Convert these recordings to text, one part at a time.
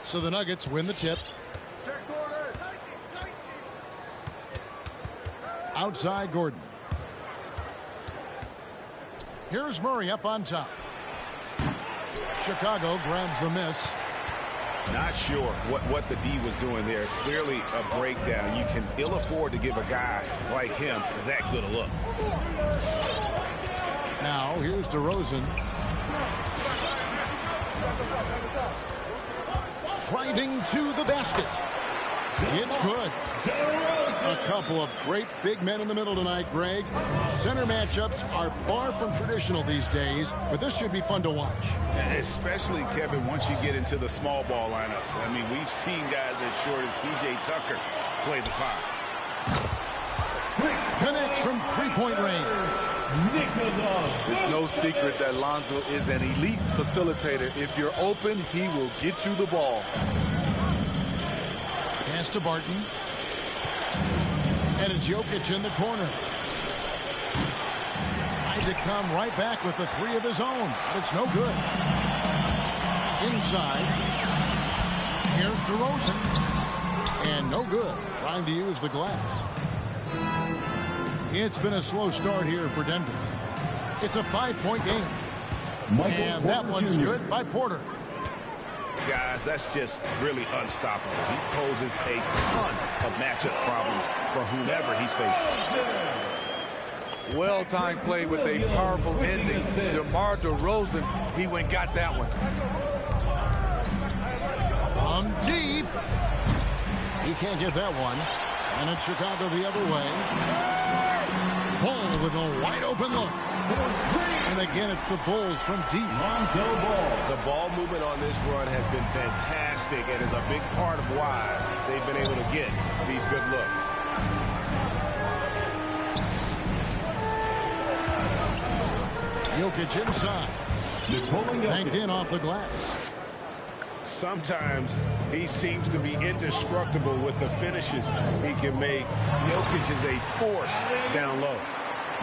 So the Nuggets win the tip. Outside Gordon. Here's Murray up on top. Chicago grabs the miss. Not sure what the D was doing there. Clearly a breakdown. You can ill afford to give a guy like him that good a look. Now here's DeRozan. Driving to the basket. It's good. A couple of great big men in the middle tonight, Greg. Center matchups are far from traditional these days, but this should be fun to watch. Especially, Kevin, once you get into the small ball lineups. I mean, we've seen guys as short as P.J. Tucker play the five. Connects from three-point range. It's no secret that Lonzo is an elite facilitator. If you're open, he will get you the ball. Pass to Barton. And it's Jokic in the corner. Tried to come right back with the three of his own, but it's no good. Inside. Here's DeRozan. And no good. Trying to use the glass. It's been a slow start here for Denver. It's a 5-point game. And that one's good by Porter. Guys, that's just really unstoppable. He poses a ton of matchup problems for whomever he's facing. Well-timed play with a powerful ending. DeMar DeRozan, he went and got that one. From deep. He can't get that one. And it's Chicago the other way. Ball with a wide-open look. And again, it's the Bulls from deep. The ball movement on this run has been fantastic and is a big part of why they've been able to get these good looks. Jokic inside. Banked in off the glass. Sometimes he seems to be indestructible with the finishes he can make. Jokic is a force down low.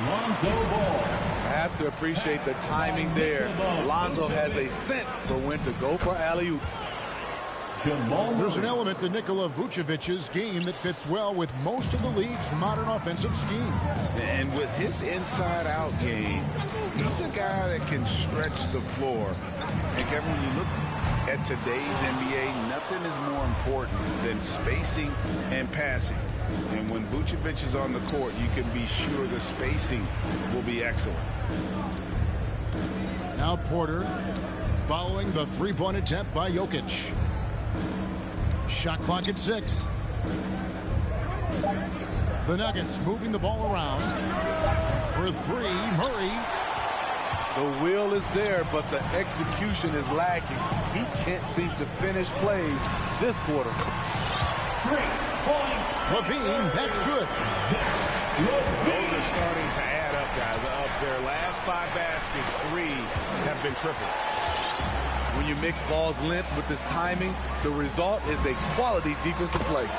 Lonzo Ball. I have to appreciate the timing there. Lonzo has a sense for when to go for alley-oops. There's an element to Nikola Vucevic's game that fits well with most of the league's modern offensive scheme. And with his inside-out game, he's a guy that can stretch the floor. And Kevin, when you look at today's NBA, nothing is more important than spacing and passing. And when Vucevic is on the court, you can be sure the spacing will be excellent. Now Porter following the three-point attempt by Jokic. Shot clock at 6. The Nuggets moving the ball around. For 3, Murray. The will is there, but the execution is lacking. He can't seem to finish plays this quarter. 3 points. Levine, that's good. Those are starting to add up, guys. Of their last 5 baskets, 3 have been triple. When you mix balls length with this timing, the result is a quality defensive play. 3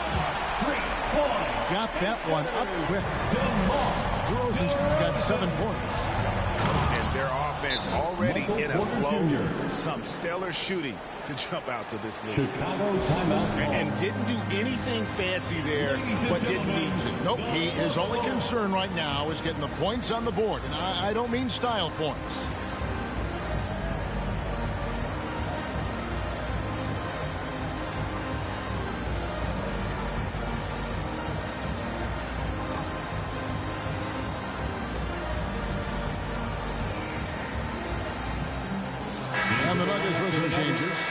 points. Got that one up quick. DeRozan's got 7 points. And their offense already in a flow. Some stellar shooting to jump out to this league. And didn't do anything fancy there, but didn't need to. Nope, his only concern right now is getting the points on the board. And I don't mean style points. And the Nuggets rhythm changes.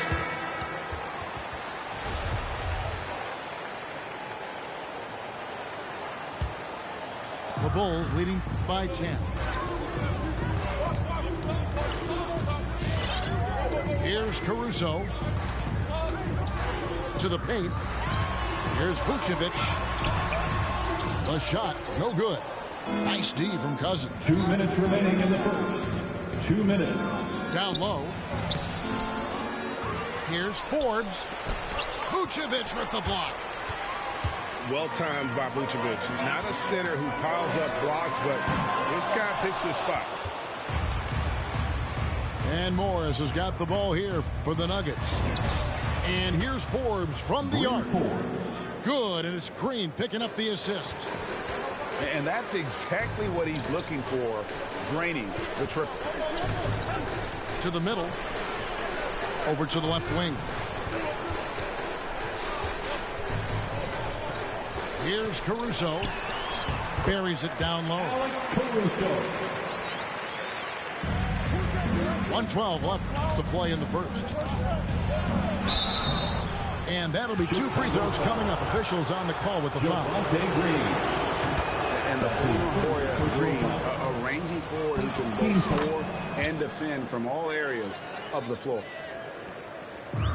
The Bulls leading by 10. Here's Caruso. To the paint. Here's Vucevic. The shot, no good. Nice D from Cousins. 2 minutes remaining in the first. 2 minutes. Down low. Here's Forbes. Vucevic with the block. Well-timed by Vucevic. Not a center who piles up blocks, but this guy picks his spots. And Morris has got the ball here for the Nuggets. And here's Forbes from the arc. Forbes. Good, and it's Green picking up the assist. And that's exactly what he's looking for, draining the triple. To the middle. Over to the left wing. Here's Caruso. Buries it down low. Alex Caruso. 1:12 left to play in the first. And that'll be 2 free throws coming up. Officials on the call with the foul. Javonte Green. And the forward Green, a rangy forward who can both score and defend from all areas of the floor.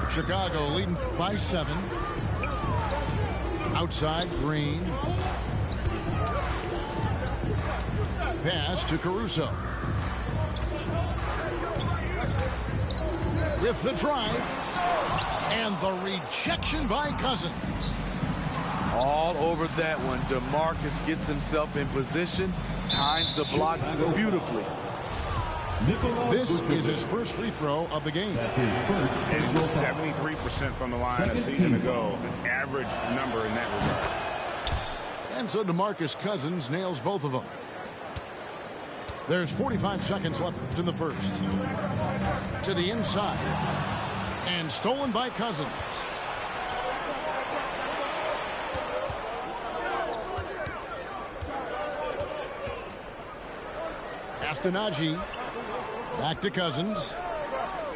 Chicago leading by 7. Outside, Green. Pass to Caruso. With the drive. And the rejection by Cousins. All over that one. DeMarcus gets himself in position, times the block beautifully. This is his first free throw of the game. That's his first personal foul. 73% from the line a season ago, an average number in that regard. And so DeMarcus Cousins nails both of them. There's 45 seconds left in the first. To the inside. And stolen by Cousins. Astonagi. Back to Cousins.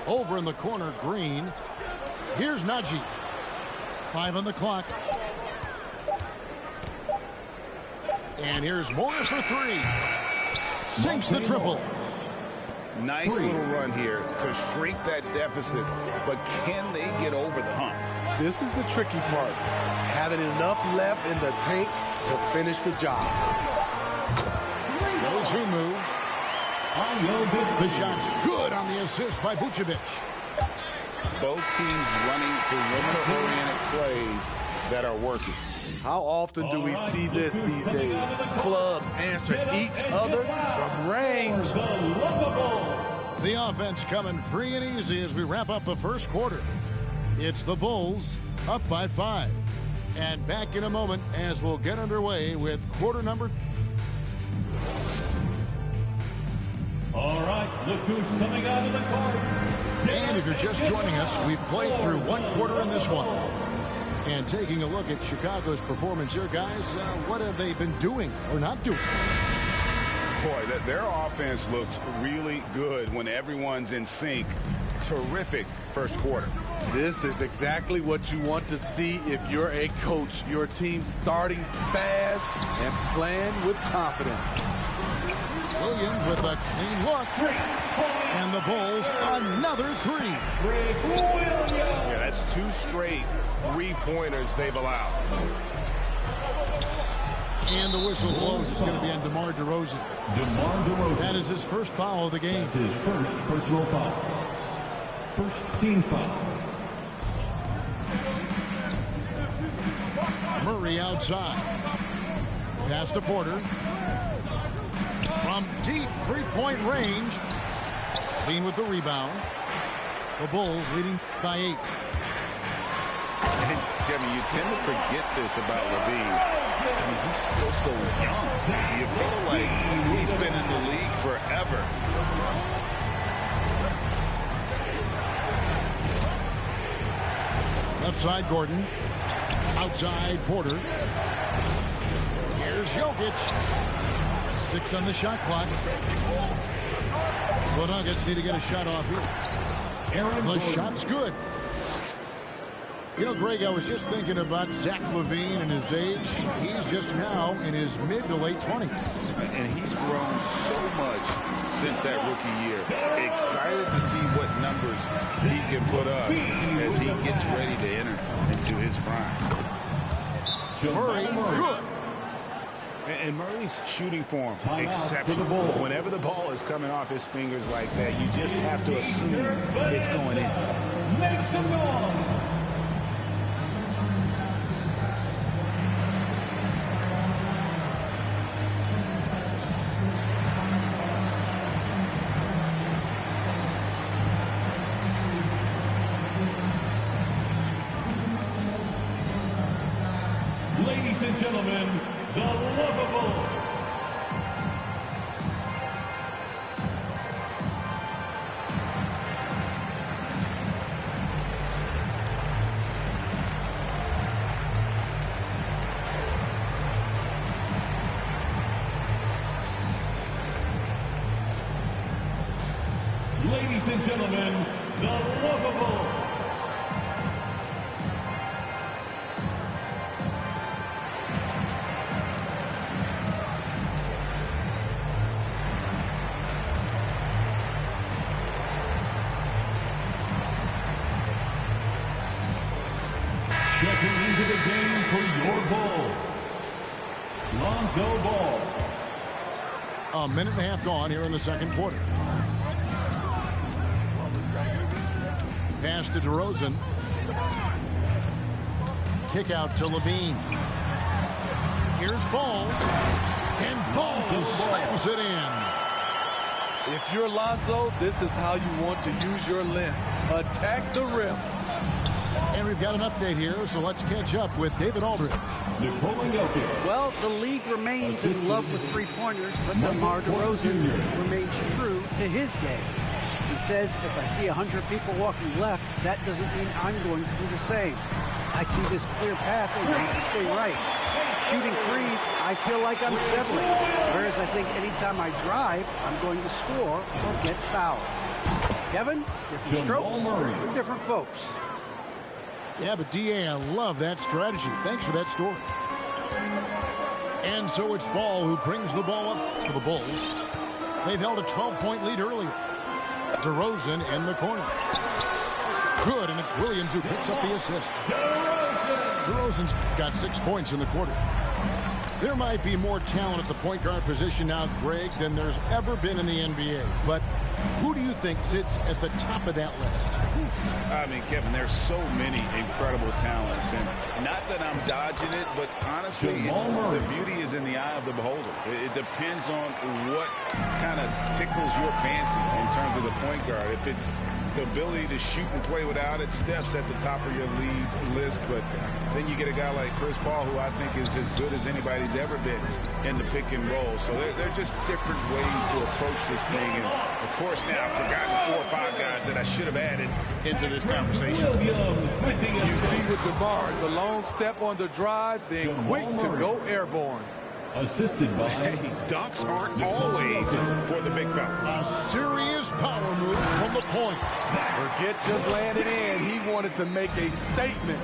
Over in the corner, Green. Here's Najee. 5 on the clock. And here's Morris for 3. Sinks the triple. Nice little run here to shrink that deficit, but can they get over the hump? This is the tricky part. Having enough left in the tank to finish the job. Those who move. The shot's good on the assist by Vucevic. Both teams running perimeter-oriented plays that are working. How often do we see this these days? Clubs answering each other from range. The offense coming free and easy as we wrap up the first quarter. It's the Bulls up by 5. And back in a moment as we'll get underway with quarter number. All right, look who's coming out of the court. And if you're just joining us, we've played through one quarter in this one. And taking a look at Chicago's performance here, guys, what have they been doing or not doing? Boy, their offense looks really good when everyone's in sync. Terrific first quarter. This is exactly what you want to see if you're a coach. Your team starting fast and playing with confidence. Williams with a clean look. And the Bulls another 3. Yeah, that's 2 straight 3-pointers they've allowed. And the whistle blows. It's going to be on DeMar DeRozan. DeMar DeRozan. That is his first foul of the game. That's his first personal foul. First team foul. Murray outside. Pass to Porter. From deep 3-point range. Bean with the rebound. The Bulls leading by 8. And, Kevin, you tend to forget this about LaVine. I mean, he's still so young. You feel like he's been in the league forever. Left side, Gordon. Outside, Porter. Here's Jokic. 6 on the shot clock. The Nuggets need to get a shot off here. The shot's good. You know, Greg, I was just thinking about Zach LaVine and his age. He's just now in his mid to late 20s. And he's grown so much since that rookie year. Excited to see what numbers he can put up as he gets ready to enter into his prime. Murray, good. And Murray's shooting form, exceptional. Whenever the ball is coming off his fingers like that, you just have to assume it's going in. Make some noise. Ladies and gentlemen, the Lovable. Checking into the game for your Bulls, Lonzo Ball. A minute and a half gone here in the second quarter. Pass to DeRozan. Kick out to Levine. Here's Ball. And Ball slams it in. If you're Lonzo, this is how you want to use your length. Attack the rim. And we've got an update here, so let's catch up with David Aldridge. Nikola Jokic. Well, the league remains in love with three-pointers, but DeMar DeRozan remains true to his game. He says, if I see 100 people walking left, that doesn't mean I'm going to do the same. I see this clear path and want to stay right. Shooting threes, I feel like I'm settling. Whereas I think anytime I drive, I'm going to score or get fouled. Kevin, different strokes for different folks. Yeah, but D.A., I love that strategy. Thanks for that story. And so it's Ball who brings the ball up for the Bulls. They've held a 12-point lead earlier. DeRozan in the corner. Good, and it's Williams who picks up the assist. DeRozan's got 6 points in the quarter. There might be more talent at the point guard position now, Greg, than there's ever been in the NBA. But who do you think sits at the top of that list? I mean, Kevin, there's so many incredible talents. And not that I'm dodging it, but honestly, the beauty is in the eye of the beholder. It depends on what kind of tickles your fancy in terms of the point guard. If it's the ability to shoot and play without it, Steph's at the top of your league list. But then you get a guy like Chris Paul, who I think is as good as anybody's ever been in the pick and roll. So they're just different ways to approach this thing. And, of course, now I've forgotten 4 or 5 guys that I should have added into this conversation. You see with DeMar, the long step on the drive, then quick to go airborne. Assisted by Dunks aren't always for the big fellas. A serious power move from the point. Forget just landing in. He wanted to make a statement.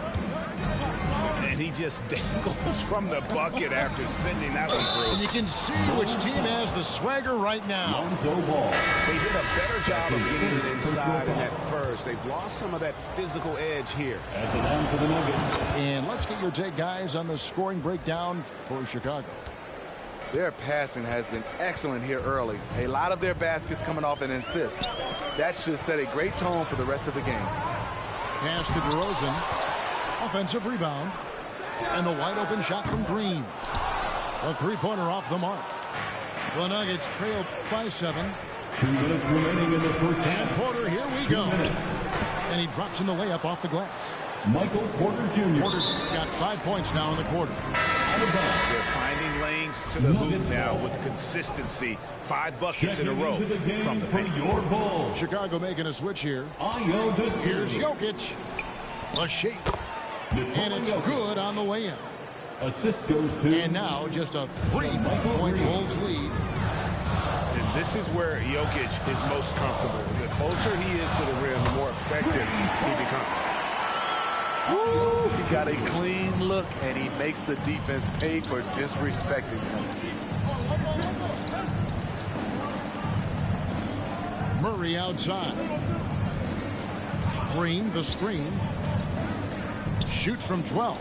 And he just dangles from the bucket after sending that one And through. you can see which team has the swagger right now. Lonzo Ball. They did a better job of getting it inside in that first. They've lost some of that physical edge here. At the line for the Nuggets. And let's get your take, guys, on the scoring breakdown for Chicago. Their passing has been excellent here early. A lot of their baskets coming off an assist. That should set a great tone for the rest of the game. Pass to DeRozan. Offensive rebound. And the wide open shot from Green. A three-pointer off the mark. The Nuggets trail by 7. 2 minutes remaining in the first And half. Porter, here we go. And he drops in the layup off the glass. Michael Porter Jr. Porter's got 5 points now in the quarter. They're finding lanes to the hoop now with consistency. 5 buckets in a row from the for paint. your Bulls. Chicago making a switch here. Ayo Dosunmu. Here's Jokic. A shake. And it's good on the way in. Assist goes to. And now just a 3-point Bulls lead. And this is where Jokic is most comfortable. The closer he is to the rim, the more effective he becomes. Woo! He got a clean look, and he makes the defense pay for disrespecting him. Murray outside. Green, the screen. Shoots from 12.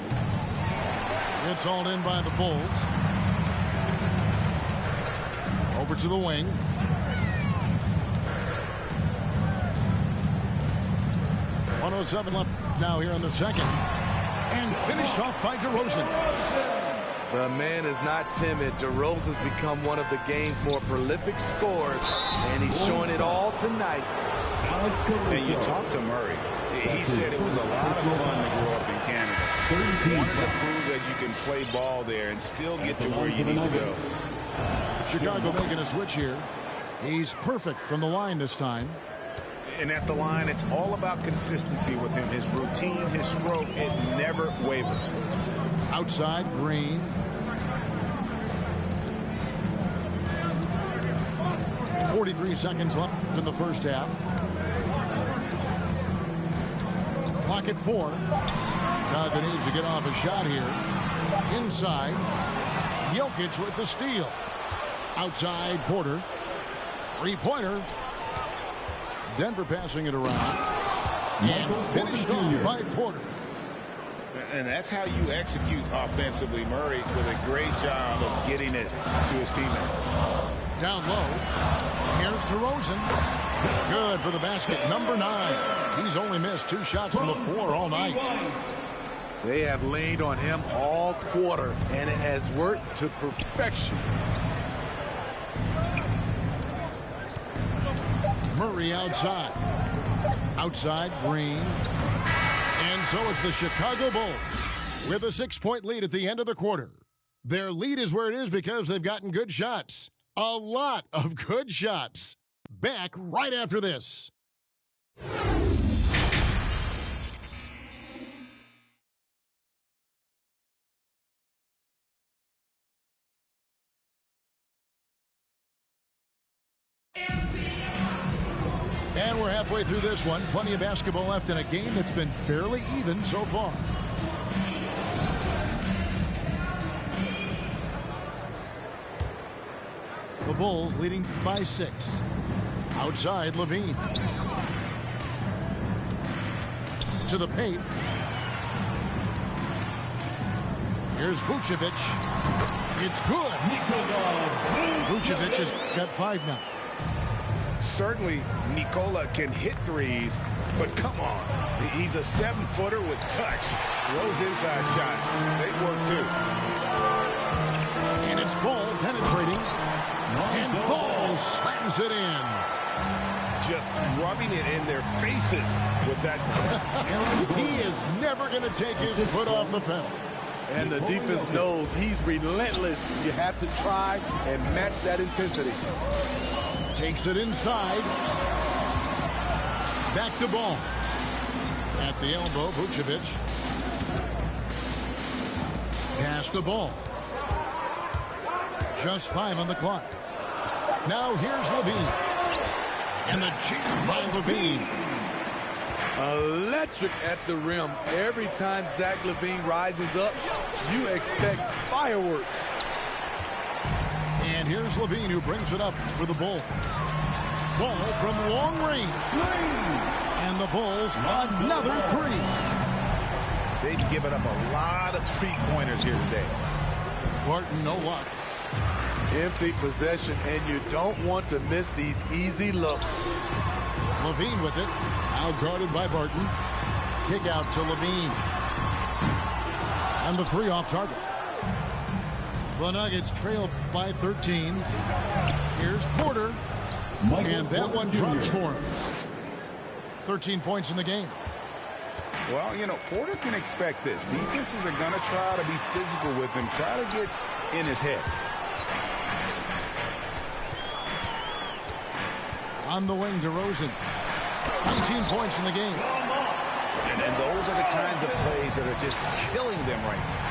It's all in by the Bulls. Over to the wing. .107 left now here in the second. And finished off by DeRozan. The man is not timid. DeRozan's become one of the game's more prolific scorers, and he's showing it all tonight. And you talk to Murray. He said it was a lot of fun to grow up in Canada. Wanted to prove that you can play ball there and still get to where you need to go. Chicago making a switch here. He's perfect from the line this time. And at the line, it's all about consistency with him. His routine, his stroke, it never wavers. Outside, Green. 43 seconds left in the first half. Clock at 4. Chicago needs to get off a shot here. Inside. Jokic with the steal. Outside, Porter. Three-pointer. Denver passing it around. And finished off by Porter. And that's how you execute offensively. Murray with a great job of getting it to his teammate. Down low. Here's DeRozan. Good for the basket. Number 9. He's only missed 2 shots from the floor all night. They have leaned on him all quarter, and it has worked to perfection. Murray outside. Outside, Green. And so it's the Chicago Bulls with a 6-point lead at the end of the quarter. Their lead is where it is because they've gotten good shots. A lot of good shots. Back right after this. And we're halfway through this one. Plenty of basketball left in a game that's been fairly even so far. The Bulls leading by 6. Outside, LaVine. To the paint. Here's Vucevic. It's good. Vucevic has got 5 now. Certainly, Nikola can hit threes, but come on. He's a 7-footer with touch. Those inside shots, they work too. And it's Ball penetrating. And Ball slams it in. Just rubbing it in their faces with that. He is never going to take his foot off the pedal. And the defense knows he's relentless. You have to try and match that intensity. Takes it inside. Back to Ball. At the elbow, Vucevic. Pass the Ball. Just 5 on the clock. Now here's LaVine. And the jam by LaVine. Electric at the rim. Every time Zach LaVine rises up, you expect fireworks. And here's LaVine who brings it up for the Bulls. Ball from long range. And the Bulls another 3. They've given up a lot of three-pointers here today. Barton, no luck. Empty possession, and you don't want to miss these easy looks. LaVine with it. Out guarded by Barton. Kick out to LaVine. And the 3 off target. The Nuggets trail by 13. Here's Porter. And that one drops for him. 13 points in the game. Well, you know, Porter can expect this. Defenses are going to try to be physical with him, try to get in his head. On the wing, DeRozan. 19 points in the game. And those are the kinds of plays that are just killing them right now.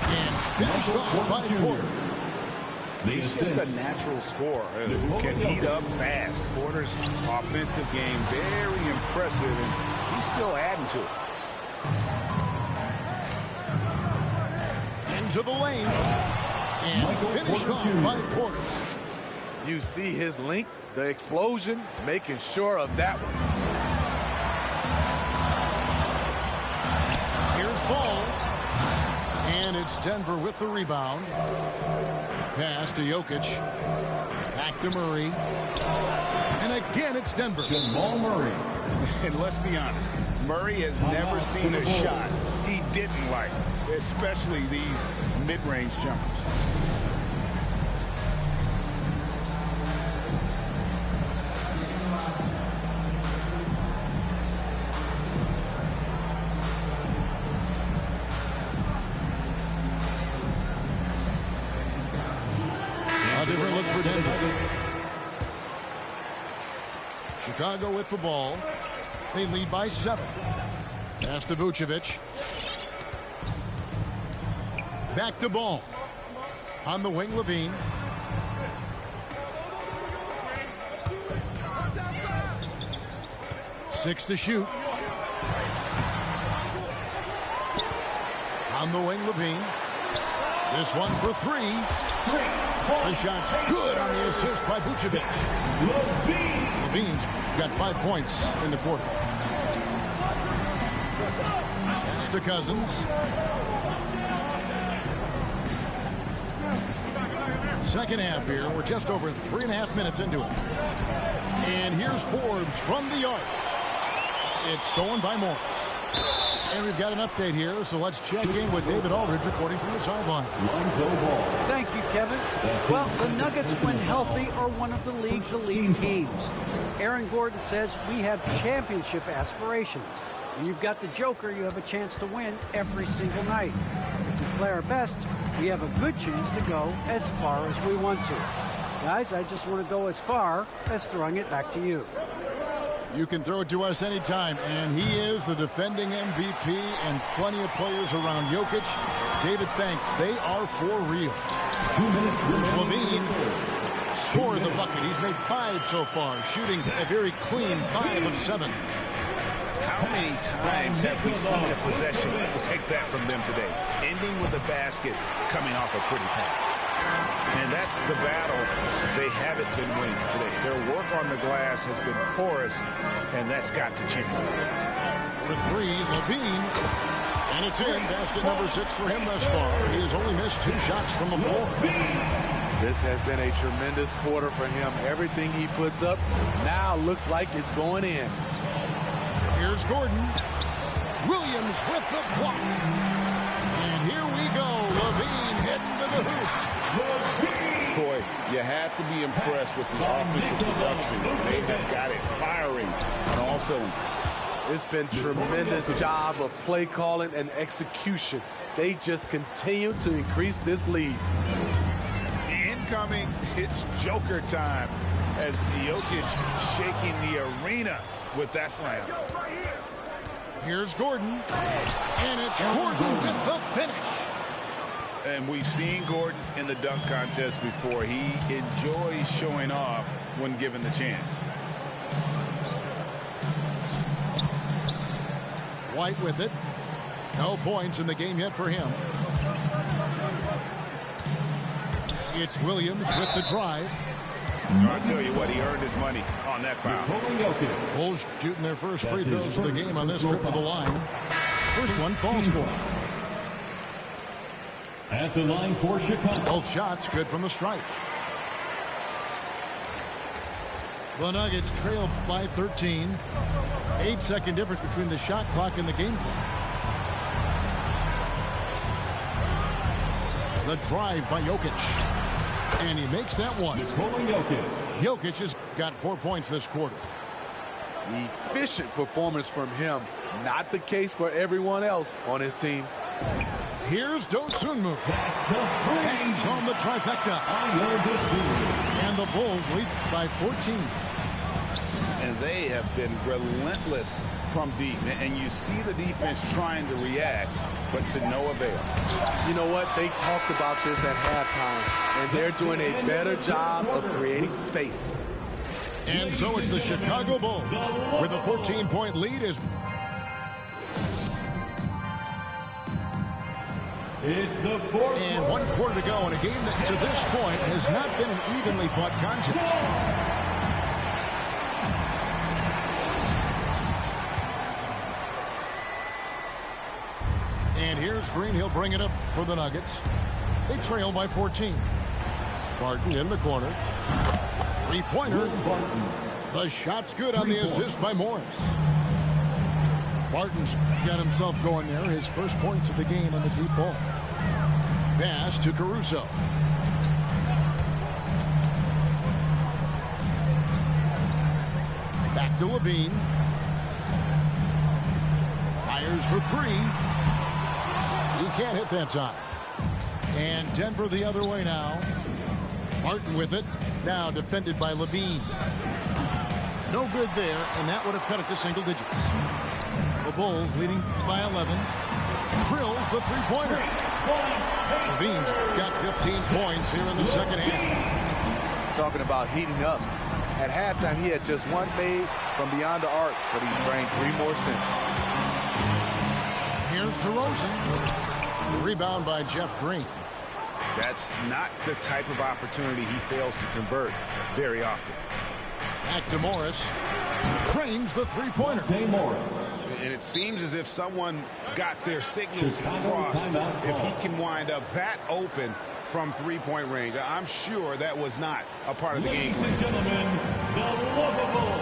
And finished off by Porter. He's just a natural scorer who can heat up fast. Porter's offensive game very impressive, and he's still adding to it. Into the lane. And finished off by Porter. You see his length, the explosion, making sure of that one. Here's Ball. And it's Denver with the rebound. Pass to Jokic. Back to Murray. And again, it's Denver. Jamal Murray. And let's be honest, Murray has never seen a shot he didn't like, especially these mid-range jumpers. A different look for Denver. Chicago with the ball. They lead by 7. Pass to Vucevic. Back to Ball. On the wing, LaVine. 6 to shoot. On the wing, Levine. This one for 3. The shot's good on the assist by Vucevic. Levine's got 5 points in the quarter. Pass to Cousins. Second half here. We're just over 3.5 minutes into it. And here's Forbes from the arc. It's stolen by Morris. And we've got an update here, so let's check in with David Aldridge reporting from the sideline. Thank you, Kevin. Well, the Nuggets, when healthy, are one of the league's elite teams. Aaron Gordon says we have championship aspirations. When you've got the Joker, you have a chance to win every single night. If we play our best, we have a good chance to go as far as we want to. Guys, I just want to go as far as throwing it back to you. You can throw it to us anytime, and he is the defending MVP and plenty of players around Jokic. David, thanks. They are for real. 2 minutes. Here's Levine. Scored the bucket. He's made 5 so far, shooting a very clean 5 of 7. How many times have we seen a possession like that from them today? Ending with a basket, coming off a pretty pass. And that's the battle they haven't been winning today. Their work on the glass has been porous, and that's got to change. For 3, Levine. And it's in. Basket number 6 for him thus far. He has only missed 2 shots from the floor. This has been a tremendous quarter for him. Everything he puts up now looks like it's going in. Here's Gordon. Williams with the block. And here we go. Levine heading to the hoop. Boy, you have to be impressed with the offensive production. They have got it firing on all cylinders. It's been tremendous job of play calling and execution. They just continue to increase this lead. Incoming, it's Joker time as Jokic shaking the arena with that slam. Here's Gordon. And it's Gordon with the finish. And we've seen Gordon in the dunk contest before. He enjoys showing off when given the chance. White with it. No points in the game yet for him. It's Williams with the drive. I'll tell you what, he earned his money on that foul. Bulls shooting their first free throws of the game on this trip to the line. First one falls for him. At the line for Chicago. Both shots good from the stripe. The Nuggets trail by 13. 8-second difference between the shot clock and the game clock. The drive by Jokic. And he makes that one. Jokic has got 4 points this quarter. Efficient performance from him. Not the case for everyone else on his team. Here's Dosunmu. Hangs on the trifecta. And the Bulls lead by 14. And they have been relentless from deep. And you see the defense trying to react, but to no avail. You know what? They talked about this at halftime, and they're doing a better job of creating space. And so it's the Chicago Bulls with a 14-point lead. And 1 quarter to go in a game that to this point has not been an evenly fought contest. And here's Green. He'll bring it up for the Nuggets. They trail by 14. Barton in the corner. Three-pointer. The shot's good on the assist by Morris. Barton's got himself going there. His first points of the game on the deep ball. Pass to Caruso. Back to Levine. Fires for 3. He can't hit that time. And Denver the other way now. Martin with it. Now defended by Levine. No good there, and that would have cut it to single digits. The Bulls leading by 11. Drills the three-pointer. Levine's got 15 points here in the second half. Talking about heating up. At halftime, he had just 1 made from from beyond the arc, but he's drained 3 more since. Here's DeRozan. Rebound by Jeff Green. That's not the type of opportunity he fails to convert very often. Back to Morris. Cranes the three-pointer. And it seems as if someone got their signals crossed. If he can wind up that open from three-point range, I'm sure that was not a part of the game. Ladies and gentlemen, the Lovable.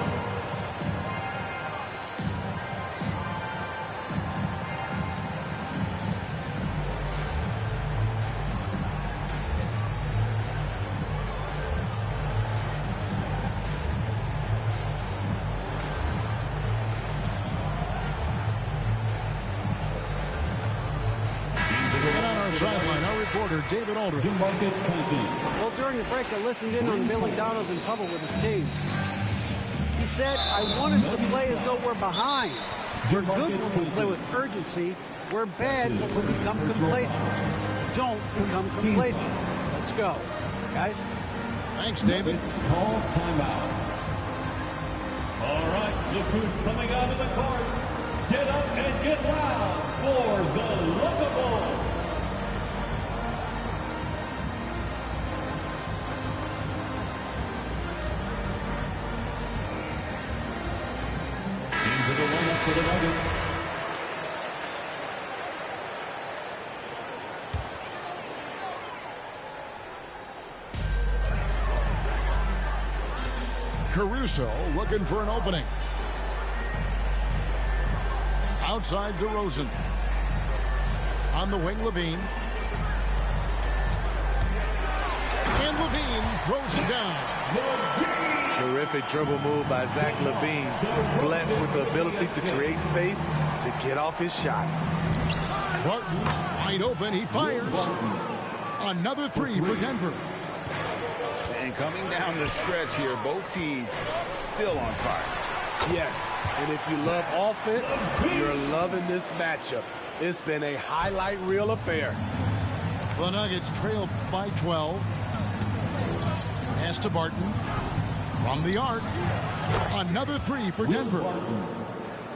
Sideline, our reporter, David Aldridge. Well, during the break, I listened in on Billy Donovan's huddle with his team. He said, I want us to play as though we're behind. We're good when we play with urgency. We're bad when we become complacent. Don't become complacent. Let's go. Guys? Thanks, David. Call timeout. All right, look who's coming out of the court. Get up and get loud for the Lovable. For the Nuggets. Caruso looking for an opening. Outside DeRozan. On the wing, Levine. And Levine throws it down. Terrific dribble move by Zach LaVine, blessed with the ability to create space to get off his shot. Barton wide open, he fires. Another 3 for Denver. And coming down the stretch here, both teams still on fire. Yes, and if you love offense, you're loving this matchup. It's been a highlight reel affair. The Nuggets trail by 12. Pass to Barton. From the arc, another 3 for Denver.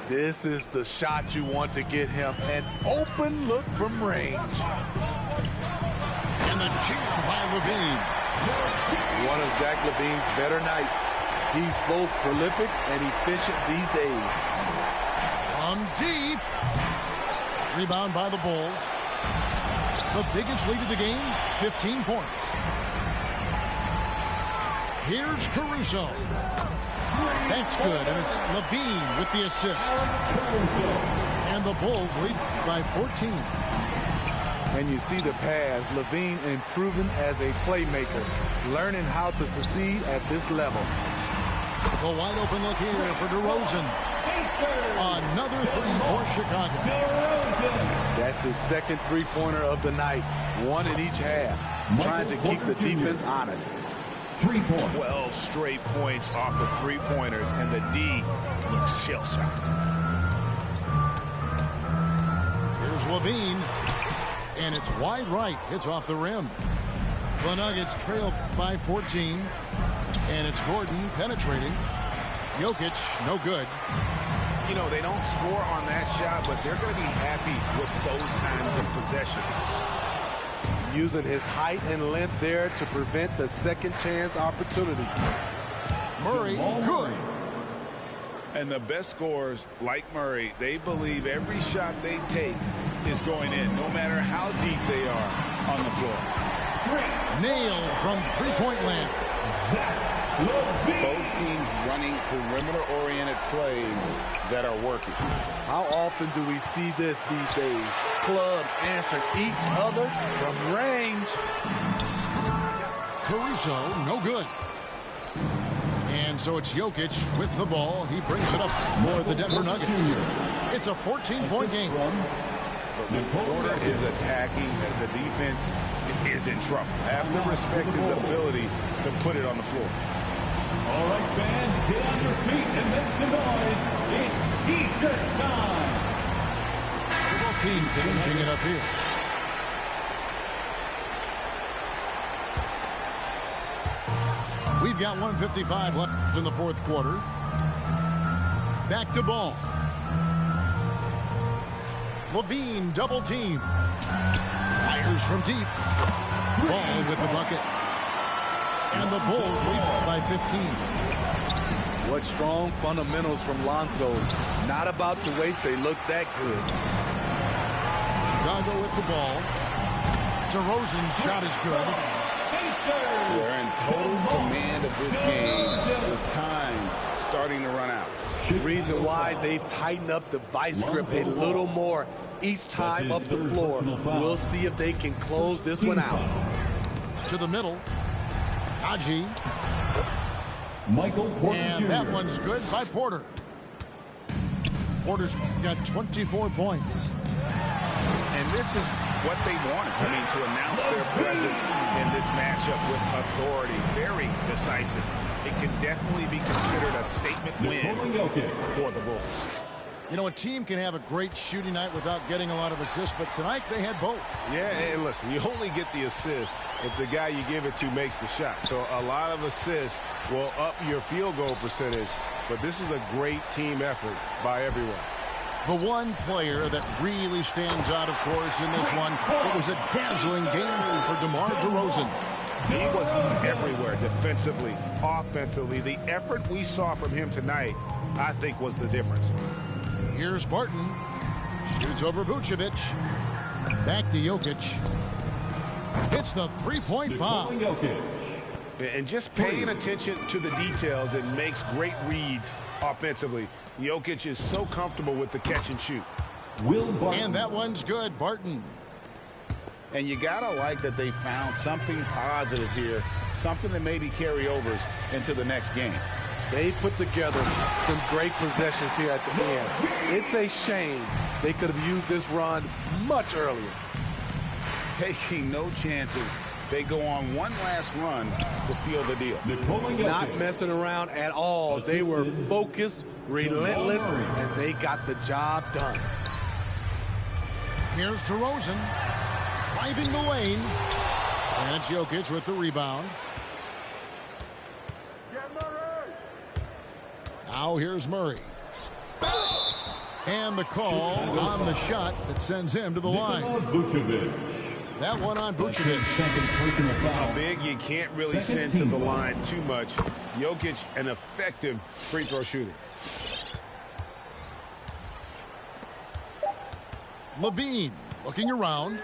This is the shot you want to get him, an open look from range. And the jam by Levine. One of Zach LaVine's better nights. He's both prolific and efficient these days. From deep. Rebound by the Bulls. The biggest lead of the game, 15 points. Here's Caruso. That's good, and it's Levine with the assist. And the Bulls lead by 14. And you see the pass, Levine improving as a playmaker, learning how to succeed at this level. The wide open look here for DeRozan. Another 3 for Chicago. That's his second three-pointer of the night, 1 in each half, trying to keep the defense honest. 12 straight points off of three-pointers, and the D looks shell-shocked. Here's Levine, and it's wide right. Hits off the rim. The Nuggets trail by 14, and it's Gordon penetrating. Jokic, no good. You know, they don't score on that shot, but they're going to be happy with those kinds of possessions. Using his height and length there to prevent the second chance opportunity. Murray, good. And the best scorers, like Murray, they believe every shot they take is going in, no matter how deep they are on the floor. Nailed from three-point land. Both teams running perimeter-oriented plays that are working. How often do we see this these days? Clubs answer each other from range. Caruso, no good. And so it's Jokic with the ball. He brings it up for the Denver Nuggets. It's a 14-point game. The quarter is attacking. The defense is in trouble. Have to respect his ability to put it on the floor. All right, fans, get on your feet and make some noise. It's Eastern time. Several teams changing it up here. We've got 1:55 left in the fourth quarter. Back to ball. Levine double team. Fires from deep. Ball with the bucket. And the Bulls lead by 15. What strong fundamentals from Lonzo. Not about to waste. They look that good. Chicago with the ball. DeRozan's shot is good. They're in total command of this game with time starting to run out. Reason why they've tightened up the vice grip a little more each time up the floor. We'll see if they can close this one out. To the middle. Haji. Michael Porter And Jr. that one's good by Porter. Porter's got 24 points. And this is what they wanted. I mean, to announce their presence in this matchup with authority. Very decisive. It can definitely be considered a statement win for the Bulls. You know, a team can have a great shooting night without getting a lot of assists, but tonight they had both. Yeah, and listen, you only get the assist if the guy you give it to makes the shot. So a lot of assists will up your field goal percentage, but this is a great team effort by everyone. The one player that really stands out, of course, in this one, it was a dazzling game for DeMar DeRozan. He was everywhere defensively, offensively. The effort we saw from him tonight, I think, was the difference. Here's Barton. Shoots over Vucevic. Back to Jokic. Hits the three-point bomb. And just paying attention to the details, it makes great reads offensively. Jokic is so comfortable with the catch and shoot. And that one's good, Barton. And you got to like that they found something positive here, something that maybe carry overs into the next game. They put together some great possessions here at the end. It's a shame they could have used this run much earlier. Taking no chances. They go on one last run to seal the deal. Not messing around at all. They were focused, relentless, and they got the job done. Here's DeRozan. Driving the lane. And it's Jokic with the rebound. Now here's Murray. And the call on the shot that sends him to the line. That one on Vucevic. How big you can't really send to the line too much. Jokic, an effective free throw shooter. Levine looking around.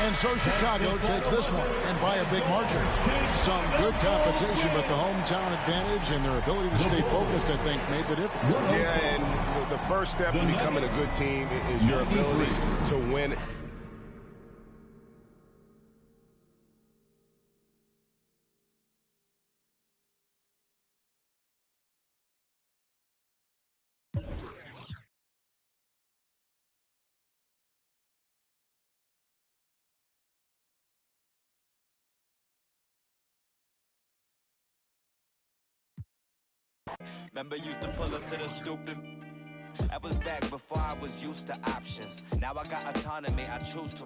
And so Chicago takes this one, and by a big margin. Some good competition, but the hometown advantage and their ability to stay focused, I think, made the difference. Yeah, and the first step to becoming a good team is your ability to win. Remember used to pull up to the stupid. I was back before I was used to options. Now I got autonomy, I choose to.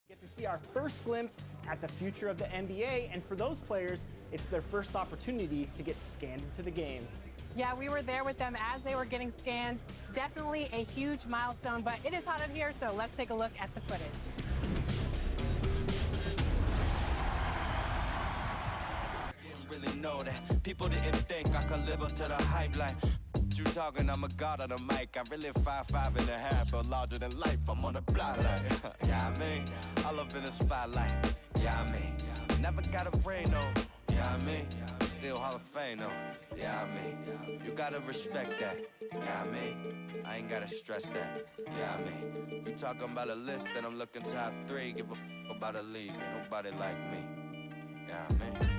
Get to see our first glimpse at the future of the NBA, and for those players, it's their first opportunity to get scanned into the game. Yeah, we were there with them as they were getting scanned. Definitely a huge milestone, but it is hot in here, so let's take a look at the footage. Really know that people didn't think I could live up to the hype like you talking. I'm a god on the mic. I really 5'5.5", but larger than life. I'm on the block like yeah, I mean, all up in the spotlight. Yeah, I mean, never got a ring though. Yeah, I mean, still Hall of Fame though. Yeah, I mean, you gotta respect that. Yeah, I mean, I ain't gotta stress that. Yeah, I mean, if you talking about a list, then I'm looking top 3. Give a f about a league. Ain't nobody like me. Yeah, I mean.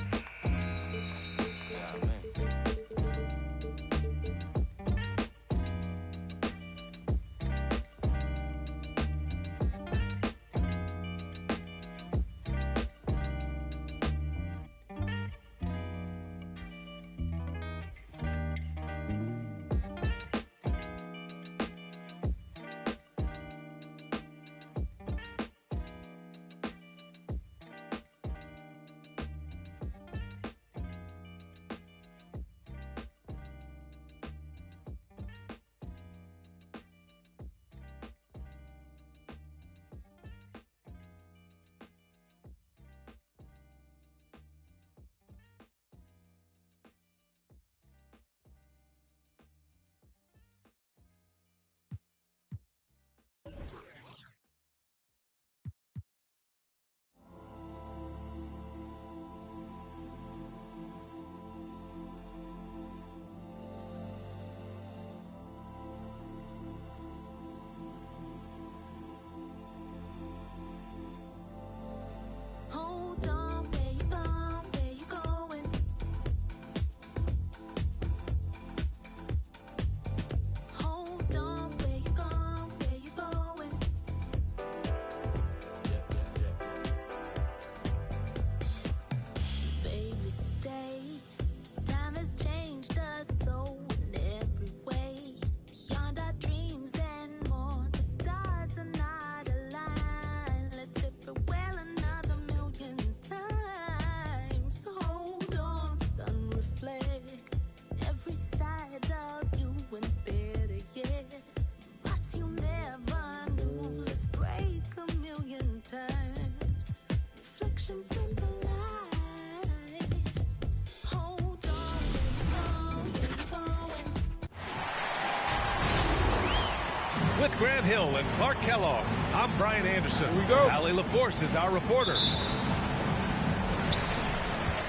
With Grant Hill and Clark Kellogg, I'm Brian Anderson. Here we go. Allie LaForce is our reporter.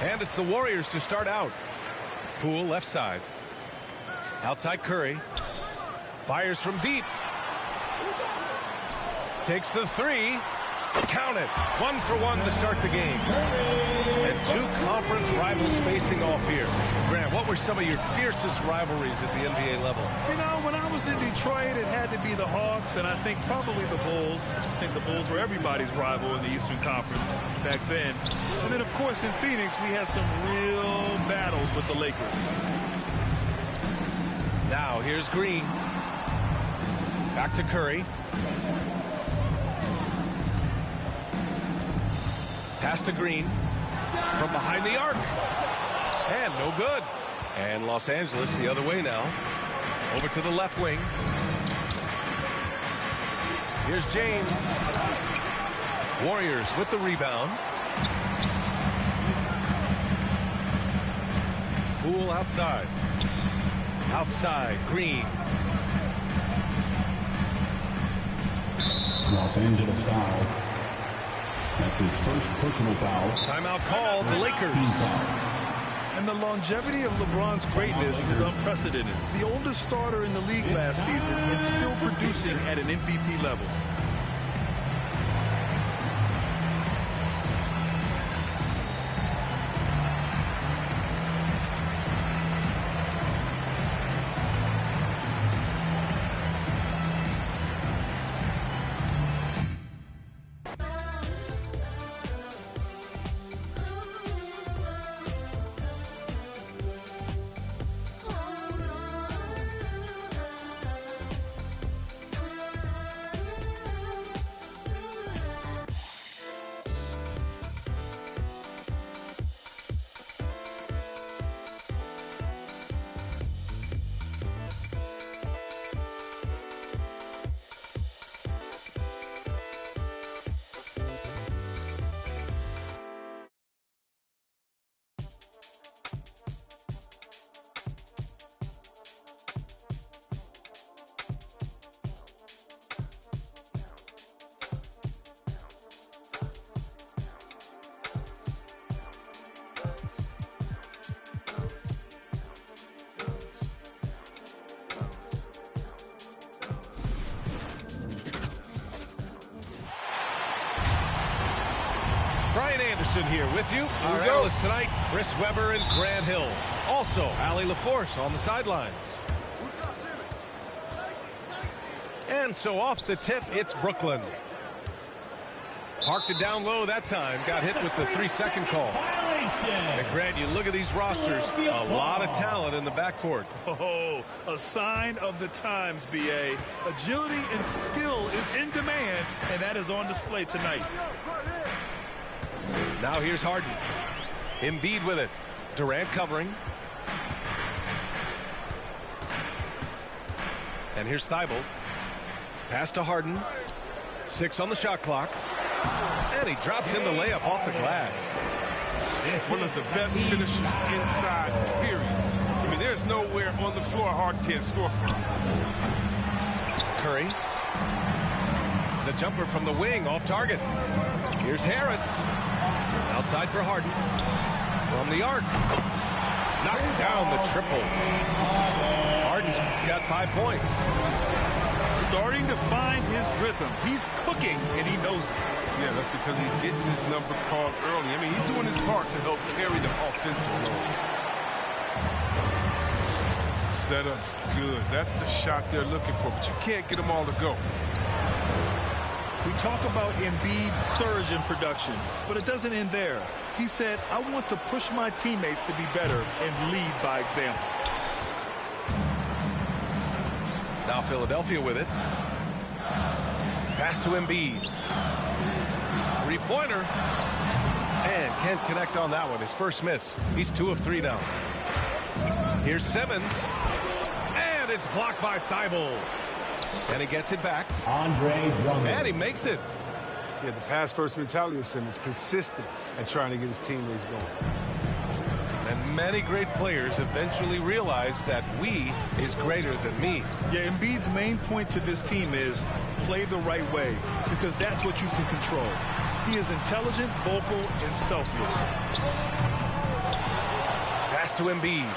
And it's the Warriors to start out. Poole left side. Outside Curry. Fires from deep. Takes the three. Count it. 1 for 1 to start the game. And 2 conference rivals facing off here. Grant, what were some of your fiercest rivalries at the NBA level? You know, when I was in Detroit, it had to be the Hawks, and I think probably the Bulls. I think the Bulls were everybody's rival in the Eastern Conference back then. And then, of course, in Phoenix, we had some real battles with the Lakers. Now, here's Green. Back to Curry. Pass to Green from behind the arc. And no good. And Los Angeles the other way now. Over to the left wing. Here's James. Warriors with the rebound. Poole outside. Outside, Green. Los Angeles foul. That's his first personal foul. Timeout called, the Lakers. And the longevity of LeBron's greatness is unprecedented. The oldest starter in the league last season and still producing at an MVP level. Brian Anderson here with you. Our analysts tonight, Chris Webber and Grant Hill. Also, Allie LaForce on the sidelines. And so off the tip, it's Brooklyn. Parked it down low that time. Got hit with the 3-second call. And Grant, you look at these rosters, a lot of talent in the backcourt. Oh, a sign of the times, B.A. Agility and skill is in demand, and that is on display tonight. Now here's Harden. Embiid with it. Durant covering. And here's Thibault. Pass to Harden. 6 on the shot clock. And he drops in the layup off the glass. One of the best finishers inside, period. I mean, there's nowhere on the floor Harden can't score from. Curry. The jumper from the wing off target. Here's Harris. Outside for Harden. From the arc. Knocks down the triple. Harden's got 5 points. Starting to find his rhythm. He's cooking, and he knows it. Yeah, that's because he's getting his number called early. I mean, he's doing his part to help carry the offensive load. Setup's good. That's the shot they're looking for, but you can't get them all to go. We talk about Embiid's surge in production, but it doesn't end there. He said, I want to push my teammates to be better and lead by example. Now Philadelphia with it. Pass to Embiid. Three-pointer. And can't connect on that one. His first miss. He's 2 of 3 now. Here's Simmons. And it's blocked by Thibault. And he gets it back. Andre Drummond. And he makes it. Yeah, the pass-first mentality of Simmons, consistent at trying to get his teammates going. And many great players eventually realize that we is greater than me. Yeah, Embiid's main point to this team is play the right way, because that's what you can control. He is intelligent, vocal, and selfless. Pass to Embiid.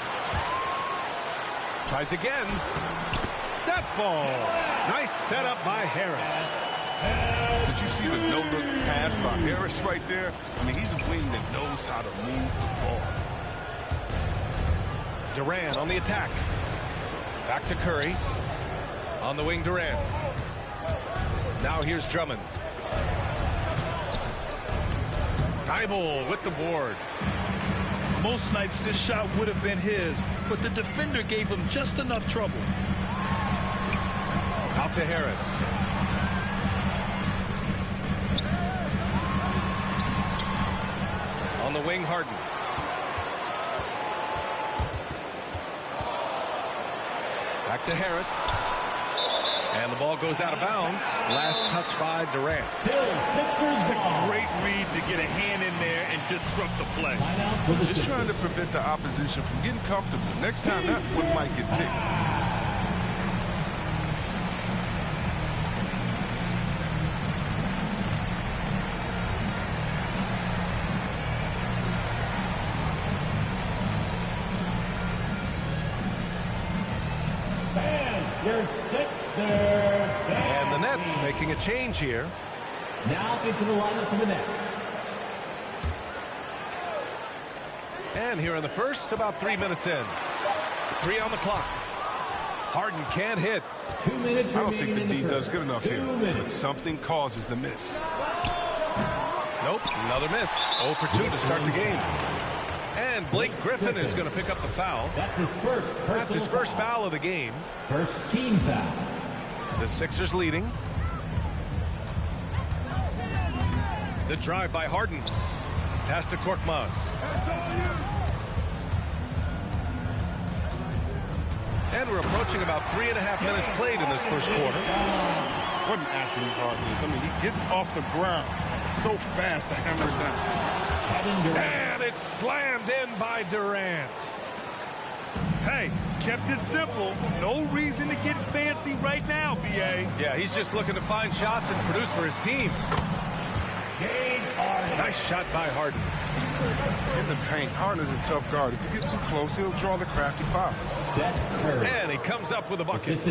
Tries again. That falls. Nice setup by Harris. Did you see the no-look pass by Harris right there? I mean, he's a wing that knows how to move the ball. Durant on the attack. Back to Curry. On the wing, Durant. Now here's Drummond. Thibault with the board. Most nights this shot would have been his, but the defender gave him just enough trouble. Out to Harris. On the wing, Harden. Back to Harris. And the ball goes out of bounds. Last touch by Durant. A great read to get a hand in there and disrupt the play. Just trying to prevent the opposition from getting comfortable. Next time, that one might get kicked. And the Nets making a change here. Now into the lineup for the Nets. And here in the first, about 3 minutes in. 3 on the clock. Harden can't hit. 2 minutes I don't think the remaining D does good enough here. But something causes the miss. Nope, another miss. 0 for 2 to start the game. And Blake Griffin is going to pick up the foul. That's his first foul of the game. First team foul. The Sixers leading. The drive by Harden. Pass to Korkmaz. And we're approaching about 3.5 minutes played in this first quarter. What an athlete Harden is. I mean, he gets off the ground so fast to hammer it down. And it's slammed in by Durant. Hey, kept it simple. No reason to get fancy right now, B.A. Yeah, he's just looking to find shots and produce for his team. Nice shot by Harden. In the paint, Harden is a tough guard. If you get too close, he'll draw the crafty foul. And he comes up with a bucket.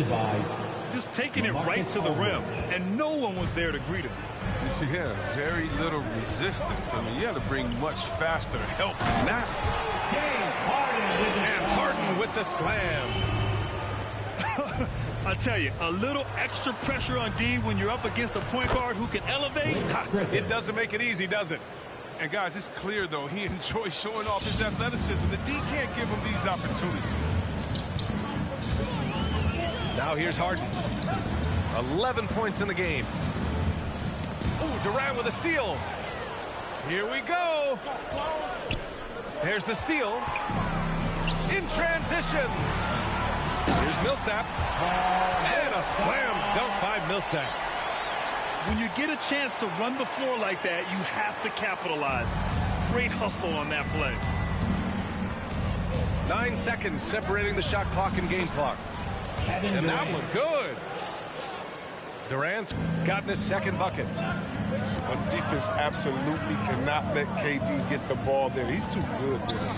Just taking it right to the rim, and no one was there to greet him. Yeah, very little resistance. I mean, you had to bring much faster help than that. And Harden with the slam. I tell you, a little extra pressure on D when you're up against a point guard who can elevate. It doesn't make it easy, does it? And guys, it's clear, though, he enjoys showing off his athleticism. The D can't give him these opportunities. Now here's Harden. 11 points in the game. Oh, Durant with a steal. Here we go. There's the steal. In transition. Here's Millsap. And a slam dunk by Millsap. When you get a chance to run the floor like that, you have to capitalize. Great hustle on that play. 9 seconds separating the shot clock and game clock. And that one good. Durant's gotten his second bucket. But the defense absolutely cannot let KD get the ball there. He's too good there.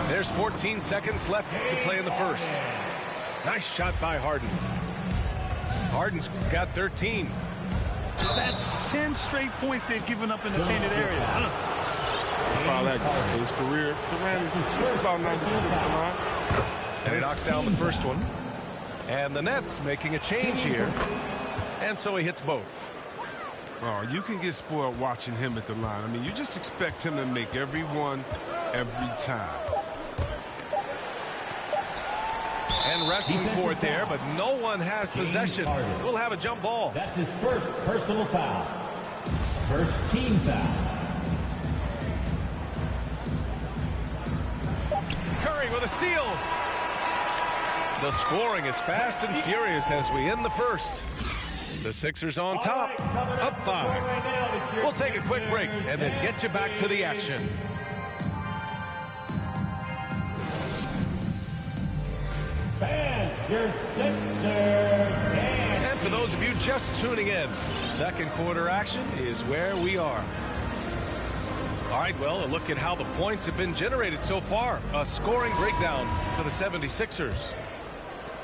There's 14 seconds left to play in the first. Nice shot by Harden. Harden's got 13. That's 10 straight points they've given up in the painted area. Foul that guy for his career. Durant is just about 90% of the line. And he knocks down the first one. And the Nets making a change here. And so he hits both. Oh, you can get spoiled watching him at the line. I mean, you just expect him to make every one, every time. And wrestling for it there, but no one has possession. We'll have a jump ball. That's his first personal foul. First team foul. Curry with a steal. The scoring is fast and furious as we end the first. The Sixers on top, up 5. We'll take a quick break and then get you back to the action. And your Sixers. And for those of you just tuning in, second quarter action is where we are. All right, well, a look at how the points have been generated so far. A scoring breakdown for the 76ers.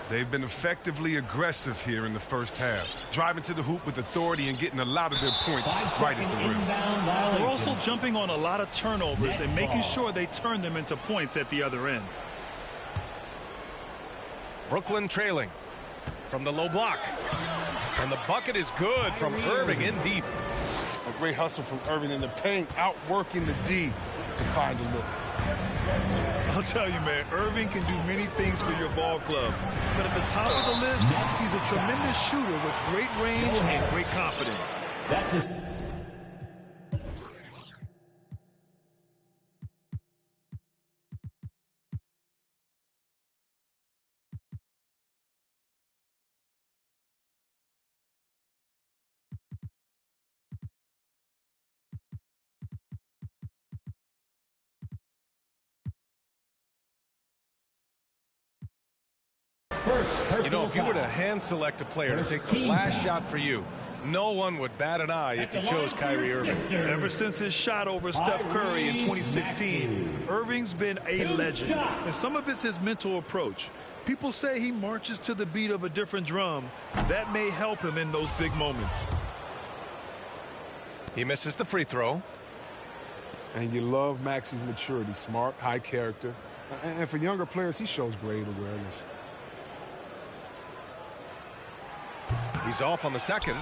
They've been effectively aggressive here in the first half, driving to the hoop with authority and getting a lot of their points right at the rim. They're also jumping on a lot of turnovers and making sure they turn them into points at the other end. Brooklyn trailing from the low block. And the bucket is good from Irving in deep. A great hustle from Irving in the paint, outworking the D to find a look. I'll tell you, man, Irving can do many things for your ball club. But at the top of the list, he's a tremendous shooter with great range and great confidence. That's his. You know, if you were to hand select a player to take the last shot for you, no one would bat an eye if you chose Kyrie Irving. Ever since his shot over Steph Curry in 2016, Irving's been a legend. And some of it's his mental approach. People say he marches to the beat of a different drum. That may help him in those big moments. He misses the free throw. And you love Maxi's maturity, smart, high character. And for younger players, he shows great awareness. He's off on the second.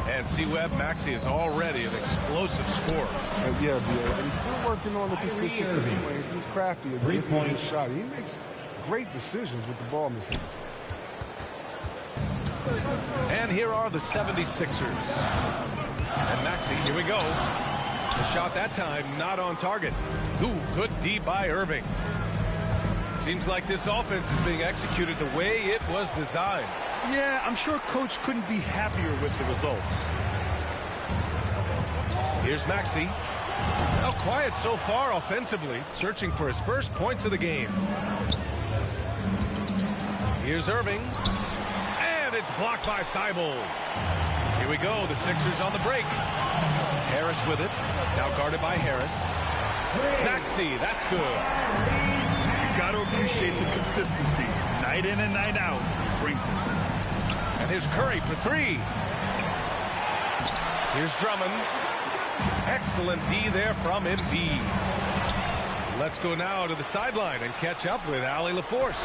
And C-Web, Maxey is already an explosive scorer. Yeah, and he's still working on the consistency of the range. He's crafty at getting his shot. He makes great decisions with the ball in his hands. And here are the 76ers. And Maxey, here we go. The shot that time not on target. Ooh, good D by Irving. Seems like this offense is being executed the way it was designed. Yeah, I'm sure Coach couldn't be happier with the results. Here's Maxey. Now quiet so far offensively, searching for his first points of the game. Here's Irving. And it's blocked by Thibault. Here we go, the Sixers on the break. Harris with it. Now guarded by Harris. Maxey, that's good. You got to appreciate the consistency. Night in and night out. Brings it. And here's Curry for three. Here's Drummond. Excellent D there from Embiid. Let's go now to the sideline and catch up with Allie LaForce.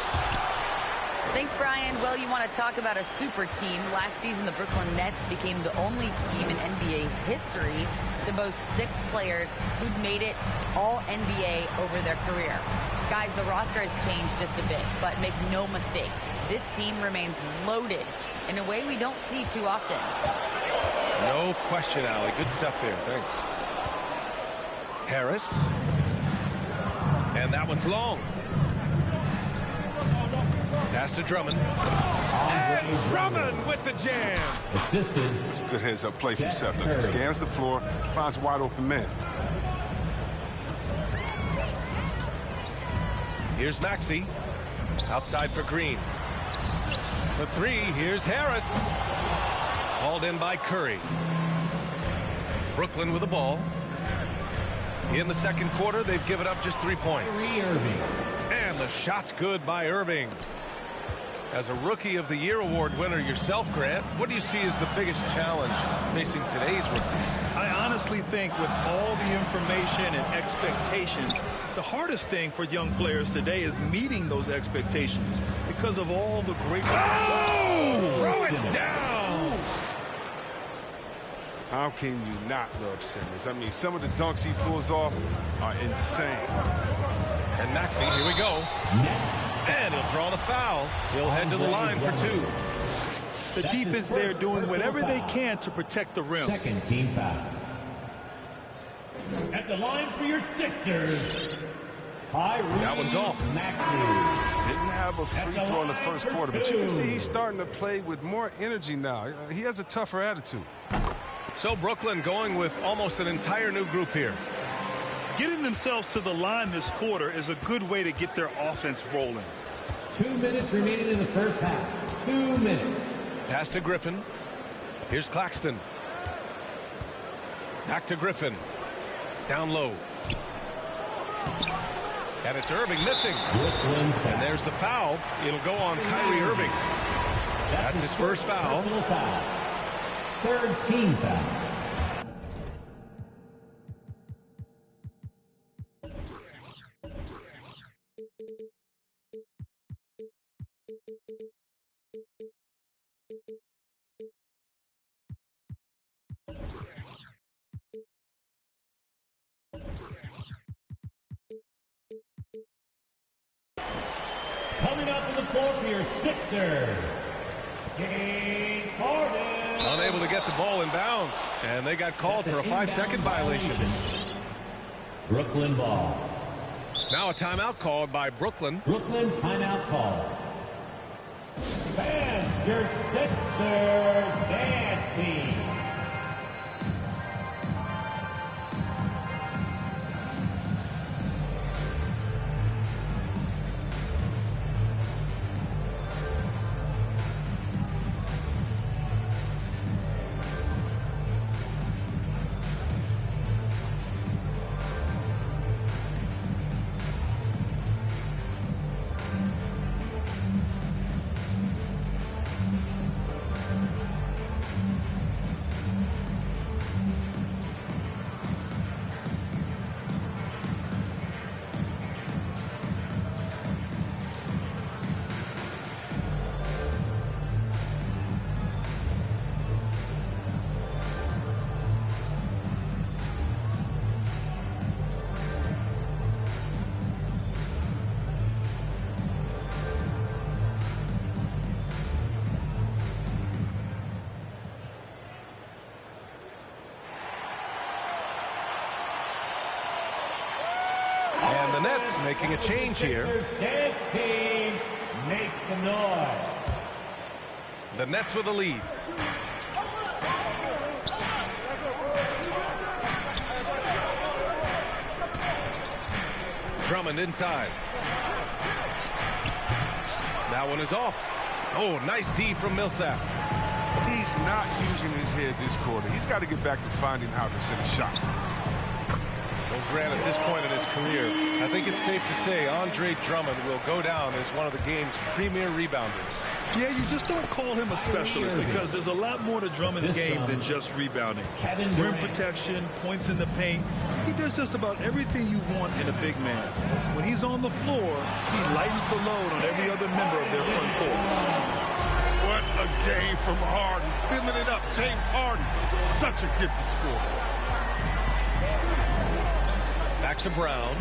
Thanks, Brian. Well, you want to talk about a super team. Last season, the Brooklyn Nets became the only team in NBA history to boast 6 players who'd made it all NBA over their career. Guys, the roster has changed just a bit, but make no mistake, this team remains loaded in a way we don't see too often. No question, Allie. Good stuff there. Thanks. Harris. And that one's long. Pass to Drummond. And Drummond with the jam. It's a good heads-up play from Seth. He scans the floor, finds a wide-open man. Here's Maxey. Outside for Green. For three, here's Harris. Hauled in by Curry. Brooklyn with the ball. In the second quarter, they've given up just 3 points. And the shot's good by Irving. As a Rookie of the Year award winner yourself, Grant, what do you see as the biggest challenge facing today's rookies? I honestly think with all the information and expectations, the hardest thing for young players today is meeting those expectations because of all the great... Oh! Throw it down! How can you not love Simmons? I mean, some of the dunks he pulls off are insane. And Maxey, here we go. And he'll draw the foul. He'll head to the line for 2. The defense there doing whatever they can to protect the rim. Second team foul. At the line for your Sixers, That one's off. Didn't have a free throw in the first quarter, but you can see he's starting to play with more energy now. He has a tougher attitude. So Brooklyn going with almost an entire new group here. Getting themselves to the line this quarter is a good way to get their offense rolling. 2 minutes remaining in the first half. 2 minutes. Pass to Griffin. Here's Claxton. Back to Griffin. Down low. And it's Irving missing. And there's the foul. It'll go on Kyrie Irving. That's his first foul. Third team foul. Coming up on the floor for your Sixers, James Harden. Unable to get the ball in bounds, and they got called for a 5-second violation. Brooklyn ball. Now a timeout called by Brooklyn. Brooklyn timeout call. And your Sixers dance team. And the Nets making a change here. Dance team makes some noise. The Nets with a lead. Drummond inside. That one is off. Oh, nice D from Millsap. He's not using his head this quarter. He's got to get back to finding how to finish shots. Well, Grant, at this point in his career, I think it's safe to say Andre Drummond will go down as one of the game's premier rebounders. Yeah, you just don't call him a specialist because there's a lot more to Drummond's game than just rebounding. Rim protection, points in the paint. He does just about everything you want in a big man. When he's on the floor, he lightens the load on every other member of their front court. What a game from Harden. Filling it up. James Harden. Such a gifted scorer. Back to Brown.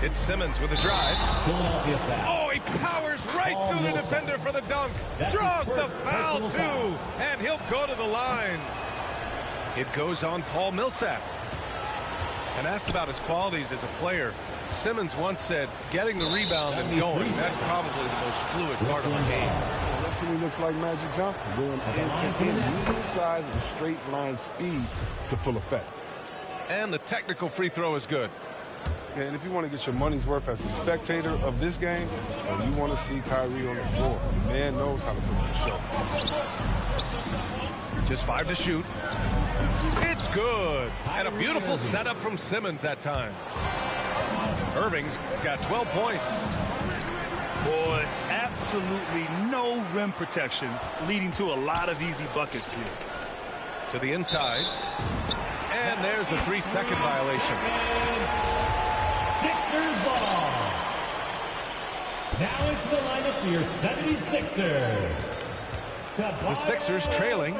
It's Simmons with a drive. Oh, he powers right through the defender for the dunk. Draws the foul, too. And he'll go to the line. It goes on Paul Millsap. And asked about his qualities as a player, Simmons once said, getting the rebound and going, that's probably the most fluid part of the game. That's when he looks like Magic Johnson, going end-to-end, using his size and straight line speed to full effect. And the technical free throw is good. And if you want to get your money's worth as a spectator of this game, or you want to see Kyrie on the floor, the man knows how to put on a show. Just 5 to shoot. It's good. And a beautiful setup from Simmons that time. Irving's got 12 points. Boy, absolutely no rim protection, leading to a lot of easy buckets here. To the inside. And there's a 3-second violation. Sixers ball. Now into the lineup for your 76ers. The Sixers trailing.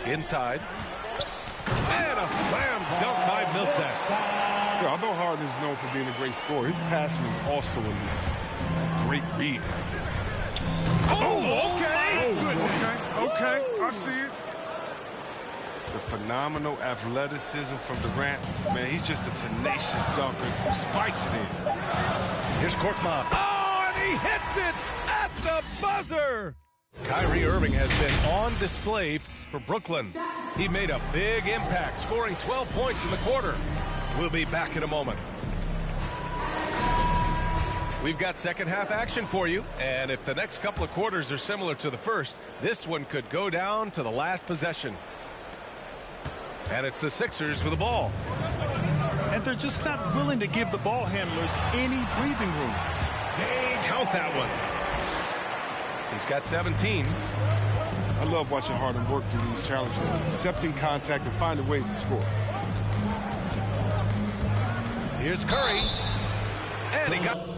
Inside. And a slam dunk by Millsap. Yeah, although Harden is known for being a great scorer, his passing is also elite. It's a great read. Oh, okay. Okay, I see it. the phenomenal athleticism from Durant. Man, he's just a tenacious dunker who spikes it in. Here's Korkmaz. Oh, and he hits it at the buzzer. Kyrie Irving has been on display for Brooklyn. He made a big impact, scoring 12 points in the quarter. We'll be back in a moment. We've got second half action for you, and if the next couple of quarters are similar to the first, this one could go down to the last possession. And it's the Sixers with the ball. And they're just not willing to give the ball handlers any breathing room. Count that one. He's got 17. I love watching Harden work through these challenges, accepting contact and finding ways to score. Here's Curry. And he got...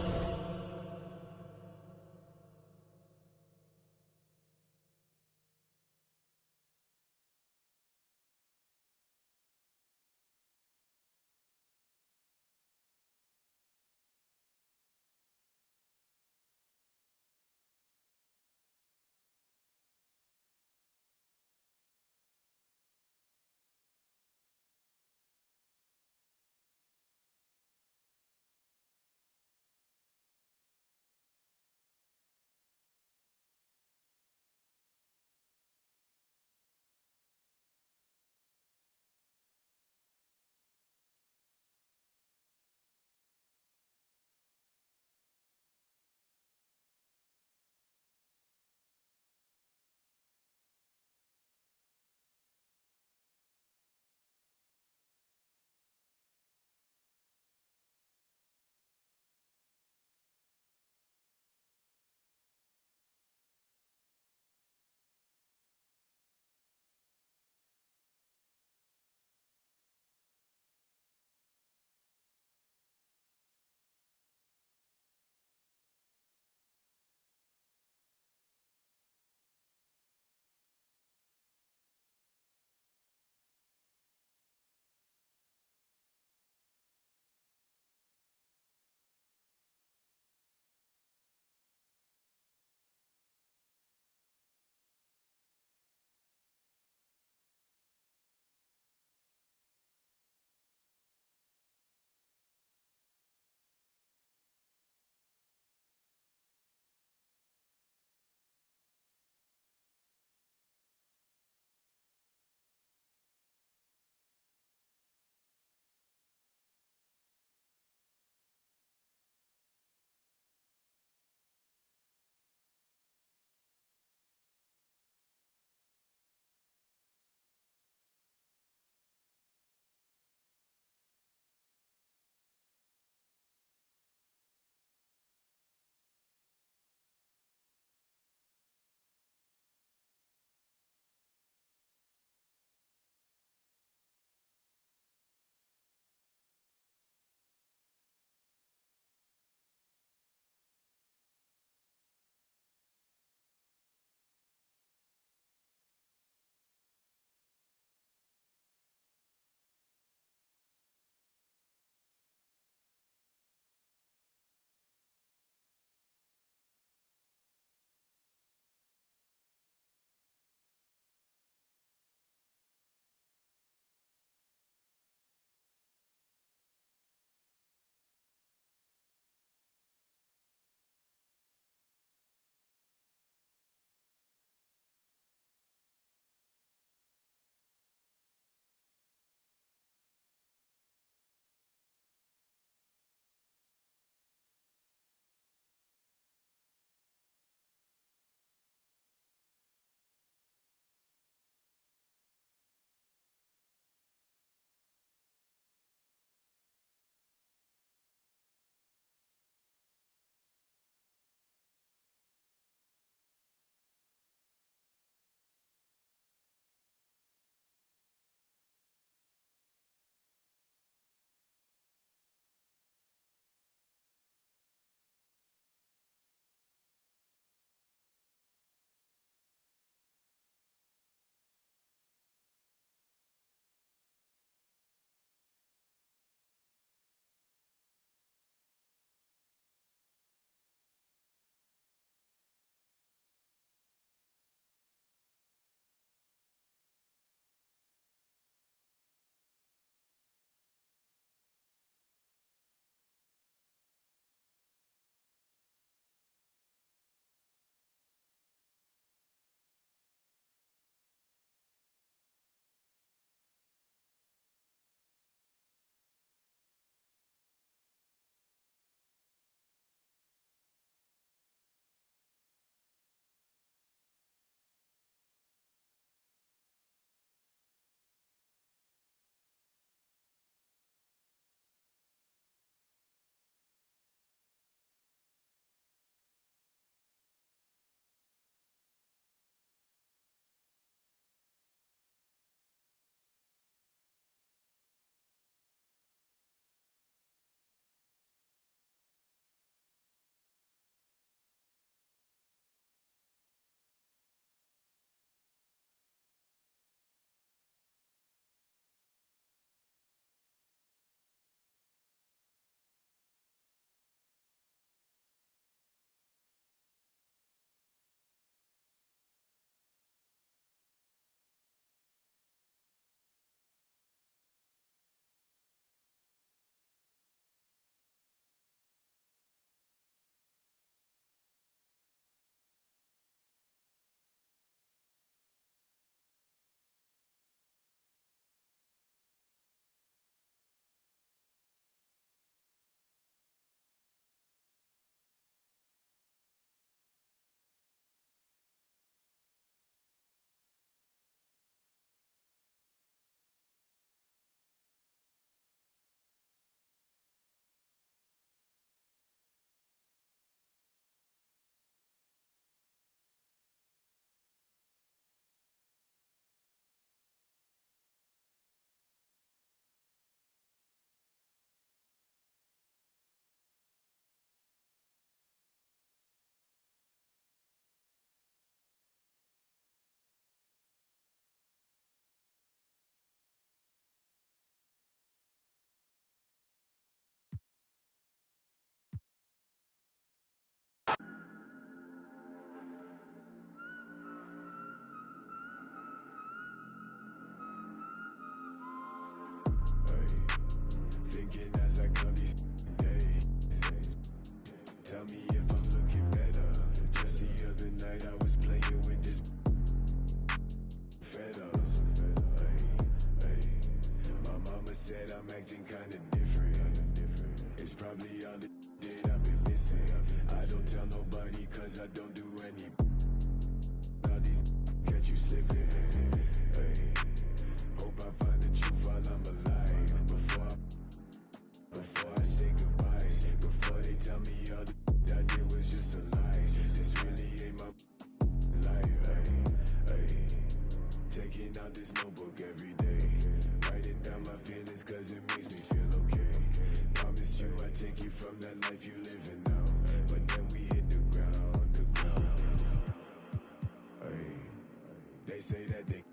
They say that they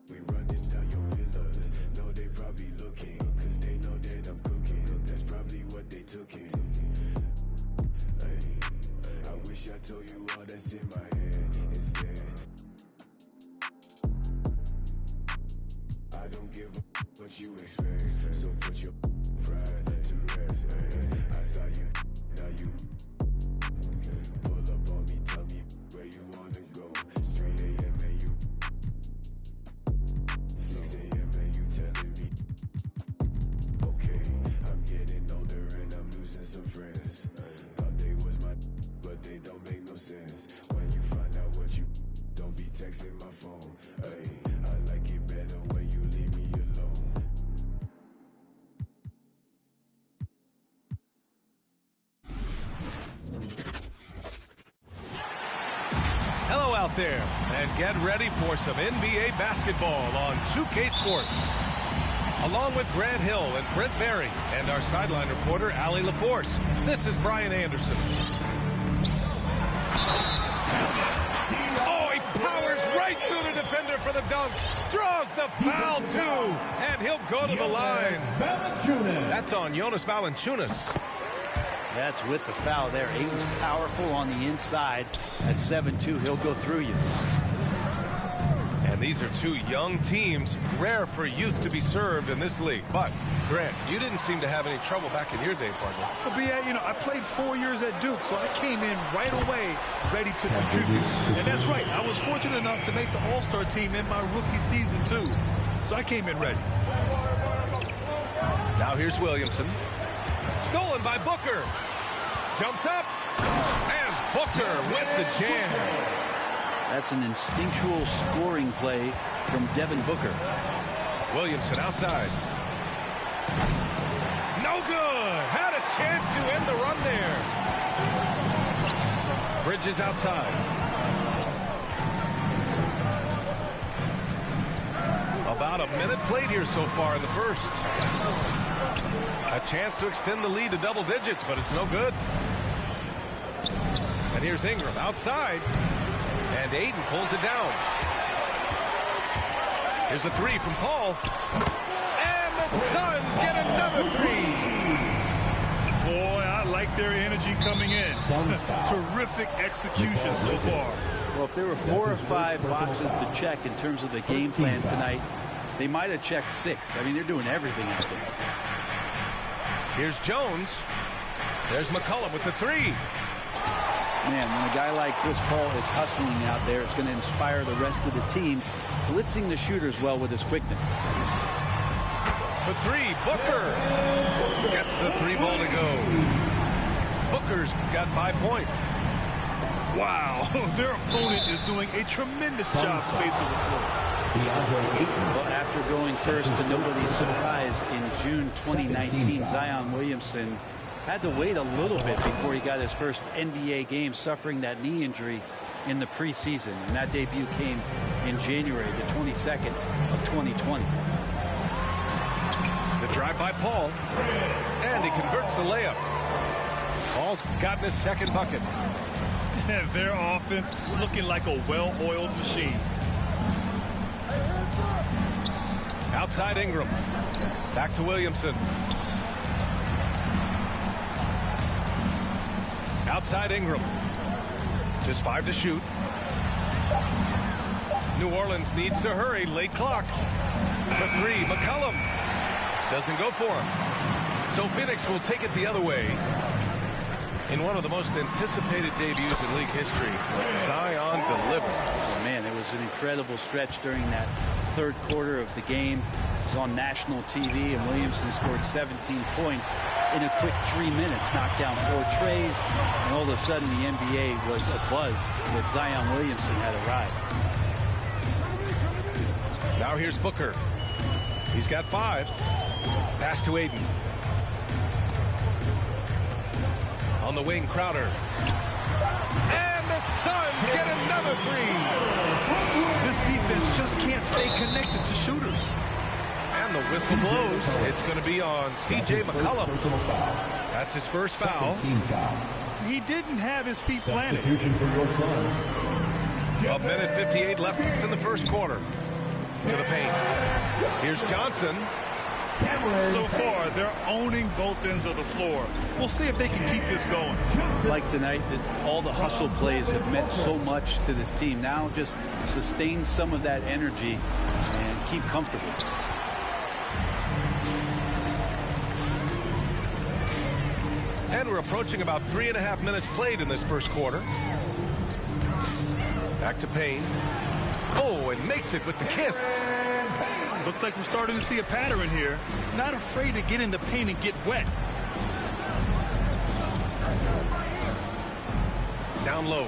we running down your villas. No, they probably looking, cause they know that I'm cooking. That's probably what they took in. I wish I told you all that's in my head. It said, I don't give a what you expect. So put your pride to rest. I saw you, now you pull up on me, tell me where you wanna go. It's 3 a.m. and you 6 a.m. and you telling me, okay, I'm getting older and I'm losing some friends. Thought they was my, but they don't make no sense. When you find out what you don't be texting my phone. Ay, I like it better when you leave me alone. Hello out there, and get ready for some NBA basketball on 2K Sports. Along with Grant Hill and Brent Barry and our sideline reporter, Allie LaForce, this is Brian Anderson. Oh, he powers right through the defender for the dunk. Draws the foul, too, and he'll go to the line. That's on Jonas Valanciunas. That's with the foul there. Ayton's powerful on the inside. At 7-2, he'll go through you. And these are two young teams. Rare for youth to be served in this league. But, Grant, you didn't seem to have any trouble back in your day, partner. Well, you know, I played 4 years at Duke, so I came in right away ready to contribute. And that's right. I was fortunate enough to make the All-Star team in my rookie season, too. So I came in ready. Now here's Williamson. Stolen by Booker. Jumps up. And Booker with the jam. That's an instinctual scoring play from Devin Booker. Williamson outside. No good. Had a chance to end the run there. Bridges outside. About a minute played here so far in the first. A chance to extend the lead to double digits, but it's no good. And here's Ingram outside. And Ayton pulls it down. Here's a three from Paul. And the Suns get another three. Boy, I like their energy coming in. Terrific execution so far. Well, if there were 4 or 5 boxes to check in terms of the game plan tonight, they might have checked 6. I mean, they're doing everything out there. Here's Jones. There's McCollum with the three. Man, when a guy like Chris Paul is hustling out there, it's going to inspire the rest of the team, blitzing the shooters well with his quickness. For three, Booker gets the three ball to go. Booker's got 5 points. Wow, their opponent is doing a tremendous job spacing the floor. Well, after going first to nobody's surprise in June 2019, Zion Williamson had to wait a little bit before he got his first NBA game, suffering that knee injury in the preseason. And that debut came in January, the 22nd of 2020. The drive by Paul. And he converts the layup. Paul's gotten his second bucket. Their offense looking like a well-oiled machine. Outside Ingram. Back to Williamson. Outside Ingram. Just 5 to shoot. New Orleans needs to hurry. Late clock. For three, McCollum. Doesn't go for him. So Phoenix will take it the other way. In one of the most anticipated debuts in league history, Zion delivered. Oh, man, it was an incredible stretch during that third quarter of the game. It was on national TV, and Williamson scored 17 points in a quick 3 minutes, knocked down 4 trays, and all of a sudden the NBA was abuzz that Zion Williamson had arrived. Now here's Booker. He's got 5. Pass to Ayton. On the wing, Crowder. And the Suns get another three. This defense just can't stay connected to shooters. And the whistle blows. It's going to be on C.J. McCollum. That's his first foul. He didn't have his feet planted. Substitution for your Suns. A minute 58 left in the first quarter. To the paint. Here's Johnson. So far, they're owning both ends of the floor. We'll see if they can keep this going. Like tonight, all the hustle plays have meant so much to this team. Now just sustain some of that energy and keep comfortable. And we're approaching about 3.5 minutes played in this first quarter. Back to Payne. Oh, and makes it with the kiss. Looks like we're starting to see a pattern here. Not afraid to get in the paint and get wet. Down low.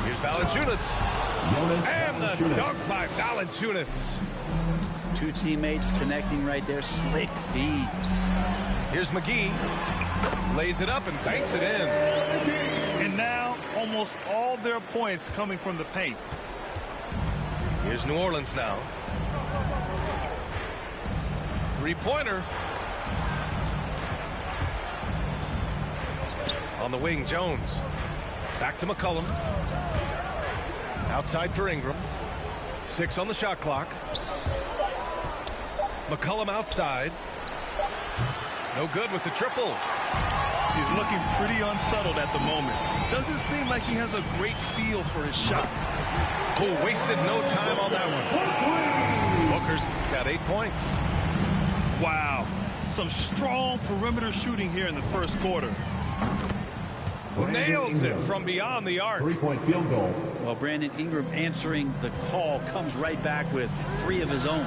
Here's Valanciunas. And the dunk by Valanciunas. Two teammates connecting right there. Slick feed. Here's McGee. Lays it up and banks it in. And now almost all their points coming from the paint. Here's New Orleans now. Three-pointer. On the wing, Jones. Back to McCollum. Outside for Ingram. 6 on the shot clock. McCollum outside. No good with the triple. He's looking pretty unsettled at the moment. Doesn't seem like he has a great feel for his shot. Oh, wasted no time on that one. Booker's got 8 points. Wow. Some strong perimeter shooting here in the first quarter. Nails it from beyond the arc. 3-point field goal. Well, Brandon Ingram answering the call comes right back with 3 of his own.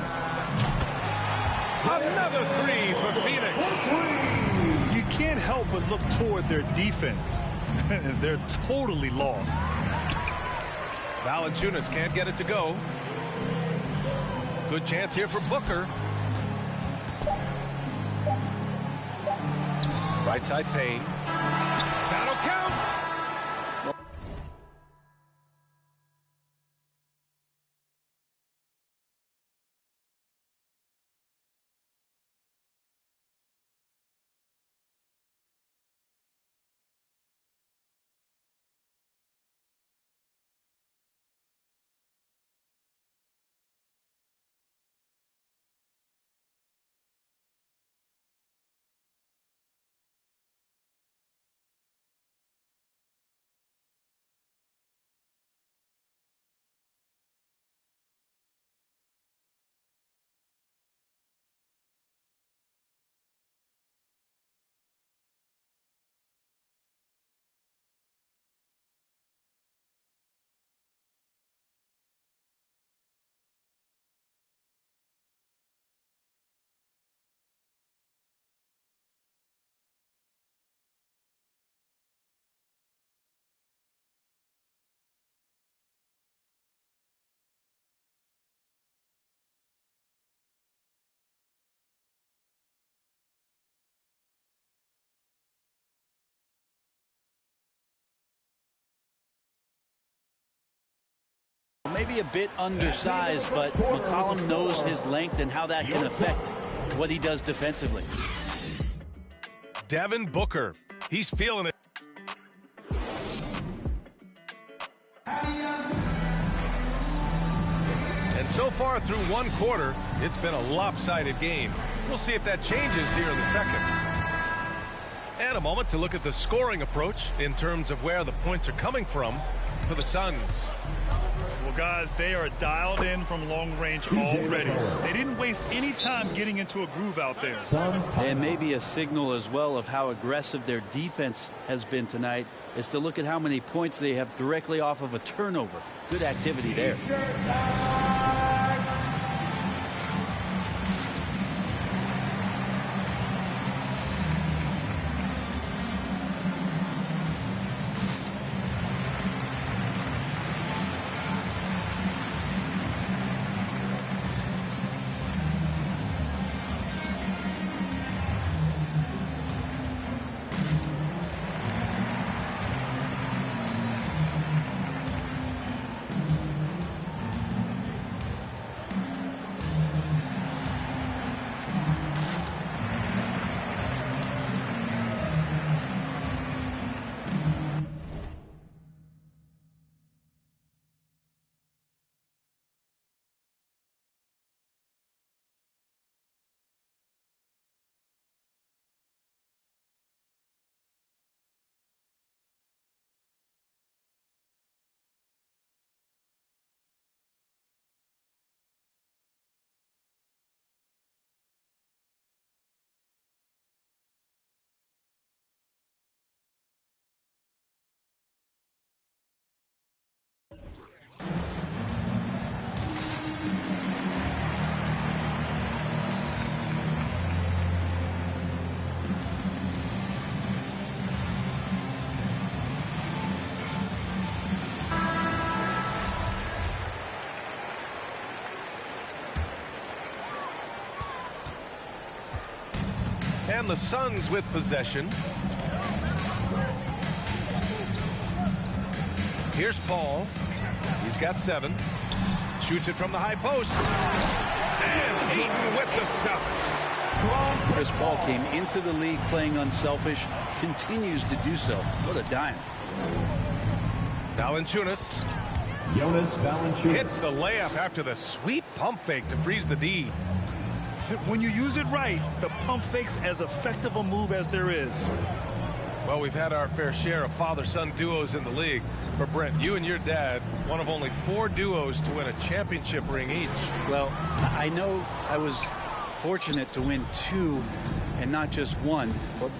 Another 3 for Phoenix. You can't help but look toward their defense. They're totally lost. Valanciunas can't get it to go. Good chance here for Booker. Right side Payne. That'll count. Maybe a bit undersized, but McCollum knows his length and how that can affect what he does defensively. Devin Booker. He's feeling it. And so far through one quarter, it's been a lopsided game. We'll see if that changes here in the second. And a moment to look at the scoring approach in terms of where the points are coming from for the Suns. Well, guys, they are dialed in from long range already. They didn't waste any time getting into a groove out there. And maybe a signal as well of how aggressive their defense has been tonight is to look at how many points they have directly off of a turnover. Good activity there. And the Suns with possession. Here's Paul. He's got 7. Shoots it from the high post. And Ayton with the stuff. Chris Paul came into the league playing unselfish, continues to do so. What a dime. Valanciunas. Jonas Valanciunas hits the layup after the sweet pump fake to freeze the D. When you use it right, the pump fake's as effective a move as there is. Well, we've had our fair share of father-son duos in the league. But, Brent, you and your dad, one of only 4 duos to win a championship ring each. Well, I know I was fortunate to win 2 and not just 1, but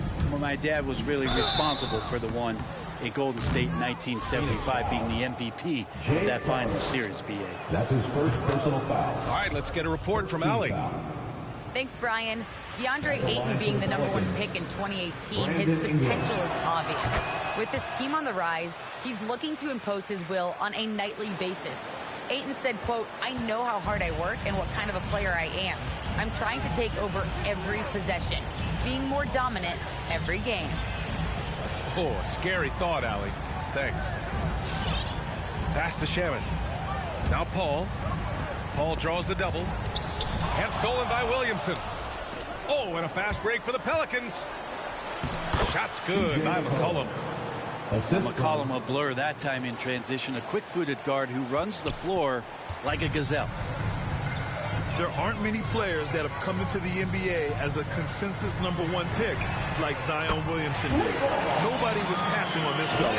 my dad was really responsible for the one in Golden State in 1975, being the MVP of that final series, BA. That's his first personal foul. All right, let's get a report from Allie. Thanks, Brian. DeAndre Ayton being the #1 pick in 2018, his potential is obvious. With this team on the rise, he's looking to impose his will on a nightly basis. Ayton said, quote, "I know how hard I work and what kind of a player I am. I'm trying to take over every possession, being more dominant every game." Oh, a scary thought, Allie. Thanks. Pass to Shaman. Now Paul. Paul draws the double. And stolen by Williamson. Oh, and a fast break for the Pelicans. Shot's good by McCollum. McCollum a blur that time in transition. A quick-footed guard who runs the floor like a gazelle. There aren't many players that have come into the NBA as a consensus #1 pick like Zion Williamson did. Nobody was passing on this fella.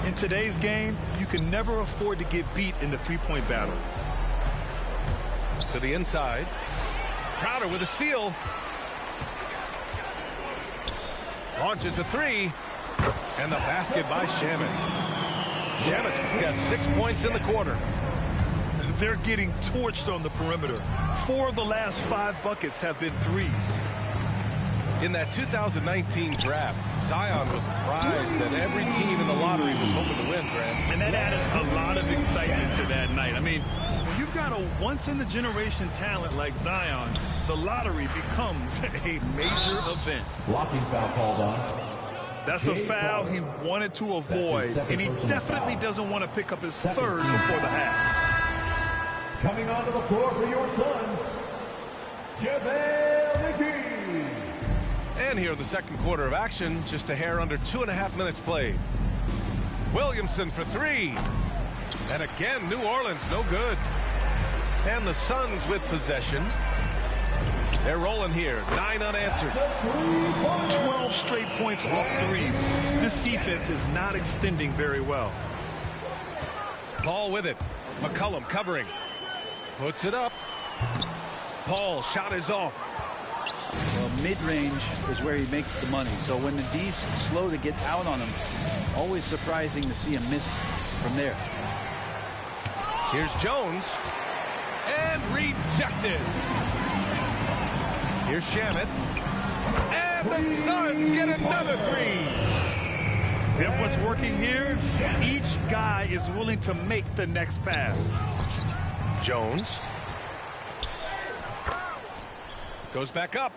In today's game, you can never afford to get beat in the three-point battle. To the inside. Crowder with a steal. Launches a 3. And the basket by Shaman. Shaman's got 6 points in the quarter. They're getting torched on the perimeter. 4 of the last 5 buckets have been threes. In that 2019 draft, Zion was prized that every team in the lottery was hoping to win, Grant. And that added a lot of excitement to that night. I mean, when you've got a once-in-a-generation talent like Zion, the lottery becomes a major event. Blocking foul called on. That's a foul he wanted to avoid, and he definitely doesn't want to pick up his 3rd before the half. Coming onto the floor for your Suns, JaVale McGee. And here in the second quarter of action, just a hair under 2.5 minutes played. Williamson for 3. And again, New Orleans no good. And the Suns with possession. They're rolling here, 9 unanswered. 12 straight points off threes. This defense is not extending very well. Paul with it. McCollum covering. Puts it up. Paul, shot is off. Well, mid-range is where he makes the money. So when the D's slow to get out on him, always surprising to see him miss from there. Here's Jones. And rejected. Here's Shamet. And the Suns get another 3. And what's working here? Each guy is willing to make the next pass. Jones. Goes back up.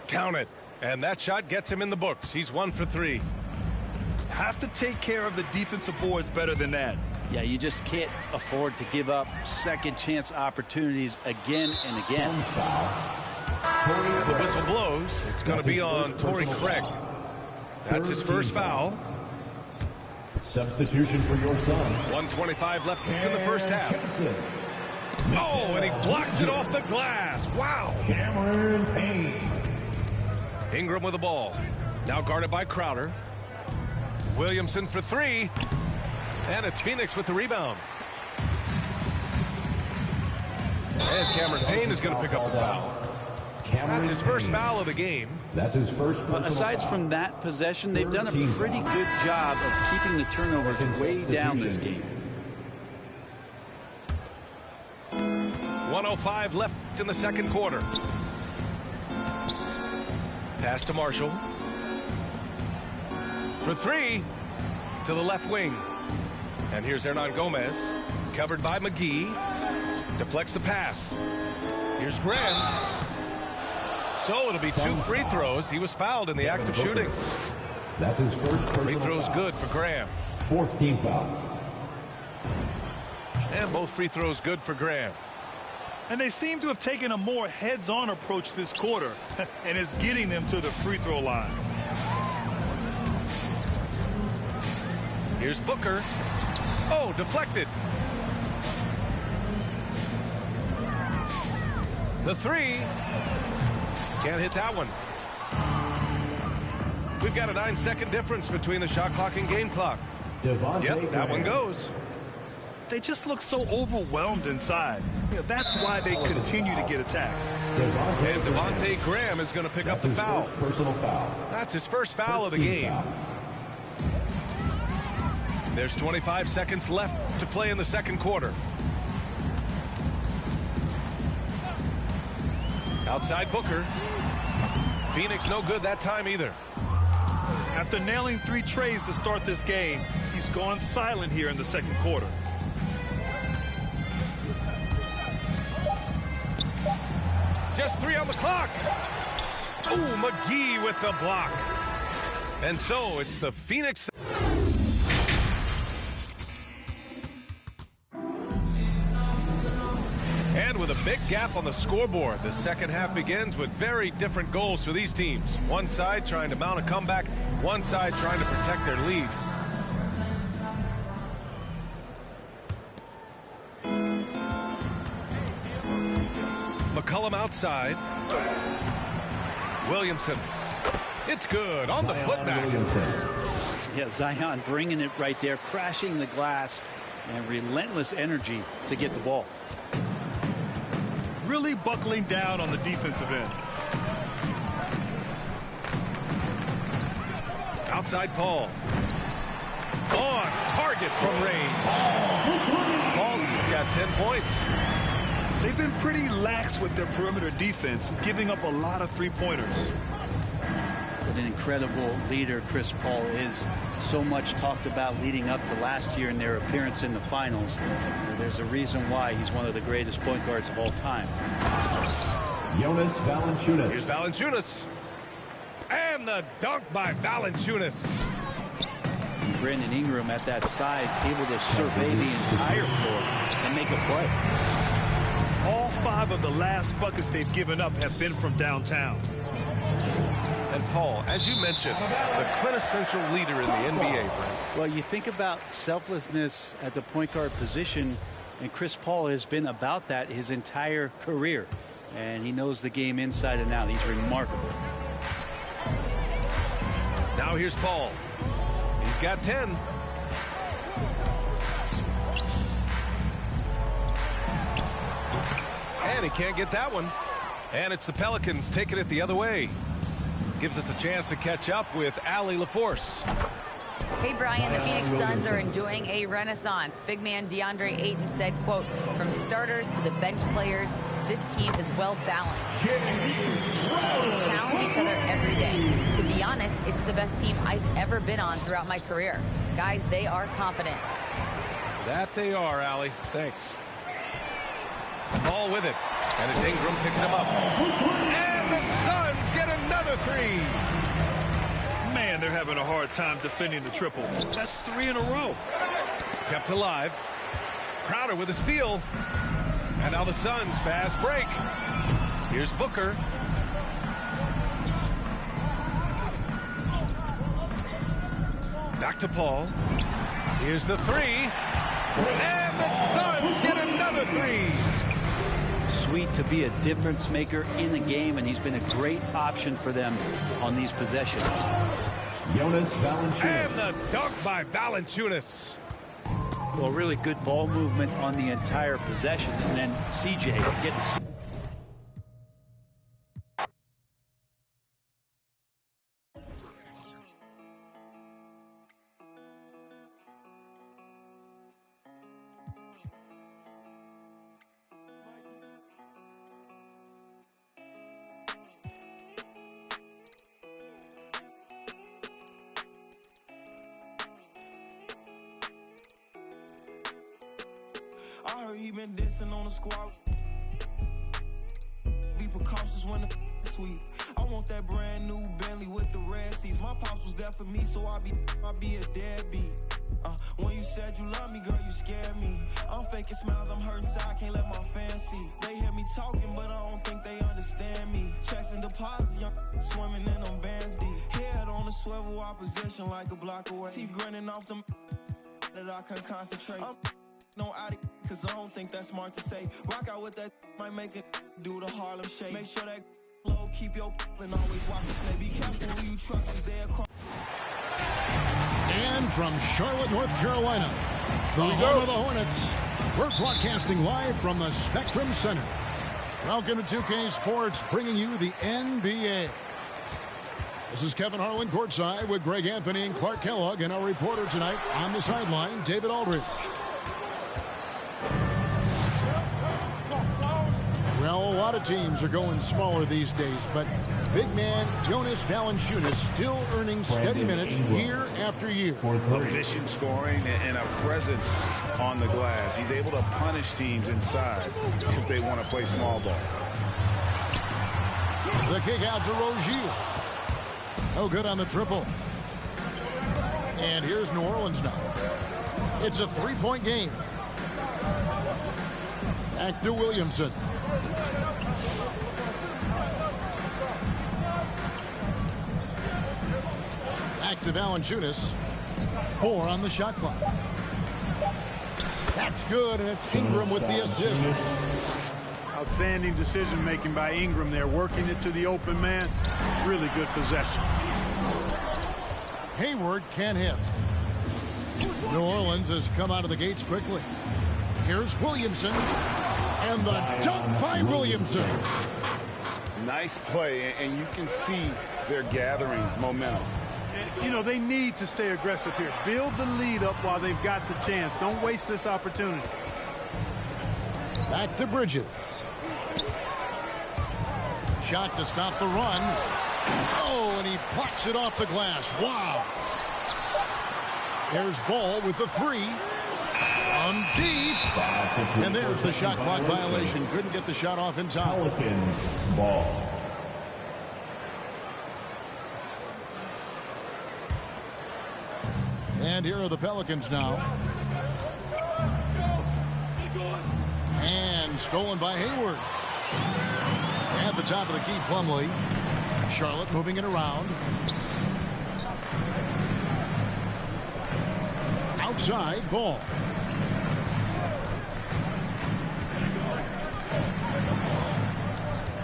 Count it. And that shot gets him in the books. He's 1 for 3. Have to take care of the defensive boards better than that. Yeah, you just can't afford to give up second chance opportunities again and again. The whistle blows. It's going to be on Torrey Craig. That's his first foul. Substitution for your Suns. 1:25 left in the first half. Oh, and he blocks it off the glass. Wow. Cameron Payne. Ingram with the ball. Now guarded by Crowder. Williamson for 3. And it's Phoenix with the rebound. And Cameron Payne is going to pick up the foul. That's his first foul of the game. That's his first. Aside from that possession, they've done a pretty good job of keeping the turnovers way down this game. 1:05 left in the second quarter. Pass to Marshall. For 3 to the left wing. And here's Hernan Gomez. Covered by McGee. Deflects the pass. Here's Graham. So it'll be 2 free throws. He was fouled in the act of shooting. That's his first Free throws good for Graham. 4th team foul. And both free throws good for Graham. And they seem to have taken a more heads-on approach this quarter, and it's getting them to the free throw line. Here's Booker. Oh, deflected. The 3. Can't hit that one. We've got a 9-second difference between the shot clock and game clock. Yep, that one goes. They just look so overwhelmed inside. That's why they continue to get attacked. And Devontae Graham is going to pick up the foul. Personal foul. That's his first foul of the game. There's 25 seconds left to play in the second quarter. Outside Booker. Phoenix no good that time either. After nailing 3 trays to start this game, he's gone silent here in the second quarter. Just 3 on the clock. Ooh, McGee with the block. And so it's the Phoenix. And with a big gap on the scoreboard, the second half begins with very different goals for these teams. One side trying to mount a comeback, one side trying to protect their lead. McCollum outside. Williamson. It's good on the putback. Yeah, Zion bringing it right there, crashing the glass, and relentless energy to get the ball. Really buckling down on the defensive end. Outside Paul. On target from range. Paul's got 10 points. They've been pretty lax with their perimeter defense, giving up a lot of three-pointers. What an incredible leader Chris Paul is. So much talked about leading up to last year in their appearance in the finals. There's a reason why he's one of the greatest point guards of all time. Jonas Valanciunas. Here's Valanciunas. And the dunk by Valanciunas. Brandon Ingram at that size, able to survey the entire floor and make a play. All 5 of the last buckets they've given up have been from downtown. And Paul, as you mentioned, the quintessential leader in the NBA, Brent. Well, you think about selflessness at the point guard position, and Chris Paul has been about that his entire career. And he knows the game inside and out. He's remarkable. Now here's Paul. He's got 10. And he can't get that one. And it's the Pelicans taking it the other way. Gives us a chance to catch up with Allie LaForce. Hey, Brian, the Phoenix Suns are enjoying a renaissance. Big man DeAndre Ayton said, quote, from starters to the bench players, this team is well balanced. And we compete. We challenge each other every day. To be honest, it's the best team I've ever been on throughout my career. Guys, they are confident. That they are, Allie. Thanks. Ball with it. And it's Ingram picking him up. And the Suns get another 3. Man, they're having a hard time defending the triple. That's 3 in a row. Kept alive. Crowder with a steal. And now the Suns fast break. Here's Booker. Back to Paul. Here's the 3. And the Suns get another 3. Sweet to be a difference maker in the game, and he's been a great option for them on these possessions. Jonas Valanciunas. And the dunk by Valanciunas. Well, really good ball movement on the entire possession, and then CJ getting. I heard he been dancing on the squad. Be precautious when the sweet. I want that brand new Bentley with the red seats. My pops was there for me, so I be a deadbeat. When you said you love me, girl, you scared me. I'm faking smiles, I'm hurting inside, can't let my fans see. They hear me talking, but I don't think they understand me. Checks and deposits, young swimming in them bands deep. Head on a swivel, opposition like a block away. Teeth grinning off them that I can concentrate. I'm no addict, cause I don't think that's smart to say. Rock out with that, might make it do the Harlem Shake. Make sure that low, keep your and always watch the snake. Be careful who you trust, cause they across. And from Charlotte, North Carolina, the home of the Hornets, we're broadcasting live from the Spectrum Center. Welcome to 2K Sports, bringing you the NBA. This is Kevin Harlan courtside with Greg Anthony and Clark Kellogg, and our reporter tonight on the sideline, David Aldridge. Well, a lot of teams are going smaller these days, but big man Jonas Valanciunas still earning steady minutes year after year. Efficient scoring and a presence on the glass. He's able to punish teams inside if they want to play small ball. The kick out to Rozier. No good on the triple. And here's New Orleans now. It's a three-point game. Back to Williamson. Back to Valanciunas. 4 on the shot clock. That's good, and it's Ingram with the assist. Outstanding decision-making by Ingram there, working it to the open man. Really good possession. Hayward can't hit. New Orleans has come out of the gates quickly. Here's Williamson. And the dunk by Williamson. Nice play, and you can see they're gathering momentum. And, you know, they need to stay aggressive here. Build the lead up while they've got the chance. Don't waste this opportunity. Back to Bridges. Shot to stop the run. Oh, and he plucks it off the glass. Wow. There's Ball with the 3. On deep. And there's the shot clock violation. Couldn't get the shot off in time. Pelicans ball. And here are the Pelicans now. And stolen by Hayward. At the top of the key, Plumlee. Charlotte moving it around. Outside, Ball.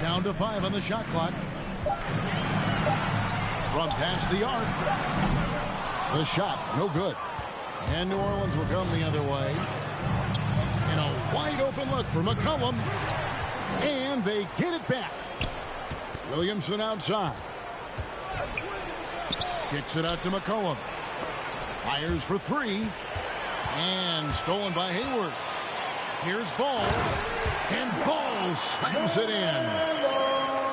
Down to 5 on the shot clock. From past the arc. The shot, no good. And New Orleans will come the other way. And a wide open look for McCollum. And they get it back. Williamson outside. Kicks it out to McCollum. Fires for 3. And stolen by Hayward. Here's Ball. And Ball slams it in.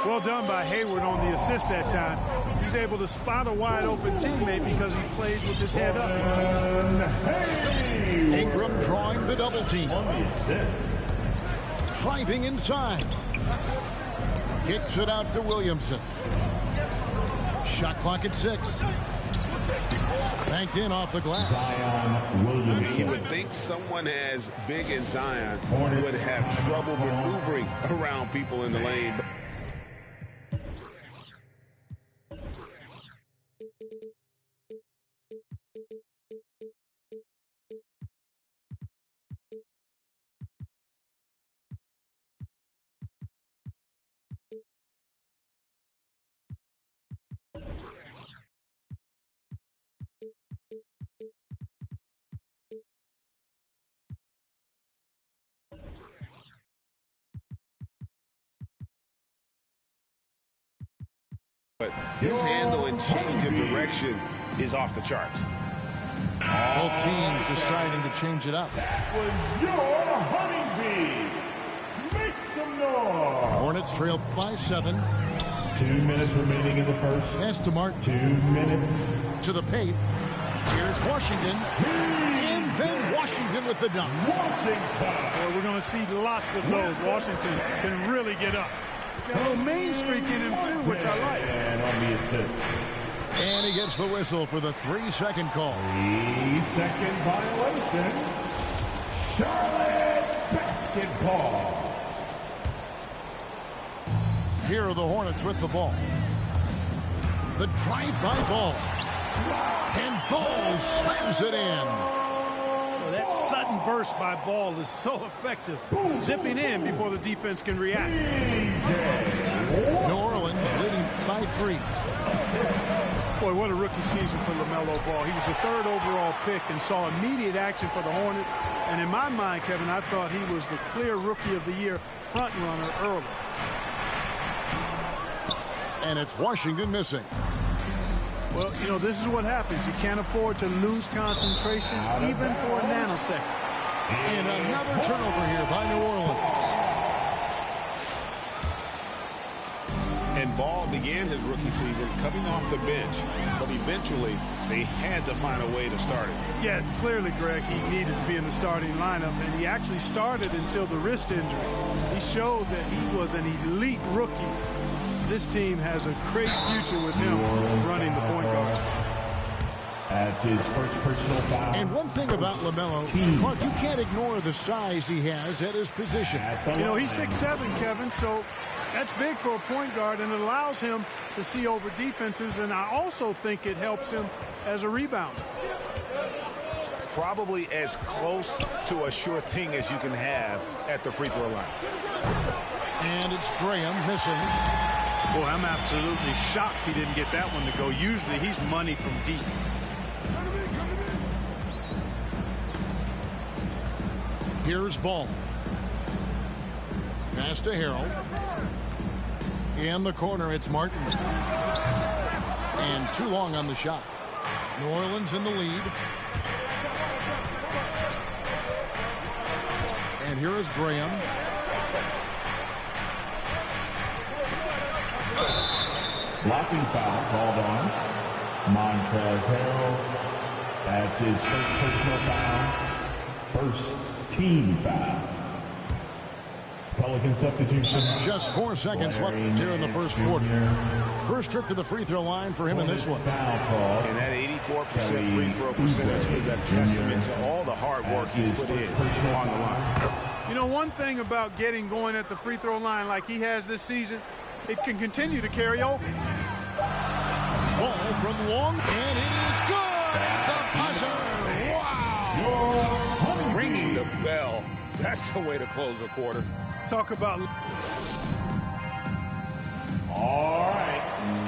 Well done by Hayward on the assist that time. He's able to spot a wide open teammate because he plays with his head up. Ingram drawing the double team. Driving inside. Kicks it out to Williamson. Shot clock at 6. Banked in off the glass. You would think someone as big as Zion would have trouble maneuvering around people in the lane. But his handle and change of direction is off the charts. Both teams deciding to change it up. That was your honeybee. Make some noise. Hornets trail by 7. 2 minutes remaining in the first. Pass to Mark. 2 minutes. To the paint. Here's Washington. And then Washington with the dunk. Washington. Well, we're going to see lots of those. Washington can really get up. Got a little main streak in him, too, which I like. And on the assist. And he gets the whistle for the 3-second call. 3-second violation. Charlotte basketball. Here are the Hornets with the ball. The drive-by ball. And Ball slams it in. Well, that sudden burst by Ball is so effective. Zipping in before the defense can react. New Orleans leading by 3. Boy, what a rookie season for LaMelo Ball. He was the 3rd overall pick and saw immediate action for the Hornets. And in my mind, Kevin, I thought he was the clear Rookie of the Year front runner early. And it's Washington missing. Well, you know, this is what happens. You can't afford to lose concentration even for a nanosecond. And another turnover here by New Orleans. And Ball began his rookie season coming off the bench, but eventually they had to find a way to start it. Yeah, clearly, Greg, he needed to be in the starting lineup, and he actually started until the wrist injury. He showed that he was an elite rookie. This team has a great future with him running the point guard. That's his first personal foul. And one thing about LaMelo, Clark, you can't ignore the size he has at his position. You know, he's 6'7", Kevin, so that's big for a point guard, and it allows him to see over defenses, and I also think it helps him as a rebounder. Probably as close to a sure thing as you can have at the free throw line. And it's Graham missing. Boy, I'm absolutely shocked he didn't get that one to go. Usually he's money from deep. Here's Ball. Pass to Harrell. In the corner, it's Martin. And too long on the shot. New Orleans in the lead. And here is Graham. Blocking foul called on Montrezl Harrell. That's his first personal foul. First team foul. Pelican substitution. Just 4 seconds left here in the first quarter. First trip to the free throw line for him in this one. And that 84% free throw percentage is a testament to all the hard work he's put in on the line. You know, one thing about getting going at the free throw line like he has this season, it can continue to carry over. Ball from long, and it is good. The buzzer. Wow. Ringing the bell. That's the way to close a quarter. Talk about. All right.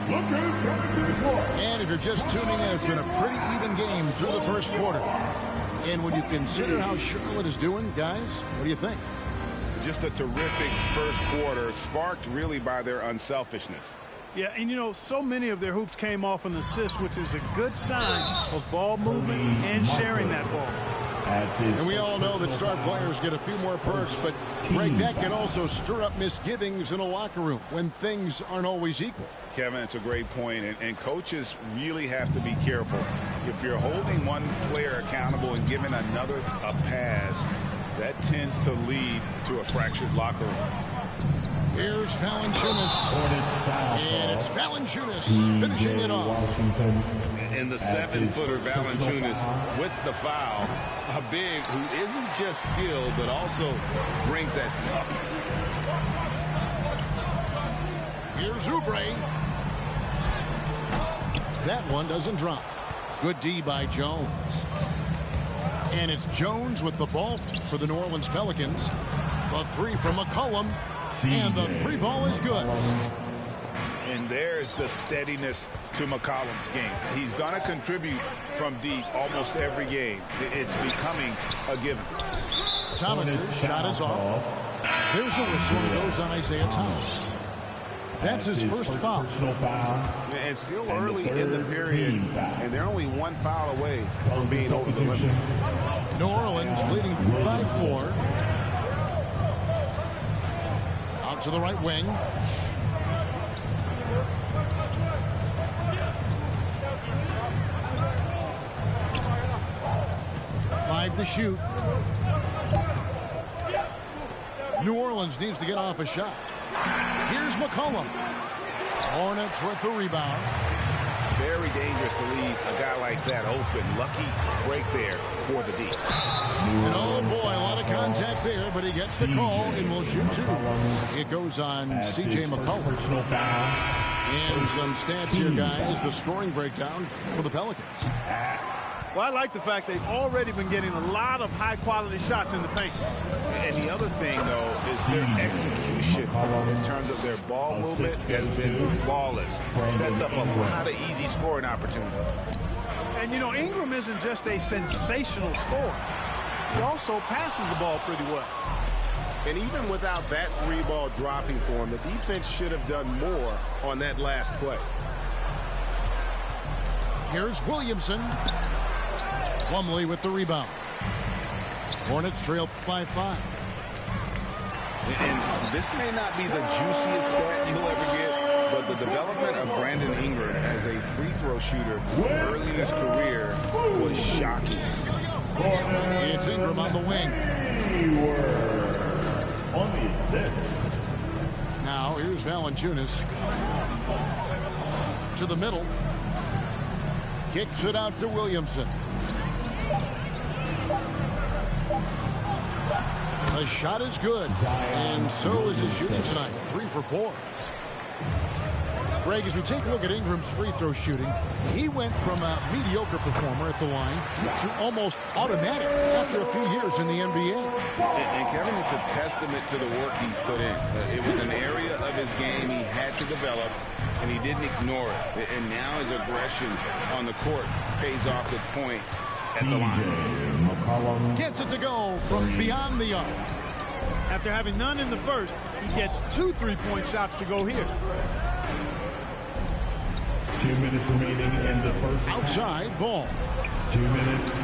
Look who's coming to the court. And if you're just tuning in, it's been a pretty even game through the first quarter. And when you consider how Charlotte is doing, guys, what do you think? Just a terrific first quarter, sparked really by their unselfishness. Yeah, and you know, so many of their hoops came off an assist, which is a good sign of ball movement and sharing that ball. And we all know that star players get a few more perks, but Greg, that can also stir up misgivings in a locker room when things aren't always equal. Kevin, it's a great point, and coaches really have to be careful. If you're holding one player accountable and giving another a pass, that tends to lead to a fractured locker room. Here's Valanciunas. And it's Valanciunas finishing it off. And the 7-footer Valanciunas with the foul. A big who isn't just skilled, but also brings that toughness. Here's Oubre. That one doesn't drop. Good D by Jones. And it's Jones with the ball for the New Orleans Pelicans. A three from McCollum. And the three ball is good. And there's the steadiness to McCollum's game. He's going to contribute from deep almost every game. It's becoming a given. Thomas's shot is off. There's a whistle that goes on Isaiah Thomas. That's his first foul. And still early in the period, and they're only one foul away from being over the limit. New Orleans leading by 4. Out to the right wing. Five to shoot. New Orleans needs to get off a shot. Here's McCollum. Hornets with the rebound. Very dangerous to leave a guy like that open. Lucky break there for the D. And oh boy, a lot of contact there, but he gets the call and will shoot two. It goes on C.J. McCollum. And some stats here, guys. The scoring breakdown for the Pelicans. Well, I like the fact they've already been getting a lot of high-quality shots in the paint. And the other thing, though, is their execution in terms of their ball movement has been flawless. Sets up a lot of easy scoring opportunities. And, you know, Ingram isn't just a sensational scorer. He also passes the ball pretty well. And even without that three ball dropping for him, the defense should have done more on that last play. Here's Williamson. Plumlee with the rebound. Hornets trail by 5. And this may not be the juiciest stat you'll ever get, but the development of Brandon Ingram as a free throw shooter early in his career was shocking. It's Ingram on the wing. On the assist. Now here's Valanciunas. To the middle. Kicks it out to Williamson. The shot is good, and so is his shooting tonight. 3 for 4. Greg, as we take a look at Ingram's free throw shooting, he went from a mediocre performer at the line to almost automatic after a few years in the NBA. And Kevin, it's a testament to the work he's put in. It was an area of his game he had to develop, and he didn't ignore it. And now his aggression on the court pays off with points at the line. Gets it to go from beyond the arc. After having none in the first, he gets 2 3-point shots to go here. 2 minutes remaining in the first. Outside ball. 2 minutes.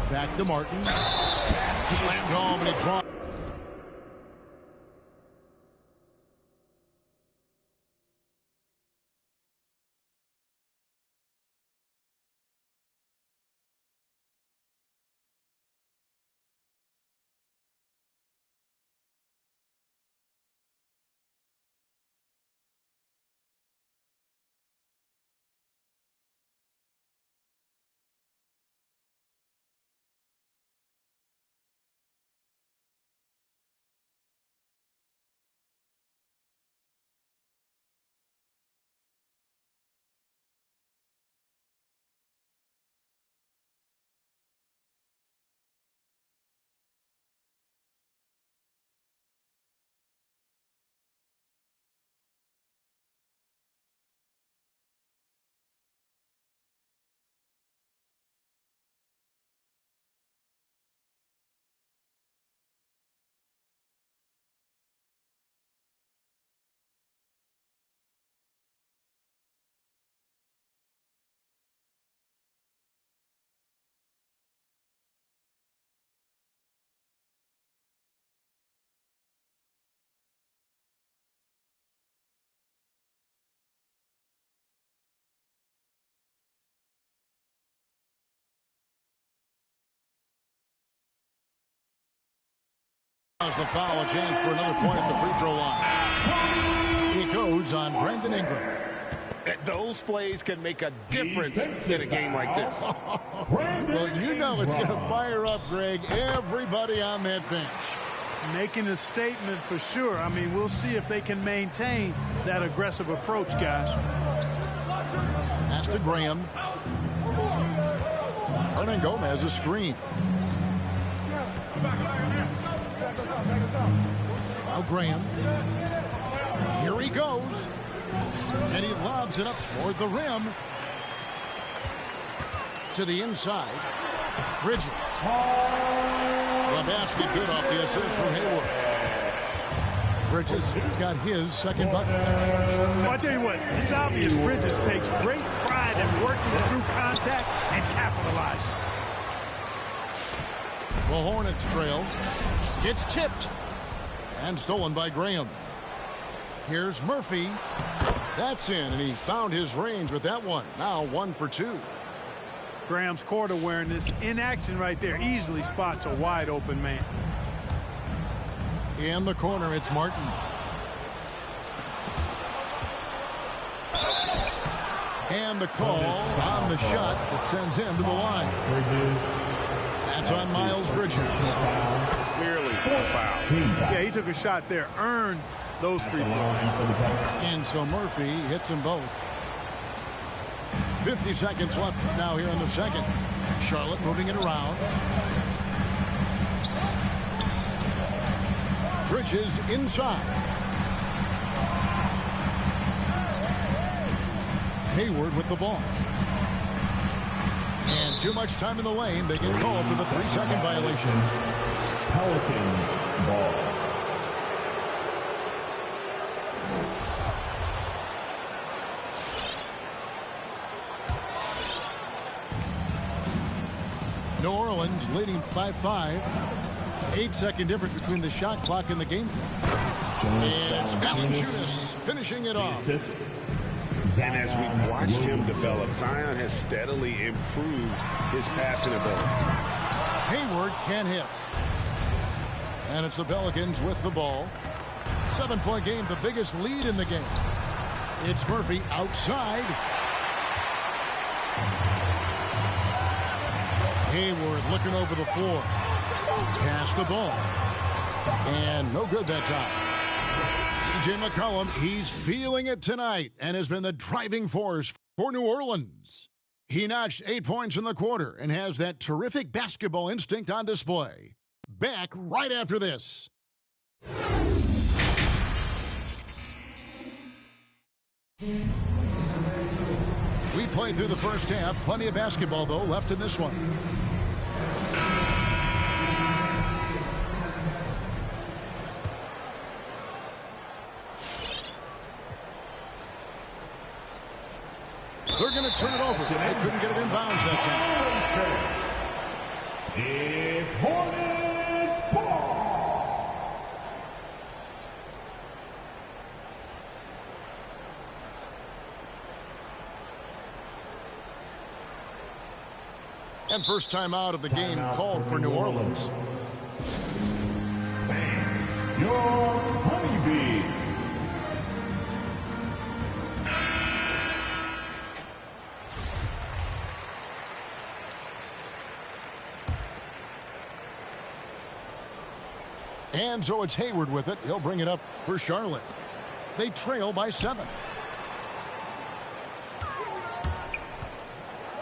Back to Martin. Slammed home and he dropped. As the foul, a chance for another point at the free throw line. It goes on Brandon Ingram. Those plays can make a difference in a game like this. Well, you know it's going to fire up, Greg, everybody on that bench. Making a statement for sure. I mean, we'll see if they can maintain that aggressive approach, guys. Pass to Graham. Hernangomez a screen. Now Graham. Here he goes. And he lobs it up toward the rim. To the inside. Bridges. The basket good off the assist from Hayward. Bridges got his second bucket. Well, I tell you what, it's obvious Bridges takes great pride in working through contact and capitalizing. The Hornets trail. It's tipped. And stolen by Graham. Here's Murphy. That's in, and he found his range with that one. Now 1 for 2. Graham's court awareness in action right there. Easily spots a wide open man. In the corner, it's Martin. And the call on the shot that sends him to the line. That's on Miles Bridges. Clearly a foul. Yeah, he took a shot there, earned those free throws. And so Murphy hits them both. 50 seconds left now here in the second. Charlotte moving it around. Bridges inside. Hayward with the ball. And too much time in the lane. They get called for the 3-second violation. Pelicans ball. New Orleans leading by 5. 8-second difference between the shot clock and the game. It's Valanciunas finishing it off. And as we watched him develop, Zion has steadily improved his passing ability. Hayward can hit. And it's the Pelicans with the ball. 7-point game, the biggest lead in the game. It's Murphy outside. Hayward looking over the floor. Pass the ball. And no good that time. C.J. McCollum, he's feeling it tonight and has been the driving force for New Orleans. He notched 8 points in the quarter and has that terrific basketball instinct on display. Back right after this. We played through the first half. Plenty of basketball, though, left in this one. They're going to turn it over. They couldn't get it inbounds that time. It's Hornets ball. And first time out of the game called for New Orleans. Your honeybee. And so it's Hayward with it. He'll bring it up for Charlotte. They trail by 7.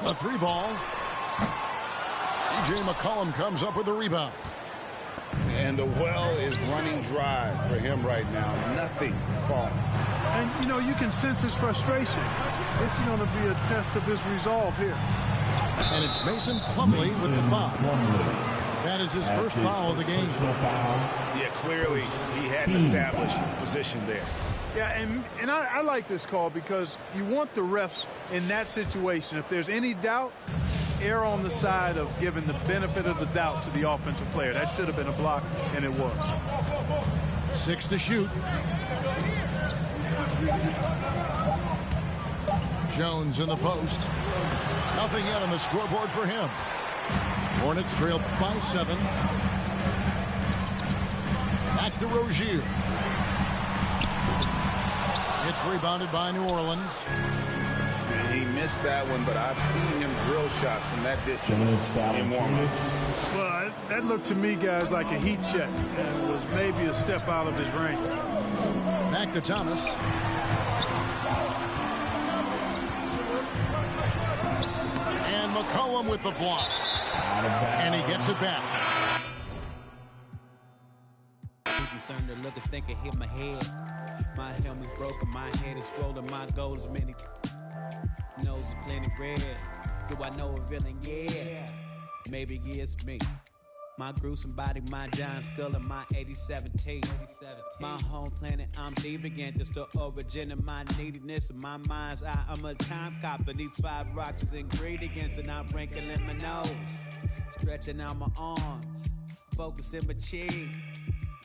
The 3 ball. C.J. McCollum comes up with the rebound. And the well is running dry for him right now. Nothing falling. And, you know, you can sense his frustration. This is going to be a test of his resolve here. And it's Mason Plumlee with the foul. That is his first foul of the game. Yeah, clearly he hadn't established position there. Yeah, and I like this call because you want the refs in that situation. If there's any doubt, err on the side of giving the benefit of the doubt to the offensive player. That should have been a block, and it was. 6 to shoot. Jones in the post. Nothing yet on the scoreboard for him. Hornets trail by 7. Back to Rozier. It's rebounded by New Orleans. And he missed that one, but I've seen him drill shots from that distance in warm-ups. Well, that looked to me, guys, like a heat check and was maybe a step out of his range. Back to Thomas. And McCollum with the block. And he gets it back. Concerned to look and think and hit my head. My helmet's broken, my head is rolling, my goals many. Nose is plenty red. Do I know a villain? Yeah. Maybe it's me. My gruesome body, my giant skull, and my 87 teeth. My home planet, I'm deviant. It's the origin of my neediness. In my mind's eye, I'm a time cop. And these 5 rocks is ingredients, and I'm wrinkling my nose. Stretching out my arms. Focusing my chin.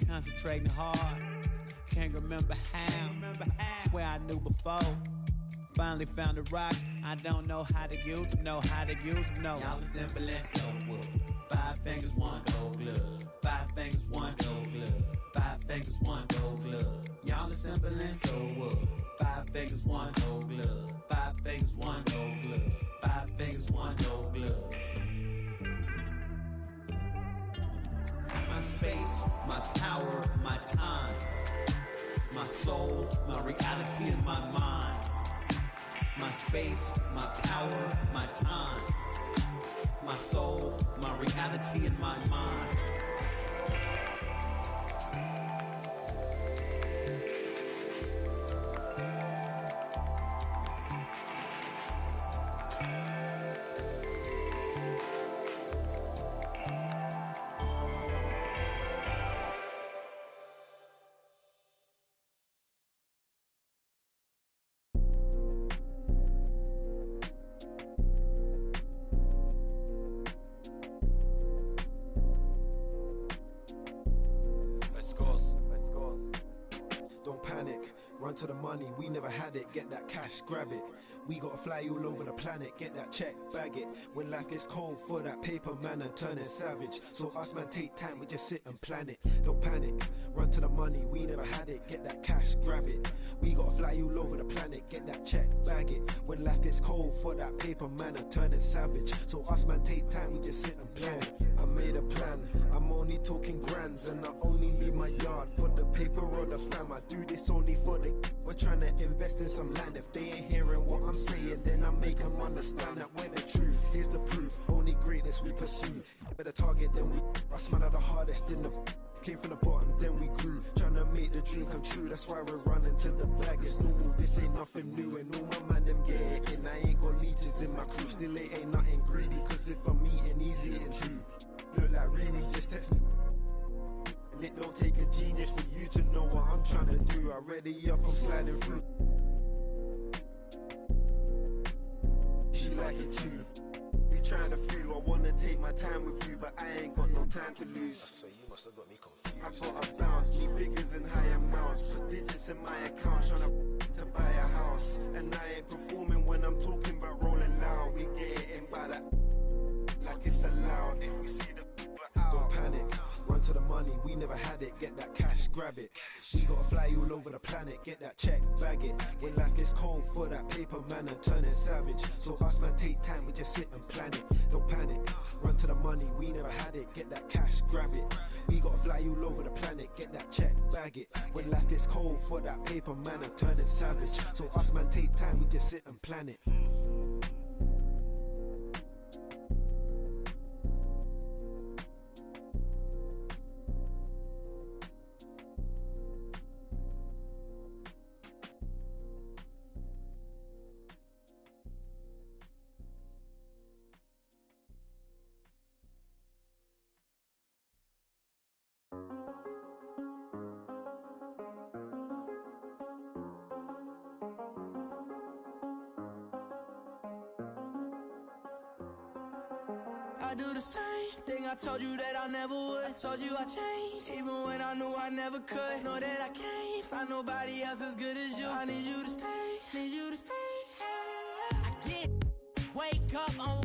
Concentrating hard. Can't remember how. Swear I knew before. Finally found the rocks. I don't know how to use them, know how to use them, no. Y'all simple and so wood. 5 fingers, 1 gold glove. 5 fingers, 1 gold glove. 5 fingers, 1 gold glove. Y'all are simple and so wood. 5 fingers, 1 gold glove. 5 fingers, 1 gold glove. 5 fingers, 1 gold glove. My space, my power, my time. My soul, my reality, and my mind. My space, my power, my time. My soul, my reality, and my mind. To the money, we never had it, get that cash, grab it. We gotta fly all over the planet, get that check, bag it. When life gets cold for that paper man and turning savage. So us man take time, we just sit and plan it. Don't panic, run to the money, we never had it, get that cash, grab it. We gotta fly all over the planet, get that check, bag it. When life gets cold for that paper man and turning savage. So us man take time, we just sit and plan it. I made a plan, I'm only talking grands, and I only leave my yard for the paper or the fam. I do this only for the we're trying to invest in some land. If they ain't hearing what I'm saying, then I make them understand that we're the truth. Here's the proof, only greatness we pursue. We're the target, then we us man are the hardest in the came from the bottom, then we grew. Trying to make the dream come true, that's why we're running to the bag. It's normal, this ain't nothing new. And all my man them get it in. I ain't got leeches in my crew, still it ain't nothing greedy. Cause if I'm eating, he's eating too. Look like Riri, just text me. And it don't take a genius for you to know what I'm trying to do. I ready up, I'm sliding through. She like it too. We trying to feel, I wanna take my time with you, but I ain't got no time to lose. So you must have got me confused. I gotta bounce, need figures in high amounts, put digits in my account, trying to buy a house. And I ain't performing when I'm talking about rolling loud. We get it in by that, like it's allowed. If we see the out, don't panic. Run to the money, we never had it, get that cash, grab it. We gotta fly all over the planet, get that check, bag it. When life gets cold for that paper man and turning savage. So us man take time, we just sit and plan it. Don't panic, run to the money, we never had it, get that cash, grab it. We gotta fly all over the planet, get that check, bag it. When life gets cold for that paper man and turning savage. So us man take time, we just sit and plan it. I do the same thing I told you that I never would. I told you I changed, even when I knew I never could. Know that I can't find nobody else as good as you. I need you to stay, need you to stay. I get, wake up on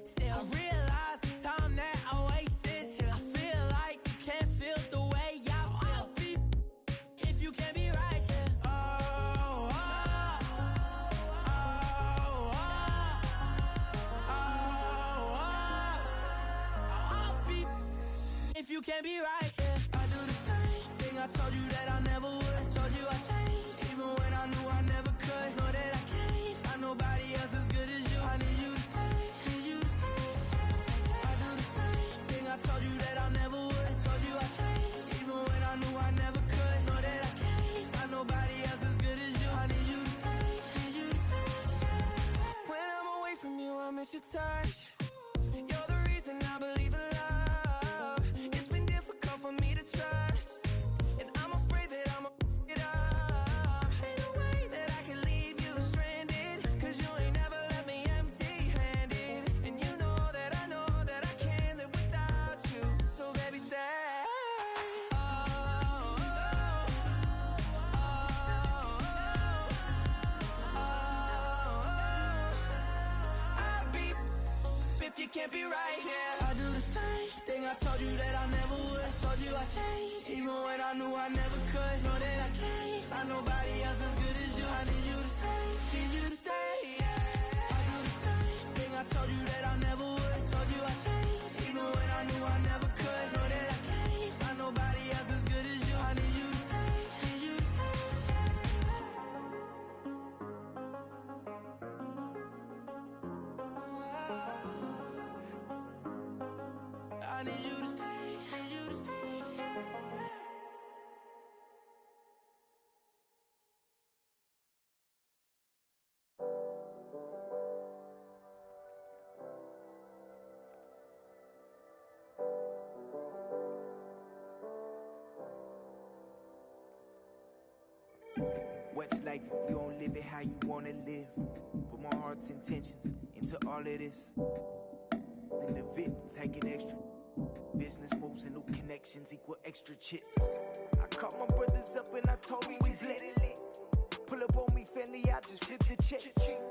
still. I realize the time that I wasted. I feel like you can't feel the way I feel. If you can't be right here. If you can't be right, yeah. I do the same thing I told you that I never would. I told you I changed, even when I knew I never could. Know that I can't find nobody else as good as you. I need you to stay, need you to stay. I do the same thing I told you that I never would. I told you I changed, even when I knew I never could. Know that I can't find nobody else as good as you. I need you to stay, need you to stay. When I'm away from you, I miss your touch. You're the reason I believe in love. For me to trust, and I'm afraid that I'ma it up. Ain't no way that I can leave you stranded, cause you ain't never left me empty-handed. And you know that I can't live without you. So baby, stay. can't be right here. I do the same thing I told you that I never would. I told you I changed, even when I knew I never could. Know that I can't find nobody else as good as you. I need you to stay, need you to stay. I do the same thing I told you that I never would. I told you I changed, even when I knew I never could. Know that I can't find nobody else as good as you. I need you to stay, need you to stay. I need you to stay, need you to stay. What's life if you don't live it how you wanna live? Put my heart's intentions into all of this. In the VIP, taking extra. Business moves and new connections equal extra chips. I called my brothers up and I told me we blessed. Pull up on me, family, I just flip the check.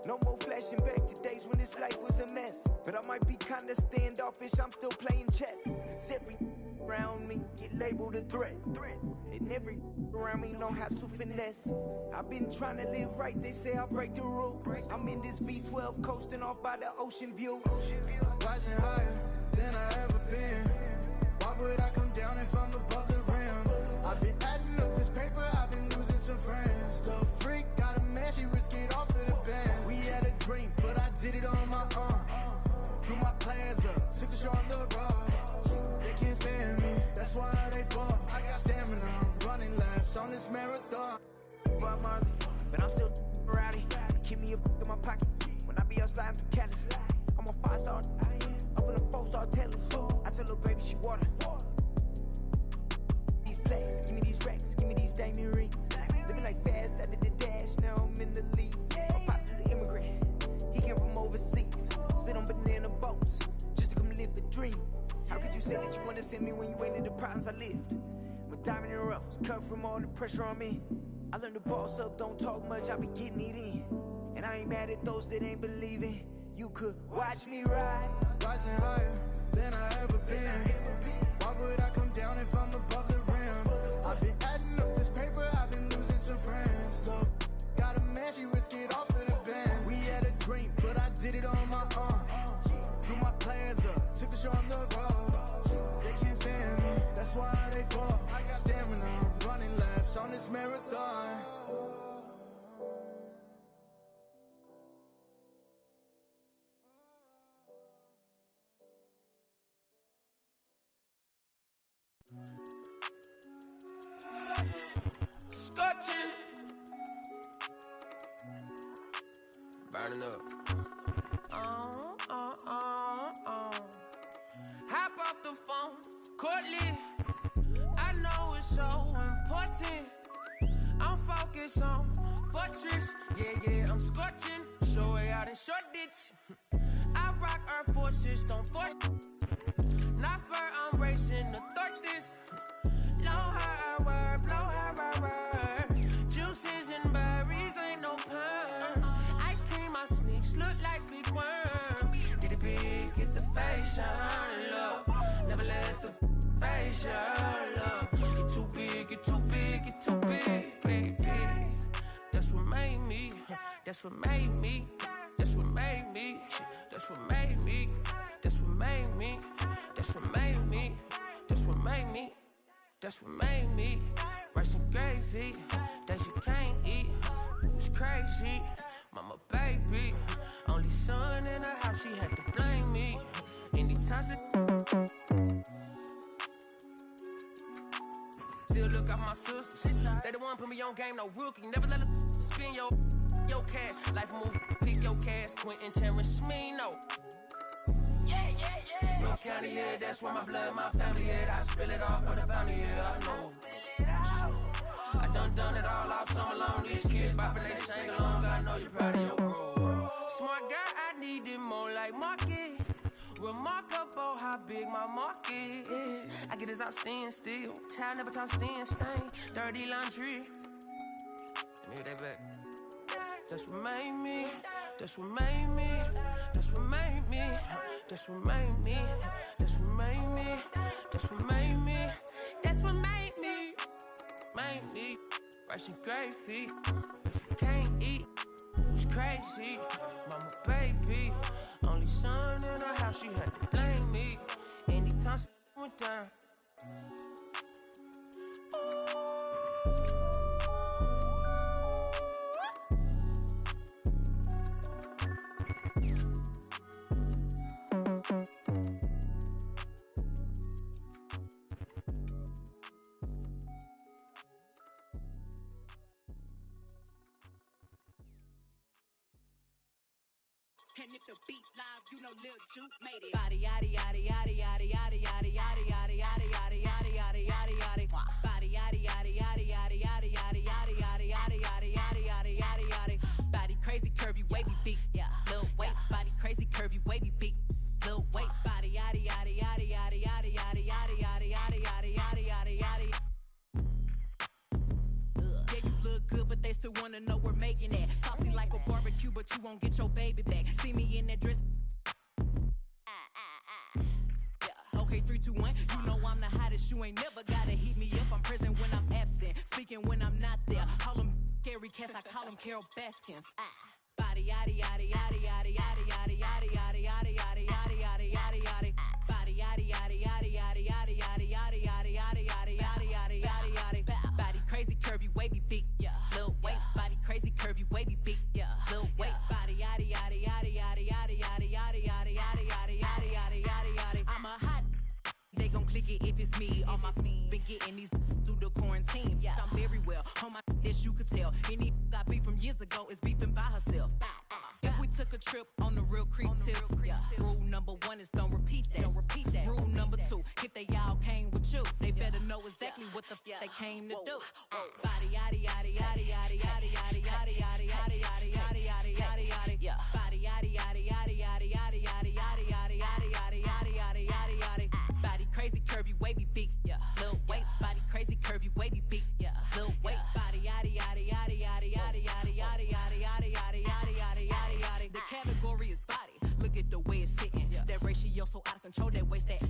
No more flashing back to days when this life was a mess. But I might be kinda standoffish, I'm still playing chess. Cause every around me get labeled a threat. And every around me know how to finesse. I've been trying to live right, they say I break the rule. I'm in this V12 coasting off by the ocean view. Rising higher than I ever been. Why would I come down if I'm above the rim? I've been adding up this paper, I've been losing some friends. Little freak, got a man, she risked it off of the band. We had a dream, but I did it on my own. Drew my plans up, took a shot on the road. They can't stand me, that's why they fall. I got stamina, I'm running laps on this marathon. Bob Marley, but I'm still rowdy. Keep me a in my pocket when I be out sliding through Cali. I'm a 5-star, up in a 4-star telly. I tell her baby she water. These plays, give me these racks, give me these diamond rings. Living like fast, I did the dash, now I'm in the league. My pops is an immigrant, he came from overseas. Sit on banana boats, just to come live the dream. How could you say that you understand me when you ain't in the problems I lived? I'm a diamond in the rough, was cut from all the pressure on me. I learned to boss up, don't talk much, I be getting it in. And I ain't mad at those that ain't believing. You could watch me ride. Rising higher than I ever been. Why would I come down if I'm above the rim? I've been adding up this paper, I've been losing some friends. Look, got a man, she risked it off of the band. We had a dream, but I did it on my own. Drew my plans up, took a shot on the road. They can't stand me, that's why they fall. I got stamina, I'm running laps on this marathon. Scotching, burning up. Hop off the phone, Courtly. I know it's so important. I'm focused on Fortress. Yeah, I'm scorching. Show way out in short ditch. I rock Air Forces, don't force. Not fur, I'm racing to thought this. Blow her word, blow her word. Juices and berries, ain't no perm. Ice cream, my sneaks look like big worms. Get it big, get the facial love. Never let the facial love. Get too big, get too big, get too big, big, big. That's what made me. That's what made me. That's what made me. That's what made me. That's what made me. That's what made me. That's what made me. That's what made me. Rice and gravy that you can't eat. It's crazy. Mama baby, only son in her house, she had to blame me. Anytime still look out my sisters. They the one put me on game, no rookie. Never let her spin your cat. Life move, pick your cast. Quentin Terrence, me, no. Yeah. North County, yeah, that's where my blood, my family, yeah. I spill it off for the bounty, yeah, I know. I done it all summer long. These kids bopping, they sing along. I know you're proud of your bro. Smart guy, I need it more like market. Remarkable how big my market is. I get this out staying still. Child never talk staying stain. Dirty laundry. Let me hear that back. That's what made me. That's what made me. That's what made me. That's what made me. That's what made me. That's what made me. That's what made me. Made me. Russian gravy. If you can't eat, it's crazy. Mama, baby. Only son in the house, she had to blame me. Anytime she went down. And if the beat live, you know Lil Juke made it. Body yaddy yaddy yaddy yaddy yaddy yaddy yaddy yaddy yaddy yaddy yaddy yaddy yaddy yaddy. Body yaddy yaddy yaddy yaddy yaddy yaddy yaddy yaddy yaddy yaddy yaddy yaddy yaddy yaddy. Body crazy, curvy, wavy beat. Yeah, Lil waist. Body crazy, curvy, wavy beat. Lil waist. Body yaddy yaddy yaddy yaddy yaddy yaddy yaddy yaddy yaddy yaddy yaddy yaddy yaddy. Yeah, you look good, but they still wanna know we're making it. Saucy like a barbecue, but you won't get your baby back. See me in that dress. Yeah, okay, 3, 2, 1. You know I'm the hottest. You ain't never gotta heat me up. I'm present when I'm absent, speaking when I'm not there. Call them scary cats, I call them Carol Baskins. Body yaddy yaddy yaddy yaddy yaddy yaddy yaddy yaddy yaddy yaddy yaddy yaddy yaddy yaddy. Body yaddy yaddy yaddy yaddy yaddy yaddy yaddy yaddy yaddy yaddy yaddy yaddy yaddy yaddy. Body crazy, curvy, wavy beat. Yeah, Lil waist. Body crazy, curvy, wavy beat. Yeah, Lil waist. Body yaddy yaddy yaddy yaddy yaddy yaddy yaddy yaddy yaddy yaddy yaddy yaddy yaddy yaddy. I'm a hot. They gon' click it if it's me. All my been getting these through the quarantine. Yeah, I'm very well on my as you could tell. Any I beef from years ago is beefing by herself. If we took a trip on the real creep tip, yeah. Rule number 1 is don't repeat that. Don't repeat that. Rule number 2, if they all came with you, they better know exactly what the they came to do. Body yaddy yaddy yaddy yaddy yaddy yaddy yaddy yaddy yaddy yaddy yaddy yaddy yaddy yaddy. Yeah. Body yaddy yaddy yaddy yaddy yaddy yaddy yaddy yaddy yaddy yaddy yaddy yaddy yaddy yaddy. Body crazy, curvy, wavy beat. Yeah. Lil waist. Body crazy, curvy, wavy beat. Yeah. Lil waist. Body yaddy yaddy yaddy yaddy yaddy yaddy yaddy yaddy yaddy yaddy yaddy yaddy yaddy yaddy. The category is body. Look at the way it's sitting. That ratio so out of control. That waist that.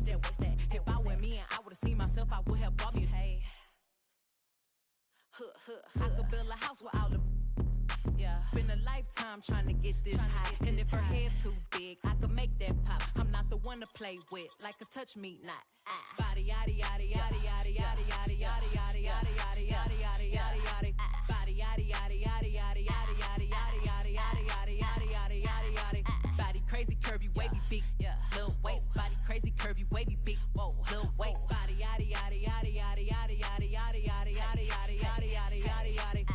If I were me and I would've seen myself, I would have bought me. Hey. I could build a house with all the. Yeah. Been a lifetime trying to get this high. And if her head too big, I could make that pop. I'm not the one to play with, like a touch me not. Body yaddy yaddy yaddy yaddy yaddy yaddy yaddy yaddy yaddy yaddy yaddy yaddy yaddy yaddy. Body yaddy yaddy yaddy yaddy yaddy yaddy yaddy yaddy yaddy yaddy yaddy yaddy yaddy yaddy. Body crazy, curvy, wavy beat. Yeah. Lil waist. Body crazy, curvy, wavy beat. Whoa. Lil waist. Body yaddy yaddy yaddy yaddy yaddy yaddy yaddy yaddy yaddy yaddy yaddy yaddy yaddy yaddy.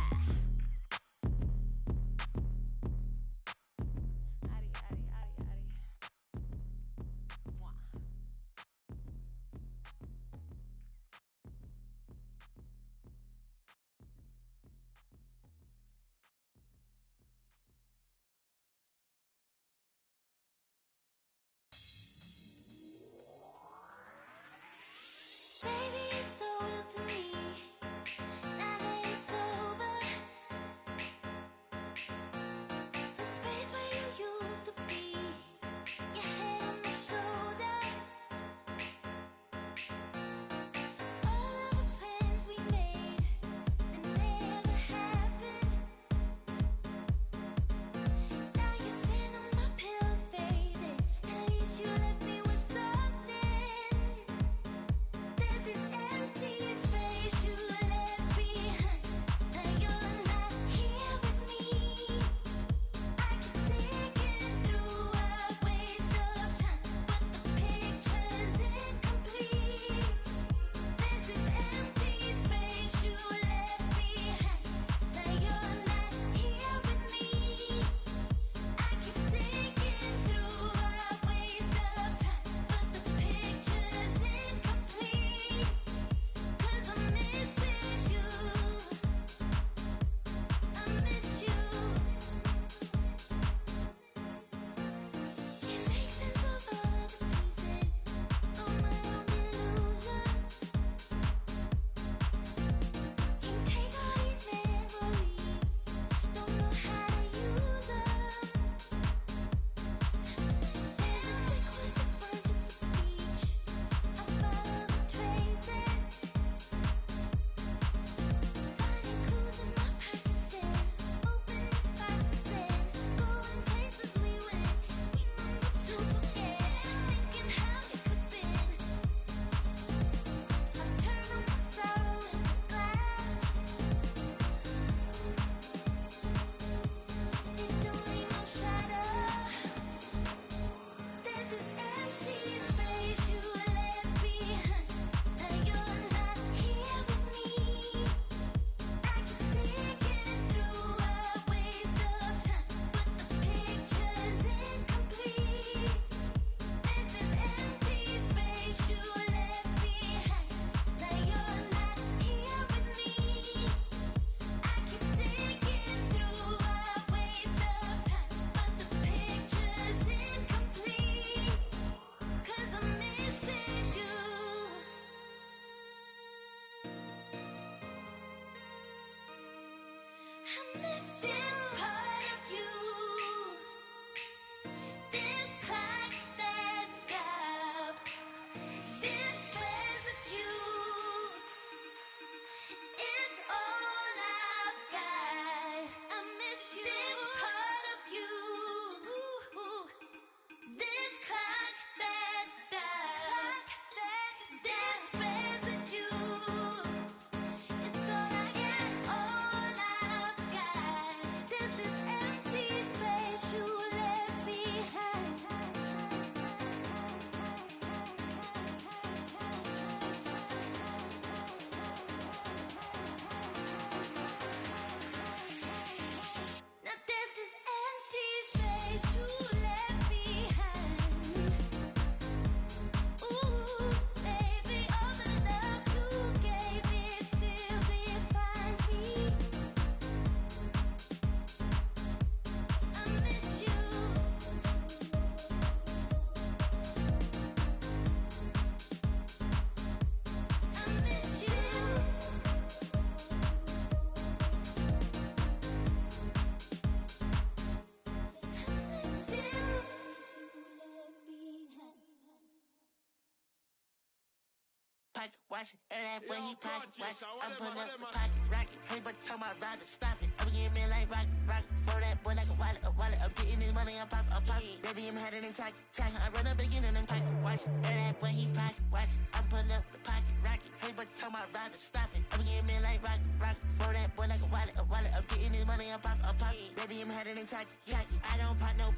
pocket watch it. And that when he pocket watch it. I'm pulling up the pocket rocket. Hey, but tell my rider stop it. I'm getting me like rocket. For that boy like a wallet. I'm getting this money, I'm pocket. Baby, I'm headed in tacky. I run up again and I'm pocket watch it. And that when he pocket watch it. I'm pulling up the pocket rocket. Hey, but tell my rider stop it. I'm getting me like rocket. For that boy like a wallet. I'm getting this money, I'm pocket. Baby, I'm headed in tacky. I don't pop no.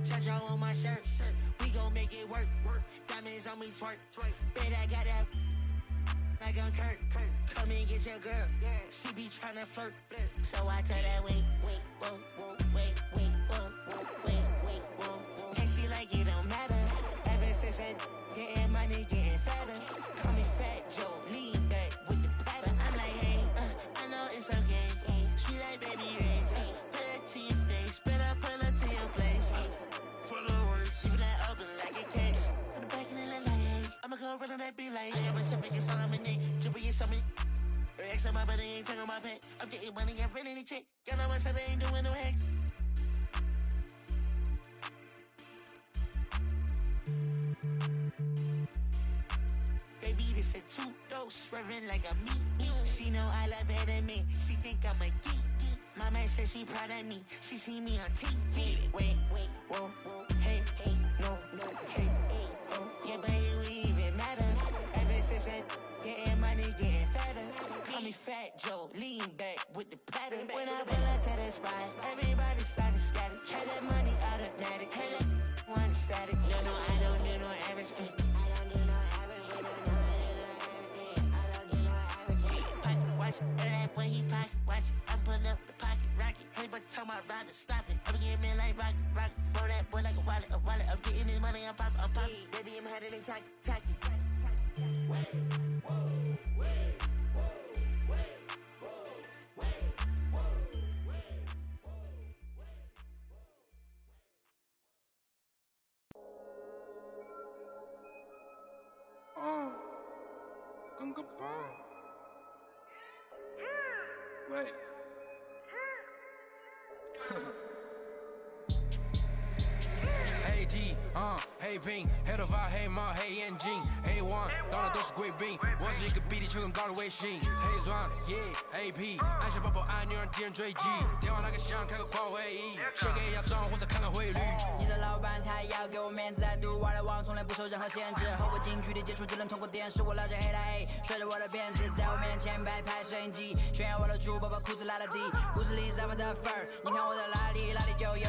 Chacho on my shirt. We gon' make it work. Diamonds on me twerk. Bet I got that like I'm Kurt. Come and get your girl. She be tryna flirt. So I tell that wait, whoa, wait, whoa. And she like it don't matter. Ever since I getting money, getting fatter. Call me Fat Joe, lean back with the platter. I'm like, hey, I know it's okay. Sweet like baby rings. Put it to your face, better pull up to your place. Full of words, keep that open like a case. To the back of the line, hey, I'ma go run on that be like. I got myself in your son, I'm in it. Jibber, you something. Rex on my body, ain't taking my pay. I'm getting money, I'm renting the check. Y'all know myself, I ain't doing no hacks. Baby, this a two-dose, swerving like a meat. She know I love her than me. She think I'm a geek. Mama said she proud of me. She see me on TV. Wait, whoa, hey, no, hey, oh. Yeah, but it even matter. Ever since I getting money, getting fatter. Call me Fat Joe, lean back with the platter. When I pull up to the spot, everybody started static. Try that money automatic. Hey, that one static. No, I don't do no average. When he pocket watch it, I'm pulling up the pocket rocket. Hey, but tell my rider stop it. I'm getting me like rocket. For that boy like a wallet. I'm getting this money, I'm pocket. Baby, I'm headed in tacky. Gunga bomb. Wait. Hey D,黑兵，黑头发，黑猫，黑眼睛，黑王，到哪都是贵宾。我是一个比地球更高的卫星。黑钻，AP，按下抱抱按钮让敌人追击。电话那个响，开个跨会议，先给一下账户再看看汇率。你的老板他要给我面子，I do what I want，从来不受任何限制。和我近距离接触只能通过电视，我拉着黑带 A， 甩着我的辫子，在我面前摆拍摄影机，炫耀我的猪宝宝裤子拉得低，故事里咱们的份儿，你看我的哪里就有。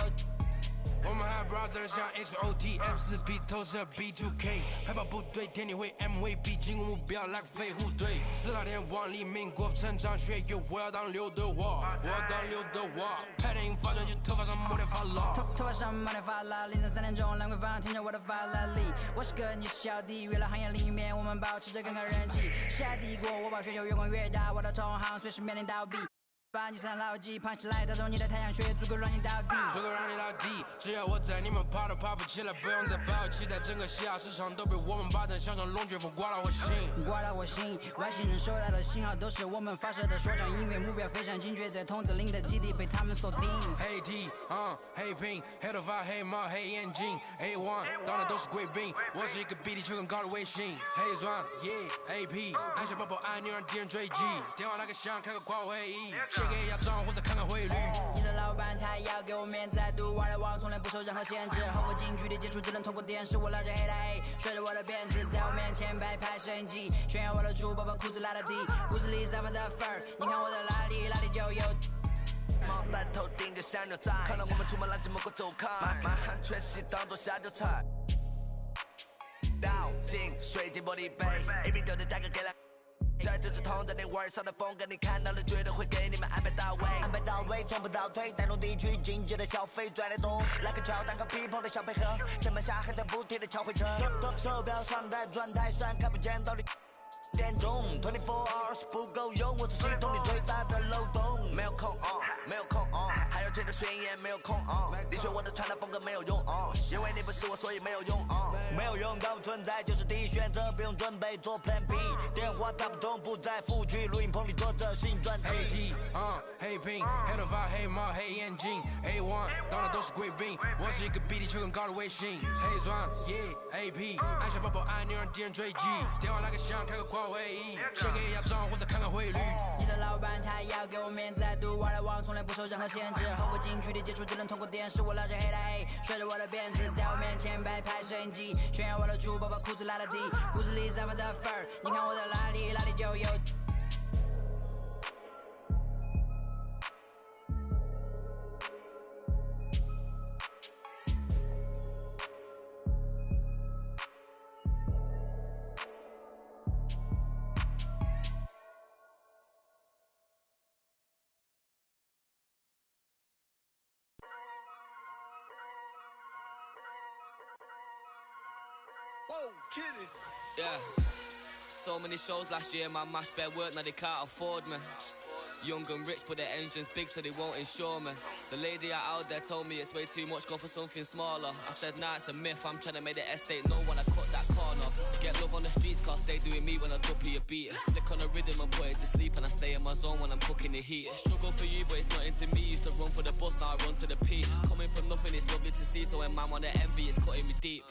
我们还 brother 像 XOT F4P 投射 B2K 海豹部队天地会 M 会 B 进攻目标来个飞虎队4大天王黎明国成长学友我要当刘德华拍电影发专辑头发上抹点发蜡头发上抹点发蜡凌晨3点钟兰桂坊听着我的法拉利我是个你是小弟娱乐行业里面我们保持着更高人气下帝国我把全球越滚越大我的同行随时面临倒闭把你算牢记，胖起来打中你的太阳穴，足够让你倒地，足够让你倒地。只要我在，你们爬都爬不起来，不用再抱期待，整个西亚市场都被我们霸占，像场龙卷风刮到我心，刮到我心。外星人收到的信号都是我们发射的说唱音乐，目标非常精确，在筒子林的基地被他们锁定。黑 T， 黑拼，黑头发，黑猫，黑眼睛 ，A1， 到哪都是贵宾。我是一个比地球更高的卫星，黑钻 ，AP， 按下抱抱按钮让敌人追击，电话那个响，开个跨会议。给一下账户再看看汇率。你的老板他要给我面子 ，I do what I want， 从来不受任何限制。和我近距离接触只能通过电视，我拉着黑带 A， 甩着我的辫子，在我面前摆拍摄影机，炫耀我的猪宝宝裤子拉得低，故事里咱们的份儿，你看我的哪里就有。毛蛋头顶着香牛仔，看到我们出门垃圾门口走开，满汉全席当做下酒菜。倒进水晶玻璃杯，A 瓶酒的价格给了。这就是同在你玩上的风格，你看到了绝对会给你们安排到位，安排到位，从不倒退，带动地区经济的消费赚得多。来个乔丹和皮蓬的小配合，前门下还在补贴的超会车，手表上戴转台上看不见到底。点钟24 hours 不够用，我是系统里最大的漏洞。没有空没有空还要吹的宣言没有空你学我的穿搭风格没有用因为你不是我，所以没有用没有用到存在就是第一选择，不用准备做 Plan B。电话打不通，不在府区，录音棚里做着新专辑。黑 T， 黑 Pink， 黑头发，黑帽，黑眼镜 ，A1， 当然都是贵宾。我是一个比地球更高的卫星。黑钻 ，Yeah，AP， 按下宝宝按钮让敌人追击。电话那个响，开个跨会议，先给一下账或者看看汇率。你的老板他要给我面子，还读玩来网，从来不受任何限制。和我近距离接触，只能通过电视。我拉着黑的黑，甩着我的辫子，在我面前摆拍摄影机，炫耀我的珠宝，把裤子拉得低，故事里散发的粉儿，你看我在哪里，哪里就有。Whoa, kid it. Yeah. So many shows last year, man, mashed bare work, now they can't afford me. Young and rich, but their engine's big, so they won't insure me. The lady out there told me it's way too much, go for something smaller. I said, nah, it's a myth, I'm trying to make the estate know when I cut that corner. Get love on the streets, cause they doing me when I drop you a beat. Flick on the rhythm and put it to sleep, and I stay in my zone when I'm cooking the heat. Struggle for you, but it's not into me. Used to run for the bus, now I run to the peak. Coming from nothing, it's lovely to see, so when man on the envy, it's cutting me deep.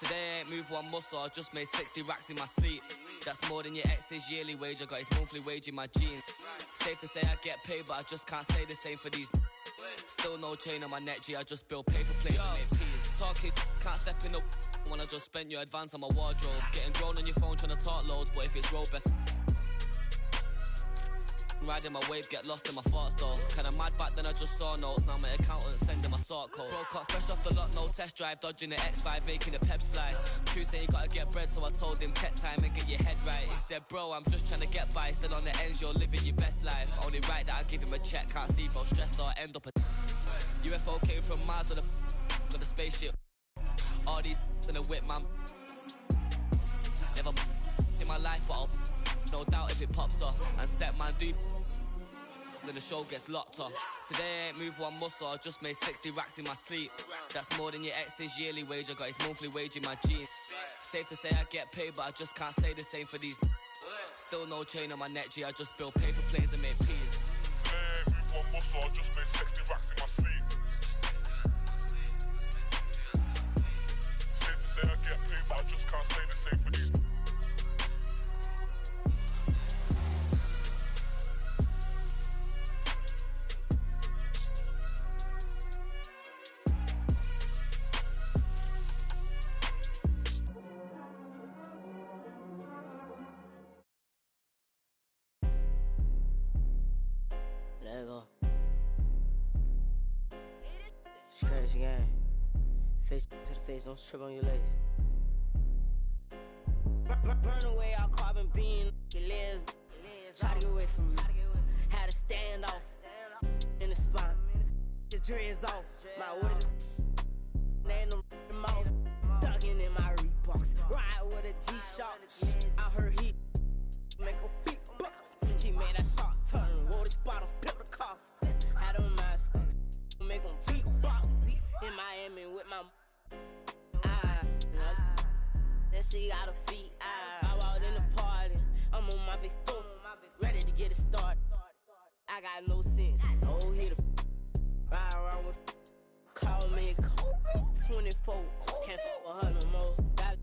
Today I ain't moved one muscle, I just made 60 racks in my sleep. That's more than your ex's yearly wage, I got his monthly wage in my jeans. Safe to say I get paid, but I just can't say the same for these. Still no chain on my neck, G, I just build paper plates and make peas. Talking, can't step in the when I just spent your advance on my wardrobe. Getting grown on your phone trying to talk loads, but if it's road best. Riding my wave, get lost in my thoughts though. Kinda mad back then I just saw notes, now my accountant sending my sort code. Broke up fresh off the lot, no test drive, dodging the X5, making the peps fly. True say you gotta get bread, so I told him tech time and get your head right. He said, bro, I'm just trying to get by, still on the ends, you're living your best life. Only right that I give him a check, can't see both stressed or end up a UFO came from Mars or the got the spaceship. All these in a whip, man. Never in my life, but I'll no doubt if it pops off. And set man do then the show gets locked off. Today I ain't moved one muscle, I just made 60 racks in my sleep. That's more than your ex's yearly wage, I got his monthly wage in my jeans. Safe to say I get paid, but I just can't say the same for these. Still no chain on my neck, G, I just build paper planes and make peas. Today I ain't moved one muscle, I just made 60 racks in my sleep. Safe to say I get paid, but I just can't say the same for these. Let go. Crazy game. Face to the face, don't trip on your legs. Burn away our carbon beam, your legs. Try to get away from me. Had to stand off in the spine. Your dreads off. My what is it? The mouse. Ducking in my Reeboks. Ride with a G-Shock. I heard he make a beatbox. He made that shot turn. Wore this bottle, built a car. Had a mask on. Make him beatbox. In Miami with my that shit got a feet. I walked in the party. I'm on my big foot, ready to get it started. I got no sense. Oh, hit a ride around with. Call me Kobe 24. Can't fuck with her no more. Got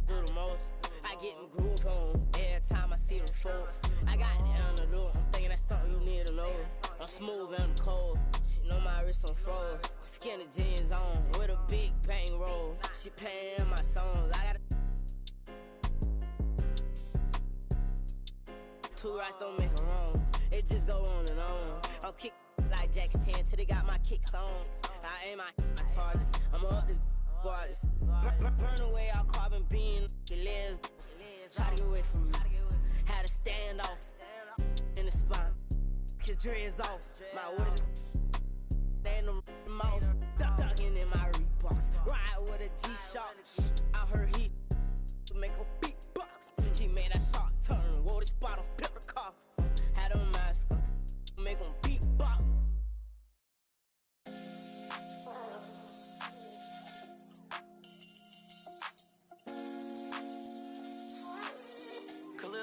do the most. I get them groove on every time I see them folks. I got it on the door. I'm thinking that's something you need to know. I'm smooth and I'm cold. She know my wrist on froze. Skinny jeans on with a big bang roll. She paying my songs. I got two rights don't make a wrong. It just go on and on. I'll kick like Jackie Chan till they got my kicks on. I aim my target. I'm up this wireless. Burn away our carbon beam. Your legs. Try to get away from me. Had to stand off in the spine. His dreads off. My what is it? Stand the mouse. Ducking in my Reeboks. Ride with a G-Shock. I heard he make a beatbox. He made that shot turn. Wore this bottle, built a car. Had a mask on. Make him beatbox.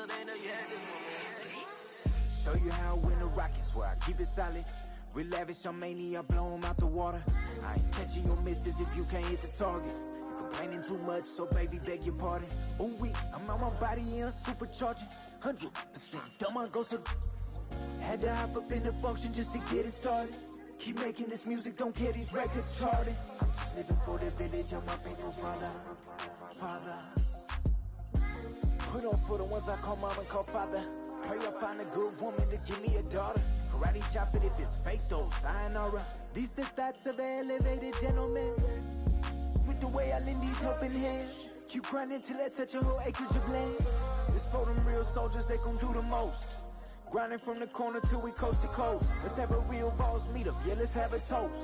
up, they know you had this one, man. Show you how I win the Rockets, where I keep it solid. With lavish, I'm mania, blow 'em out the water. I ain't catching your misses if you can't hit the target. You complaining too much, so baby, beg your pardon. Ooh, I'm on my body, yeah, supercharging. 100% dumb, I go so. Had to hop up in the function just to get it started. Keep making this music, don't care these records charted. I'm just living for the village, I'm my people, father. Put on for the ones I call mom and call father. Pray I find a good woman to give me a daughter. Karate chop it if it's fake though, sayonara. These the thoughts of an elevated gentleman. With the way I lend these helping hands. Keep grinding till I touch a whole acreage of land. It's for them real soldiers, they gon' do the most. Grinding from the corner till we coast to coast. Let's have a real boss meet up, yeah, let's have a toast.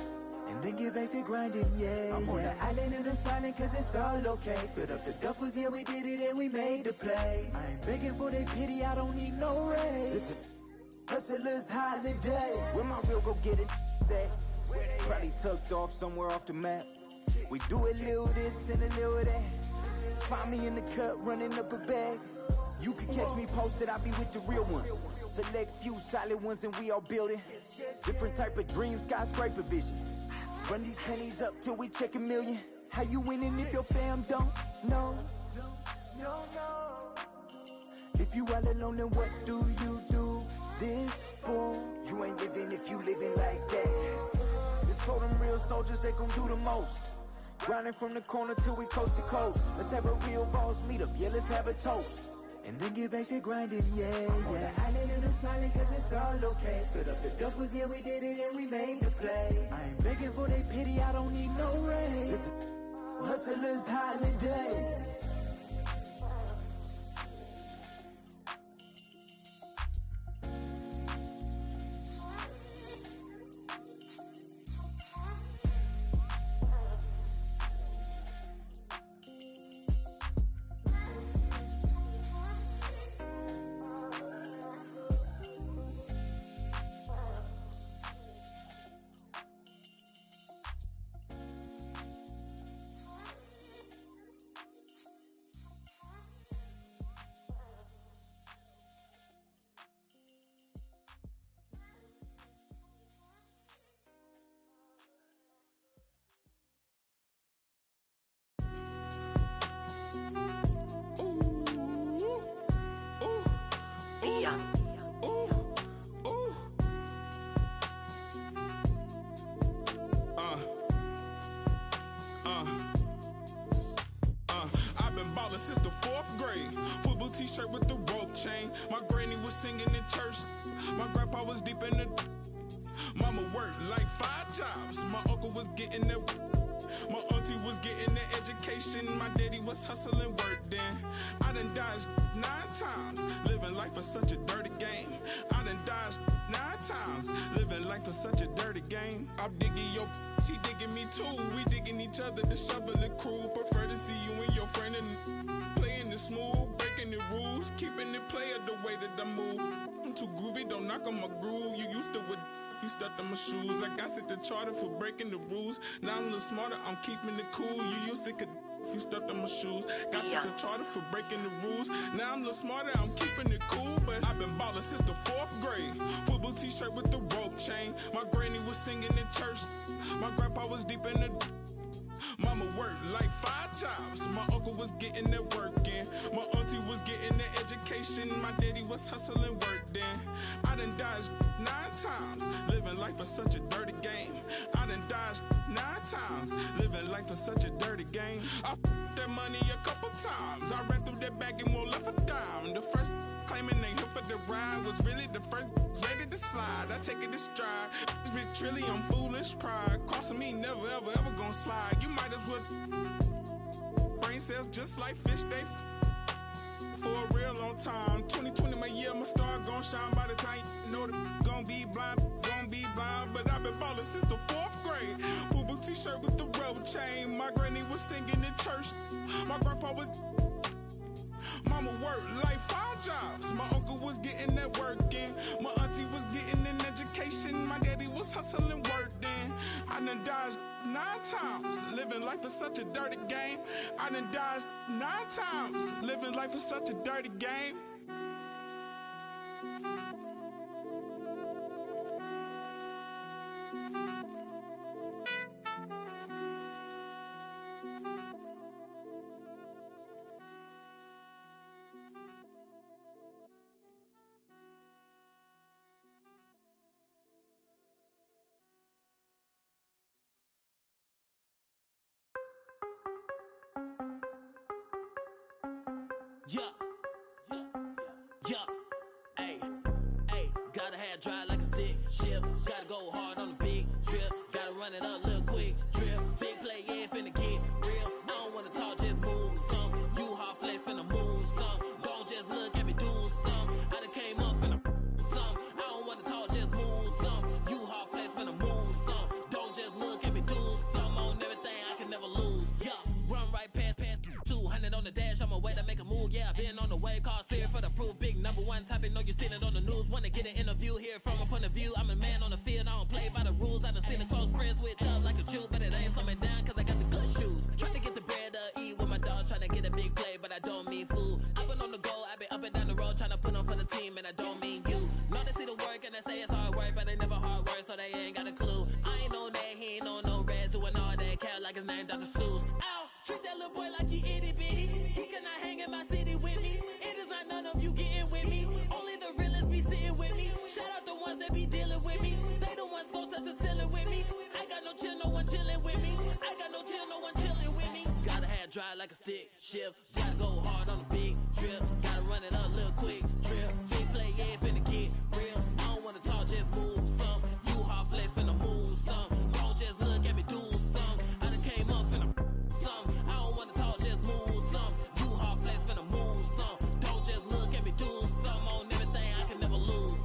And then get back to grinding, yeah. I'm on the island and I'm smiling cause it's all okay. Filled up the duffels, yeah, we did it and we made the play. I ain't begging for their pity, I don't need no raise. This is hustler's holiday. Where my real go get it day? Probably tucked off somewhere off the map. We do a little this and a little that. Find me in the cut, running up a bag. You can catch me posted, I be with the real ones. Select few solid ones and we all building. Different type of dream, skyscraper vision. Run these pennies up till we check a million. How you winning if your fam don't know? If you all alone, then what do you do this for? You ain't living if you living like that. It's for them real soldiers, they gon' do the most. Grinding from the corner till we coast to coast. Let's have a real boss meet up, yeah, let's have a toast. And then get back to grinding, yeah. I'm on the island and I'm smiling cause it's all okay. Filled up the duffels, yeah, we did it and we made the play. I ain't begging for their pity, I don't need no raise. Hustler's holiday. I've been ballin' since the 4th grade. Football t-shirt with the rope chain. My granny was singing in church. My grandpa was deep in the. Mama worked like 5 jobs. My uncle was getting that. My auntie was getting the education. My daddy was hustling work then. I done dodged 9 times. Living life is such a dirty game. I done dodged 9 times. Living life is such a dirty game. I'm digging your, she digging me too. We digging each other, the shovel and crew. Prefer to see you and your friend and playing it smooth, breaking the rules, keeping it player the way that I move. I'm too groovy, don't knock on my groove. You used to with. You stepped on my shoes. I got set the charter for breaking the rules. Now I'm a little smarter, I'm keeping it cool. You used to could if you stepped on my shoes. Got set the charter for breaking the rules. Now I'm a little smarter, I'm keeping it cool. But I've been ballin' since the 4th grade. Football t-shirt with the rope chain. My granny was singing in church. My grandpa was deep in the. Mama worked like 5 jobs. My uncle was getting that work in. My auntie was getting the education. My daddy was hustling work then. I done dodged 9 times. Living life is such a dirty game. I done dodged 9 times. Living life is such a dirty game. I f***ed that money a couple times. I ran through that bag and won't left a dime. The first claiming they here for the ride was really the first ready to slide. I take it to stride. This big trillion foolish pride. Crossing me never ever gonna slide. You might as well. Brain cells just like fish, they for a real long time. 2020 my year, my star gon' shine by the time you know the gon' be blind. But I've been ballin' since the 4th grade. Football t-shirt with the rope chain. My granny was singing in church. My grandpa was. Mama worked like 5 jobs. My uncle was getting that work in. My auntie was getting an education. My daddy was hustling work then. I done dodged 9 times. Living life is such a dirty game. I done dodged 9 times. Living life is such a dirty game. Hey, gotta have dry like a stick shift. Gotta go hard on the big trip. Gotta run it up, little quick trip. Big play, yeah, finna get real. I don't wanna talk, just move some. You hard flex, finna move some. Don't just look at me, do some. I done came up, finna some. I don't wanna talk, just move some. You hard flex, finna move some. Don't just look at me, do some. On everything, I can never lose. Yeah, run right past 200 on the dash. I'm away to make a move. Yeah, I been on the wave, call clear for the proof. Big number one topic, know you seen it on the news. Wanna get an interview here from a point of view. I'm a man on the field, I don't play by the rules. I done seen the close friends switch up like a Jew, but it ain't slow me down cause I got the good shoes. Trying to get the bread to eat with my dog, trying to get a big play, but I don't mean food. I've been on the go, I've been up and down the road, trying to put on for the team, and I don't mean you. Know they see the work and they say it's hard work, but they never hard work, so they ain't got a clue. I ain't on that, he ain't on no reds, doing all that cat like his name Dr. Seuss. Ow, treat that little boy like he itty bitty. He cannot hang in my city with me. It is not none of you getting with me. Only the realest be sitting with me. Shout out the ones that be dealing with me. They the ones gon' touch the ceiling with me. I got no chill, no one chilling with me. I got no chill, no one chilling with me. Gotta have dry like a stick shift. Gotta go hard on the big trip. Gotta run it up, little quick trip. Big play, yeah, finna get real. I don't wanna talk, just move some. You hard flex, finna move some. Don't just look at me, do some. I done came up, finna some. I don't wanna talk, just move some. You hard flex, finna move some. Don't just look at me, do some. On everything, I can never lose.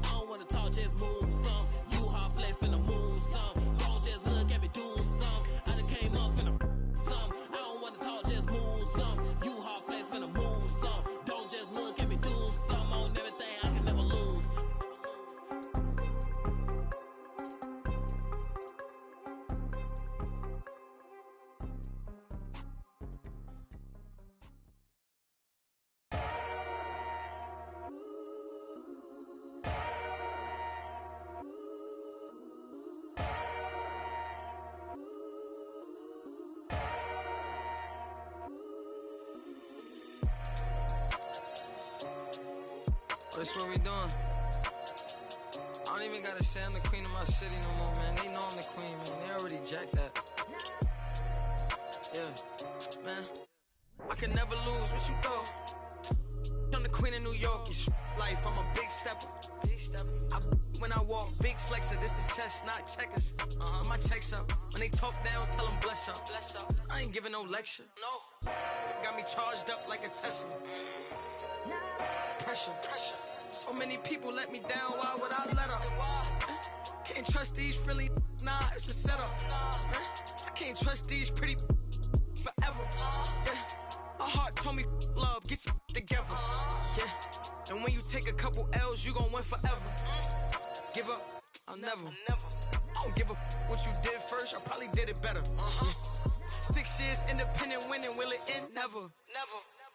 I don't wanna talk, just move some. You hard flex, finna move some. Don't just look at me, do some. I done came up, finna some. I don't wanna talk, just move some. You hard flex, finna move some. Don't just look at me, do some. On everything, I can never lose. That's what we doing. I don't even gotta say I'm the queen of my city no more, man. They know I'm the queen, man. They already jacked that. Yeah, man. I can never lose. What you thought? I'm the queen of New York. It's life. I'm a big stepper. When I walk, big flexer. This is chess, not checkers. My checks up. When they talk down, tell them bless up. I ain't giving no lecture. No. Got me charged up like a Tesla. Pressure. So many people let me down, why would I let up? Can't trust these friendly, nah, it's a setup. I can't trust these pretty forever. Yeah. My heart told me love, get your together. Yeah. And when you take a couple L's, you gon' win forever. Give up, I'll never. I don't give a what you did first, I probably did it better. 6 years independent winning, will it end? Never.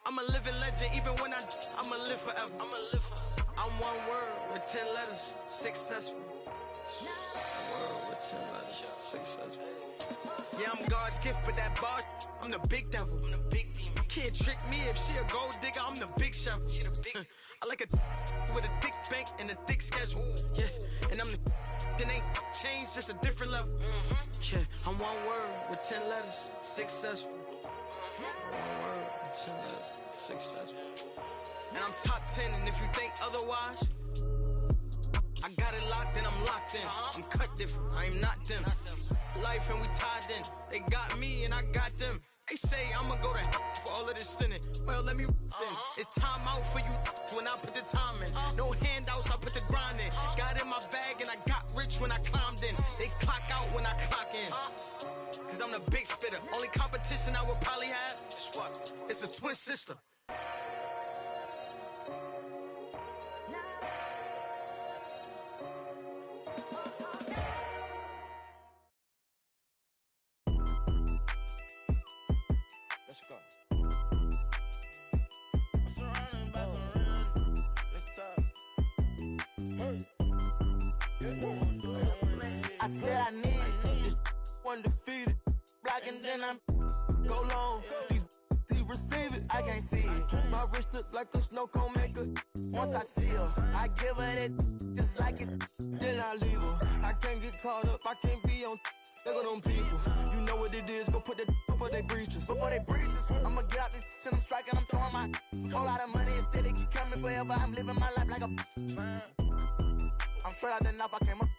I'm a living legend, even when I'ma live forever. I'm one word with 10 letters, successful. One word with 10 letters, successful. Yeah, I'm God's gift, but that bar, I'm the big devil. I'm the big demon. Can't trick me if she a gold digger, I'm the big shovel. She the big. I like a with a thick bank and a thick schedule. Yeah, and I'm the that ain't changed, just a different level. Yeah, I'm one word with 10 letters, successful. One word with 10 letters, successful. And I'm top 10, and if you think otherwise, I got it locked and I'm locked in. I'm cut different, I am not them. Life and we tied in. They got me and I got them. They say I'ma go to for all of this sinning. Well, let me then. It's time out for you when I put the time in. No handouts, I put the grind in. Got in my bag and I got rich when I climbed in. They clock out when I clock in. Cause I'm the big spitter. Only competition I would probably have is what? It's a twin sister. I said I need this undefeated. Black and then I'm go long. These receive it, I can't see it. My wrist look like a snow cone maker. Once I see her, I give her that just like it. Then I leave her. I can't get caught up, I can't be on. Look at them people. You know what it is, go put that before they breaches. Before they breaches, I'ma get out this shit, I'm striking, I'm throwing my whole lot of money instead it keep coming forever. I'm living my life like a I'm straight out the knife, I came up.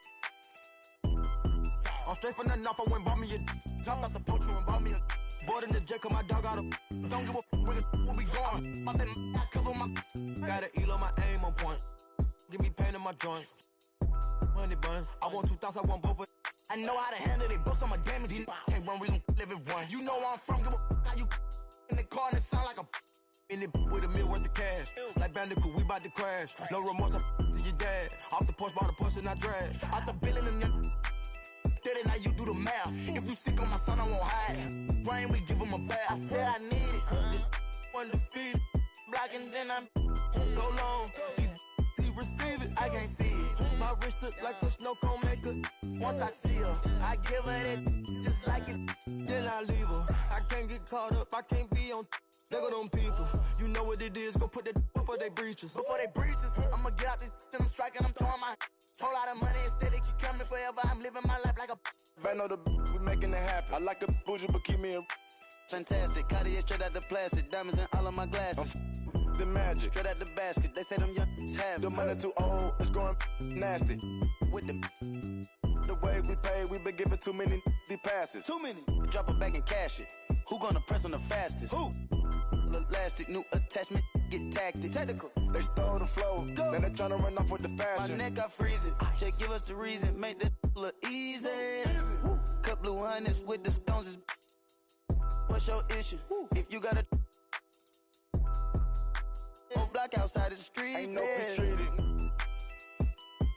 I'm straight from the knife, I went and bought me a jumped out the poacher and bought me a bought in the jet, cause my dog out of don't give a where we going. Pop that I cover my got an elo, my aim on point. Give me pain in my joint. Money bun, I want 2,000, I want both of. I know how to handle it, both on my damage. Can't run, we gon' live it one. You know where I'm from, give a how you in the car and it sound like a in it with $1 million worth of cash. Like Bandicoot, we bout to crash. No remorse, I to your dad. Off the porch, by the porch and I drag. Out the billing and then now you do the math. If you sick on my son, I won't hide. Rain, we give him a bath. I said I need it. This undefeated. Blocking, then I'm go long. He receive it. I can't see it. My wrist look like a snow cone maker. Once I see her, I give her that just like it. Then I leave her. I can't get caught up. I can't be on. Look at them people. You know what it is. Go put that before they breaches. Before they breaches, I'ma get out this shit, I'm striking, I'm throwing my whole lot of money instead it keep coming forever. I'm living my life like a man on the we making it happen. I like a bougie, but keep me a fantastic. Cartier straight out the plastic. Diamonds in all of my glasses. The magic straight out the basket. They say them young have the money too old. It's going nasty. With them the way we pay, we been giving too many passes. Too many. Drop it back and cash it. Who gonna press on the fastest? Who? Elastic, new attachment, get tactic. Technical. They stole the flow. Go. Then they tryna run off with the fashion. My neck got freezing. Just give us the reason. Make this look easy. Cut blue hundreds with the stones is. What's your issue? If you got a on block outside the street. Ain't no peace treated.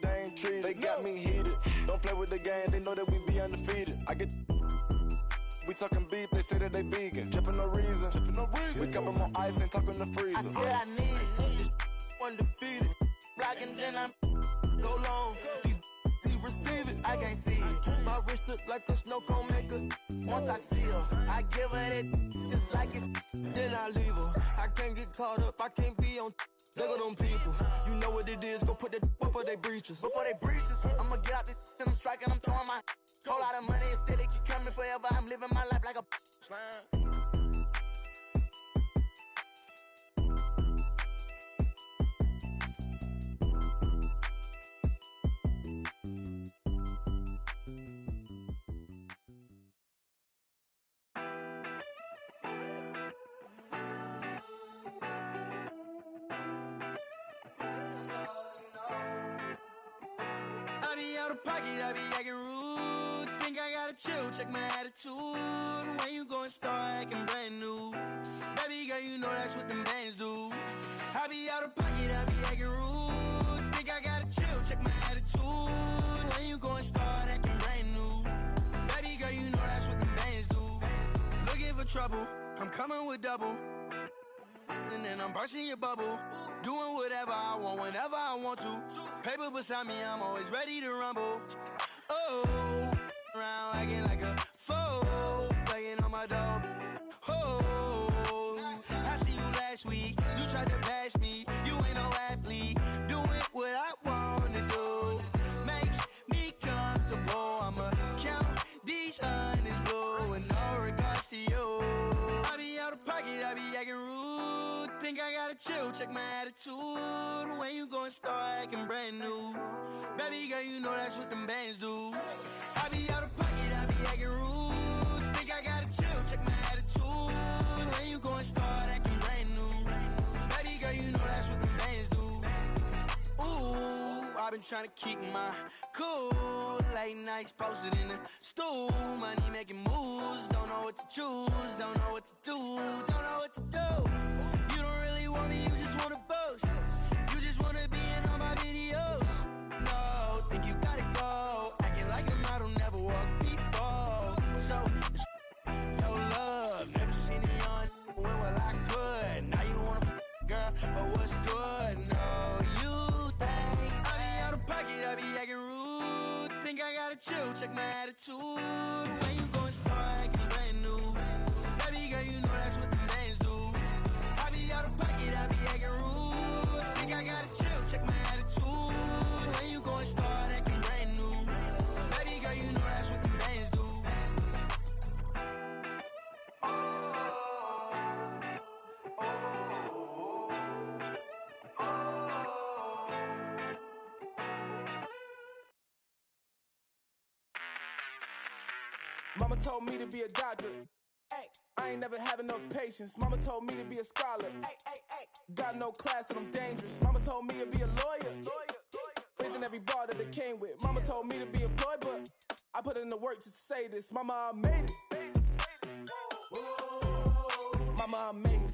They ain't treated. They got me heated. Don't play with the game. They know that we be undefeated. I get. We talking beef, they say that they vegan. Trippin' no reason. We cup them on ice and talking the freezer. I said I need it. This undefeated. Blocking, then I'm go long. He receive it. I can't see it. My wrist look like a snow cone maker. Once I see her, I give her that just like it. Then I leave her. I can't get caught up. I can't be on. Look at them people. You know what it is. Go put that before they breaches. Before they breaches, I'ma get out this shit, I'm striking, I'm throwing my whole lot of money instead it keep coming forever. I'm living my life like a slime. I be out of pocket, I be acting rude. Think I gotta chill, check my attitude. When you gon' start acting brand new, baby girl, you know that's what them bands do. I be out of pocket, I be acting rude. Think I gotta chill, check my attitude. When you gon' start acting brand new, baby girl, you know that's what them bands do. Looking for trouble, I'm coming with double. And then I'm bursting your bubble. Doing whatever I want, whenever I want to. Paper beside me, I'm always ready to rumble. Oh, around acting like a fool, begging on my dog. Oh, I see you last week. You tried to bash me. You ain't no athlete. Doing what I want to do makes me comfortable. I'ma count these hundreds blue with no regards to you. I be out of pocket, I be acting rude. Think I gotta chill, check my attitude. When you gon' start acting brand new, baby girl, you know that's what them bands do. I be out of pocket, I be acting rude. Think I gotta chill, check my attitude. When you gon' start acting brand new, baby girl, you know that's what them bands do. Ooh, I've been trying to keep my cool. Late nights posted in the stool. Money making moves, don't know what to choose. Don't know what to do, don't know what to do. You don't really want me, you just wanna boast. You just wanna be in all my videos. No, think you gotta go. Acting like a model, never walked before. So, it's your love. Never seen it on when well I could. Now you wanna girl, but what's good? No, you think I be out of pocket, I be acting rude. Think I gotta chill, check my attitude. When you gon' start acting brand new, baby girl, you know that's what the bands do. I be out of pocket, I be acting rude. Think I gotta check my attitude. When you go and start acting brand new. Baby girl, you know that's what the bands do. Mama told me to be a doctor. I ain't never have enough patience. Mama told me to be a scholar. Got no class and I'm dangerous. Mama told me to be a lawyer. Raising every bar that they came with. Mama told me to be employed, but I put in the work just to say this. Mama, I made it. Mama, I made it.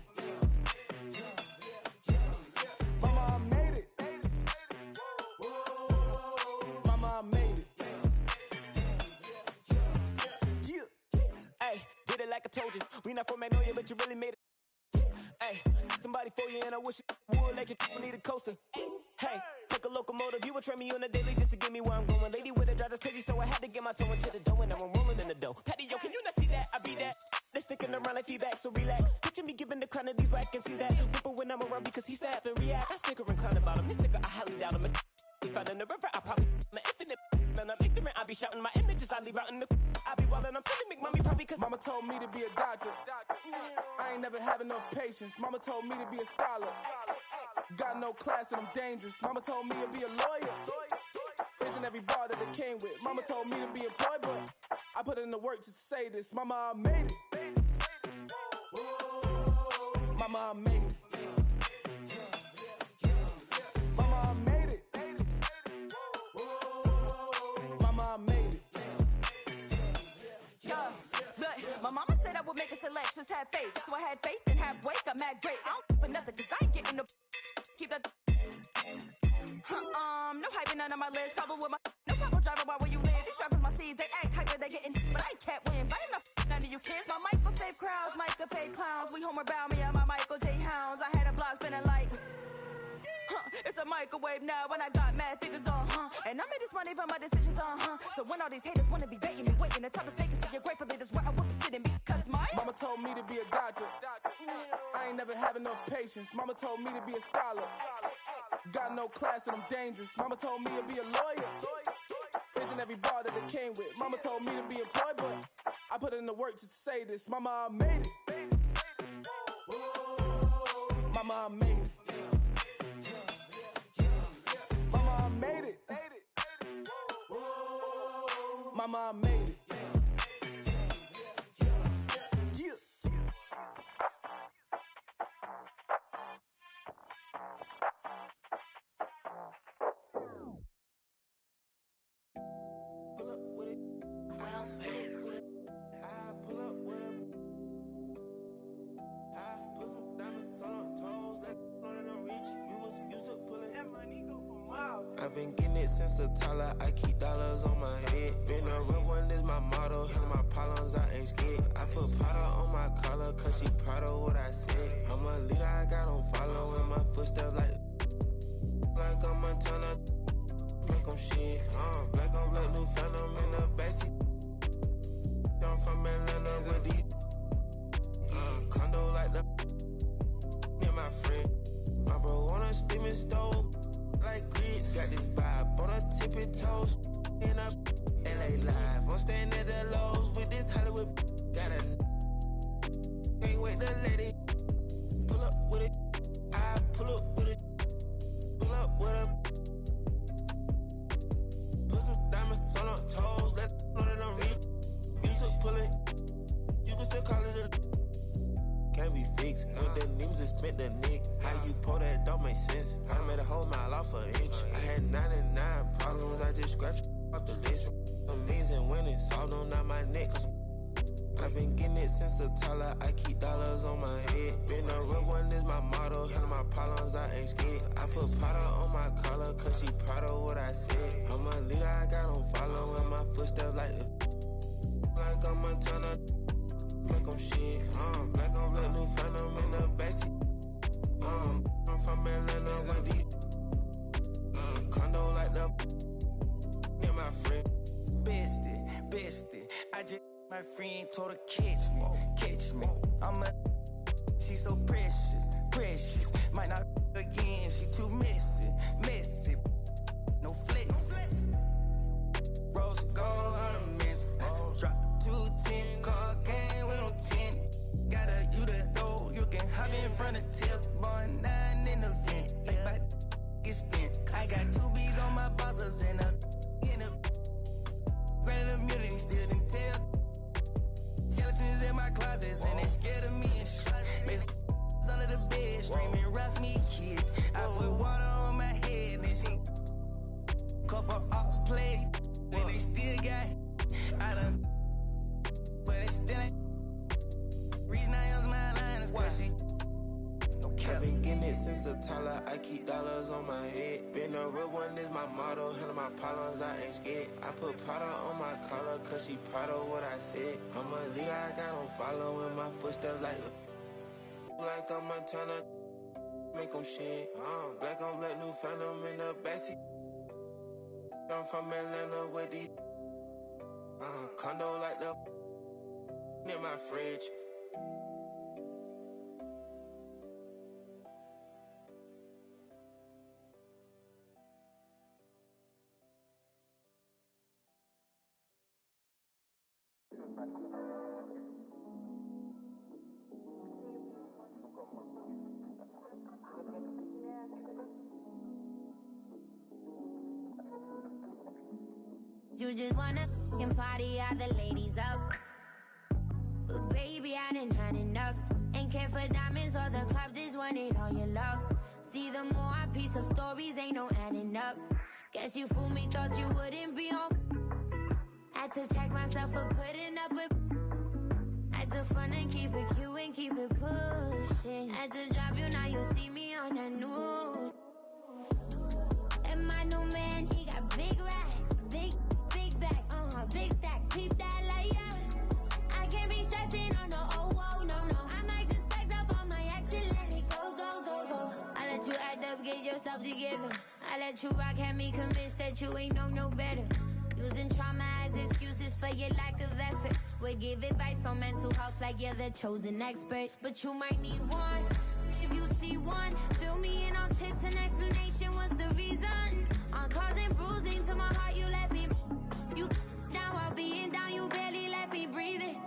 Mama, I made it. Mama, I made it. Hey, did it like I told you. We not from Magnolia, but you really made it. Hey, somebody for you, and I wish it would like you need a coaster. Hey, like a locomotive, you would train me on a daily just to get me where I'm going. Lady with a drive, that's crazy, so I had to get my toe into the dough, and now I'm rolling in the dough. Patty, yo, can you not see that? I be that. They're sticking around like feedback, so relax. Picture me giving the crown of these whack and see that. Whipper when I'm around because he snap and react. I sticker and clown about him. This sicker, I highly doubt him. If I in the river, I probably my infinite. And I'm ignorant, I be shouting my images, I leave out in the I be wildin', I'm feeling big mommy probably cause Mama told me to be a doctor. I ain't never have enough patience. Mama told me to be a scholar. Got no class and I'm dangerous. Mama told me to be a lawyer. Raising every bar that they came with. Mama told me to be employed, but I put in the work just to say this. Mama, I made it. Mama, I made it. Mama, I made it. Mama, I made it. Look, my mama said I would make a selection, just have faith. So I had faith and have weight, got mad great. I don't for nothing, cause I ain't getting no keep that. No hyping none on my list. Problem with my no problem driving while where you live. These rappers my seeds, they act hyper, they getting, but I ain't Cat Williams. I am not none of you kids. My mic will save crowds, mic will fake clowns. We home about me and my Michael J. Hounds. I had a block spinning like. It's a microwave now when I got mad figures on, and I made this money from my decisions on, So when all these haters wanna be baiting me, waiting, the top is vacancy, you're grateful that is where I would be sitting because my Mama told me to be a doctor. I ain't never have enough patience. Mama told me to be a scholar. Got no class and I'm dangerous. Mama told me to be a lawyer. Raising every bar that they came with. Mama told me to be employed, but I put in the work just to say this. Mama, I made it. Mama, I made it. Mama, I made it. Mama, I made it. Yeah. Pull up with it. I pull up with it. I put some diamonds on her toes. That on the reach. You was used to pulling. That money go for miles. I've been getting it since a toddler. I keep dollars on my head. Been a real one is my motto. Handle my problems, I ain't scared. I put powder on my collar, cause she proud of what I said. I'm a leader, I got on following my footsteps like I'm Montana. Like I'm shit, like I'm Black New Phantom in the backseat. I'm from Atlanta with these condo like the near my friend. My bro on a steaming stove like grits. Got this vibe on a tippy toes in a LA live. I'm staying at the Lowe's with this Hollywood. Got a can't wait to let it pull up with it. I pull up with it. Pull up with a put some diamonds on her toes. Let know that I'm real. Used to pull it. You can still call it a can't be fixed. With the names and spent the nick. How you pull that don't make sense. I made a whole mile off an inch. I had 99 problems. I just scratched off the list. Amazing winning. Salt on out my neck. Cause I've been getting it since a toddler. I keep dollars on my head. Been a real one is my motto. Handle my problems, I ain't scared. I put powder on my collar, cause she proud of what I said. I'm a leader, I got on following my footsteps like the like I'm Montana. Like I'm shit, like I'm Black New Phantom in the backseat. I'm from Atlanta with these condo like the near my friend. Bestie, I just my friend told her catch me. She so precious. Might not again, she too messy. Hop in front of tip, boy, 9 in the vent. Like my get spent. I got 2 B's on my bosses and a granted immunity, still didn't tell. Skeletons in my closets and they scared of me and shit. Under the bed, screaming, rock me, kid. I put water on my head and she couple ops played, and they still got I done, but they still ain't. Reason I use my line is cause she I've been getting it since a toddler. I keep dollars on my head. Been a real one is my motto. Handle my problems, I ain't scared. I put Prada on my collar, cause she proud of what I said. I'm a leader, I got on following my footsteps like I'm Montana. Make them shit. Black on black, new phantom in the backseat. I'm from Atlanta with these condo like the in my fridge. You just wanna party, all the ladies up. But baby, I done had enough. Ain't care for diamonds or the club, just wanted all your love. See, the more I piece up stories, ain't no adding up. Guess you fooled me, thought you wouldn't be on. Had to check myself for putting up with. Had to front and keep it cute and keep it pushing. Had to drop you, now you see me on the news. And my new man, he got big racks, big back, big stacks, peep that like yeah. I can't be stressing on no no. I might just flex up on my ex and let it go. I let you act up, get yourself together. I let you rock, had me convinced that you ain't know no better. Using trauma as excuses for your lack of effort. Would give advice on mental health like you're the chosen expert. But you might need one, if you see one. Fill me in on tips and explanation, what's the reason? On causing bruising to my heart, you let me. You now while being down, you barely let me breathe it.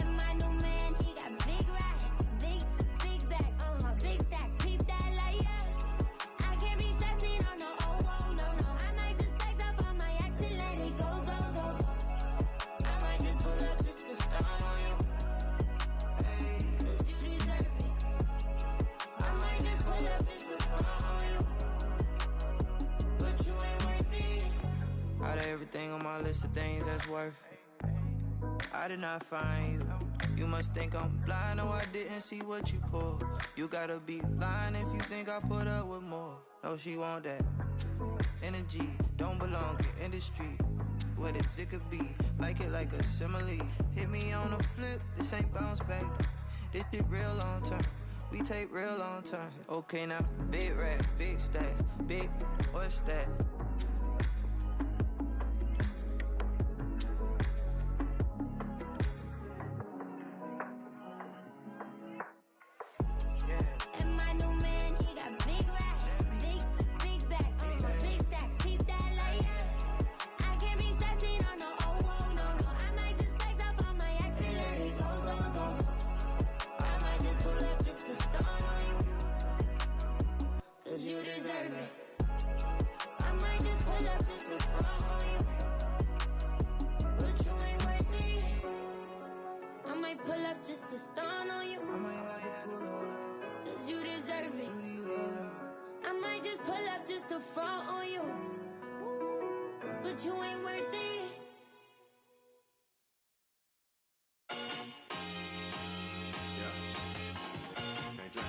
And my new man, he got big racks, big back, big stacks, peep that like yeah. I can't be stressing on no no. I might just flex up on my ex and let it go. I might just pull up just to start on you, cause you deserve it. I might just pull up just to front on you, but you ain't worth it. Out of everything on my list of things that's worth it, I did not find you. You must think I'm blind, no I didn't see what you pulled. You gotta be lying if you think I put up with more. No, she want that energy, don't belong in industry. What is it could be, like it like a simile. Hit me on a flip, this ain't bounce back. This shit real long term, we take real long time. Okay now, big rap, big stacks, big, what's that? And my new man, he got big racks, big back, big stacks, peep that like yeah. I can't be stressing on no no. I might just flex up on my ex and let it go. I might just pull up just to start on you, cause you deserve it. I might just pull up just to front on you, but you ain't worth it. I might pull up just to stun on you, cause you deserve it. I might just pull up just to front on you, but you ain't worth it. Can't drink.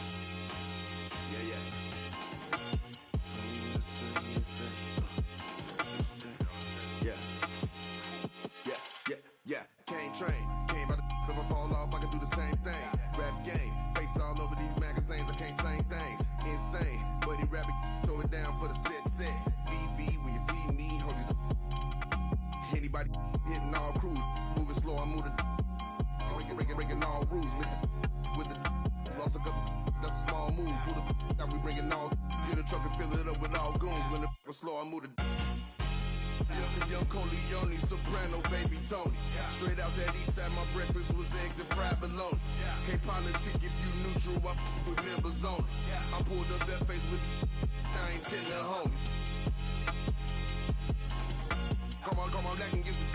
Yeah. Can't train. Came by the if I fall off, I can do the same thing. Rap game, face all over these magazines, I can't slang things. Insane, buddy rabbit, throw it down for the set. VV, when you see me, hold these. Anybody hitting all crews, moving slow, I move the. Breaking all rules, mix with the. Lost a couple, that's a small move. Pull the out, we bringing all. Get a truck and fill it up with all goons. When the was slow, I move the. Young Coleone, soprano, baby Tony. Straight out that east side, my breakfast was eggs and fried bologna. Can't politic if you neutral, I with members only. I pulled up that face with I ain't sitting there homie. Come on, that can get some.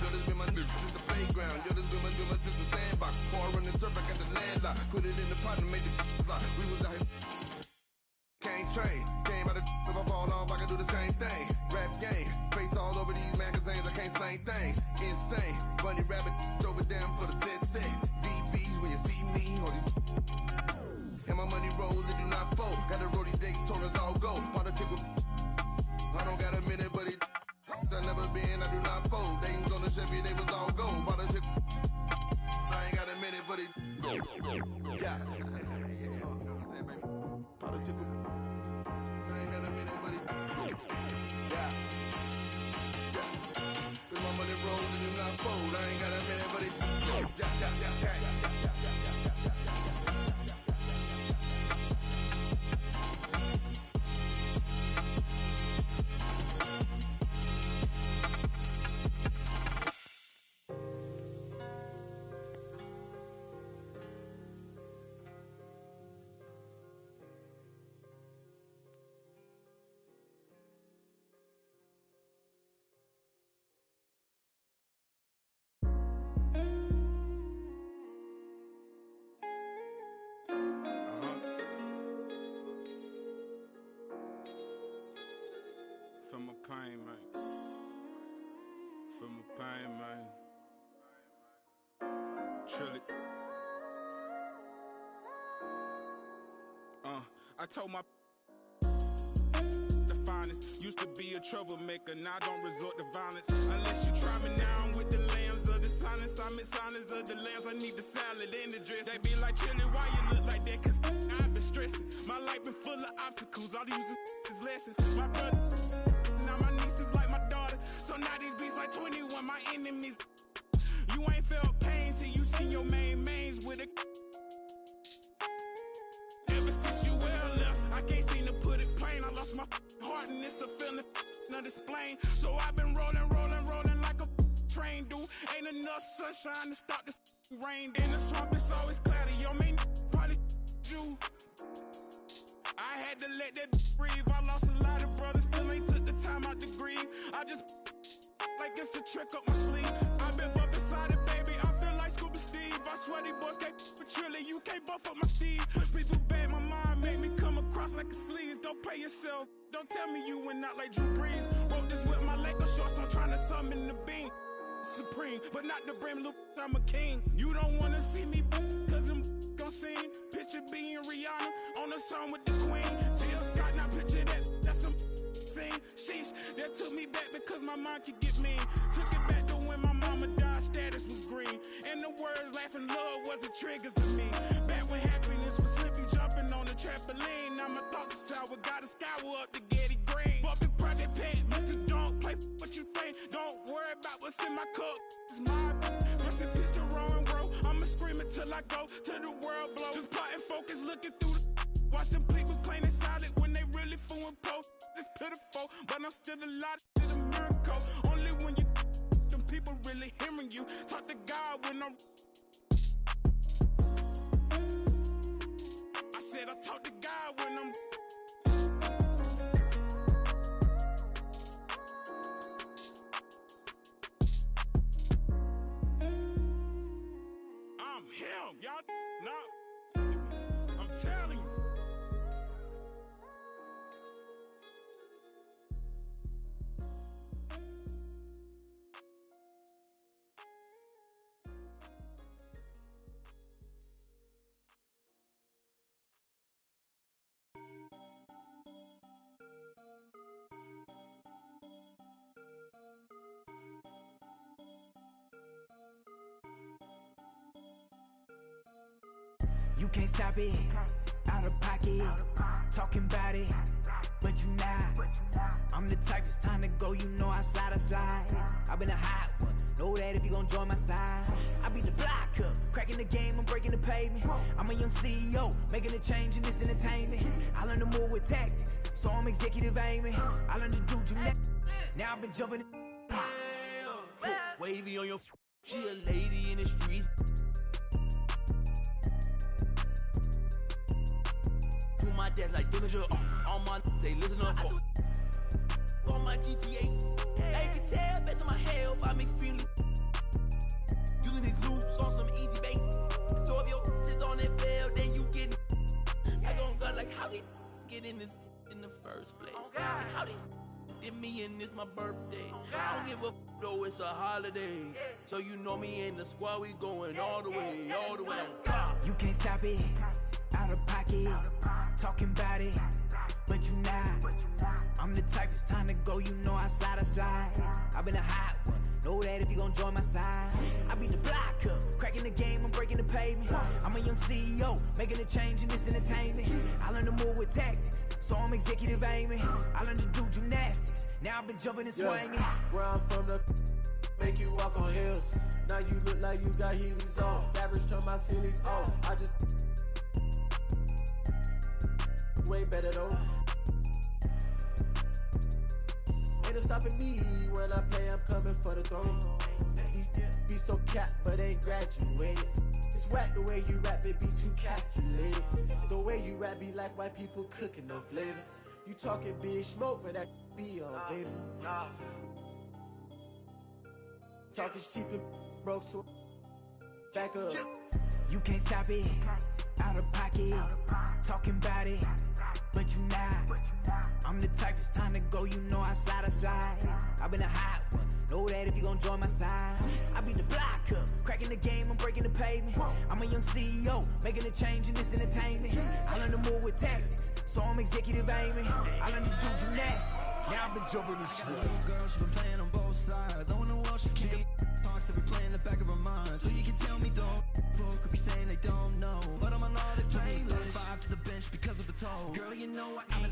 Yo, this been my nigga since the playground. Yo, this been my since the sandbox. Ball running turf, I got the landlock. Put it in the pot and made the fly. We was out here. Can't train. Came out of if I fall off, I can do the same thing. Rap game. Face all over these magazines, I can't slang things. Insane. Bunny rabbit, over down for the set. VBs when you see me. All these. And my money roll, it do not fold. Got a roadie day, told us all go. Politic with. I don't got a minute, but it. I never been, I do not fold. They ain't on the Chevy, they was all gold. Politic. I ain't got a minute, but it. Yeah. Politic. I ain't got a minute, but it. Yeah. With my money roll, it do not fold. I ain't got a minute, but it. Yeah. Feel my pain, man. Feel my pain, man. Chill it. I told my the finest used to be a troublemaker. Now I don't resort to violence unless you try me now. I'm with the lambs of the silence. I miss silence of the lambs. I need the salad and the dress. They be like, Chili, why you look like that? Cause I've been stressing. My life been full of obstacles. All these is lessons. My brother. Now my niece is like my daughter. So now these beats like 21, my enemies. You ain't felt pain till you seen your mains with a. Ever since you well left, I can't seem to put it plain. I lost my heart and it's a feeling unexplained. So I've been rolling like a train, dude. Ain't enough sunshine to stop this rain. In the swamp it's always cloudy. Your main probably you. I had to let that breathe. I lost a lot of brothers, still ain't took the time out to grieve. I just like it's a trick up my sleeve. I've been bumping side it, baby. I feel like Scuba Steve. I swear these boys can't for Trilly. You can't buff up my Steve. Push me through bad, my mind made me come across like a sleaze. Don't pay yourself. Don't tell me you went out like Drew Brees. Wrote this with my Laker shorts. I'm trying to summon the beam. Supreme, but not the brim. Look, I'm a king. You don't wanna see me, cause I'm gon' sing. Picture being Rihanna on the song with the Queen. Jill Scott, now picture that's some scene. Sheesh, that took me back because my mind could get mean. Took it back to when my mama died, status was green. And the words laughing love wasn't triggers to me. Back when happiness was simply jumping on the trampoline. Now my thoughts are sour, gotta scour up to Getty Green. Bumping Project Pet, Mr. Don't play what you think. Don't worry about what's in my cup, it's my rest in peace to Rowan Road. I'ma scream until I go till the world blow. Just plotting focus, looking through the watch them people plain and solid when they really fooling post. It's pitiful, but I'm still alive to the miracle. Only when you them people really hearing you. Talk to God when I'm. I said I talk to God when I'm. I'm him, y'all not. I'm telling you. You can't stop it, out of pocket, talking about it, but you not. I'm the type, it's time to go, you know I slide. I've been a hot one, know that if you gon' join my side. I be the block up, cracking the game, I'm breaking the pavement. I'm a young CEO, making a change in this entertainment. I learned to move with tactics, so I'm executive aiming. I learned to do gymnastics, now I've been jumping in. Wavy on your she a lady in the street. my desk like Dillinger. All my they listen up. On my GTA, they can tell based on my health, I'm extremely using these loops on some easy bait. So if your is on that fail, then you get. I gon' go like how they get in this in the first place. Like how they did me and this my birthday. I don't give a though it's a holiday. So you know me in the squad, we going all the way, all the way. You can't stop it, out of pocket, talking about it, but you not. I'm the type, it's time to go, you know I slide. I've been a hot one, know that if you gon' join my side. I beat the block up, cracking the game, I'm breaking the pavement. I'm a young CEO, making a change in this entertainment. I learned to move with tactics, so I'm executive aiming. I learned to do gymnastics, now I've been jumping and swinging. Where I'm from, the make you walk on hills. Now you look like you got Heelys on. Savage turn my feelings on. I just way better though. Ain't no stopping me when I play, I'm coming for the throne. These be so capped, but ain't graduated. It's whack the way you rap, it be too calculated. The way you rap be like white people cooking no flavor. You talking big smoke, but that be all vapor. Talk is cheap and broke, so back up. You can't stop it, out of pocket, talking about it, but you not. I'm the type, it's time to go, you know I slide. I've been a hot one, know that if you gon' join my side. I beat the block up, cracking the game, I'm breaking the pavement. I'm a young CEO, making a change in this entertainment. I learned to move with tactics, so I'm executive aiming. I learned to do gymnastics, now I've been jumping the shit. Little girl, she been playing on both sides. I wanna well she can't talk to be playing in the back of her mind. So you can tell me don't fuck, could be saying they don't know. But I'm on all the playlist, 5 to the bench because of the toll. Girl, you know I ain't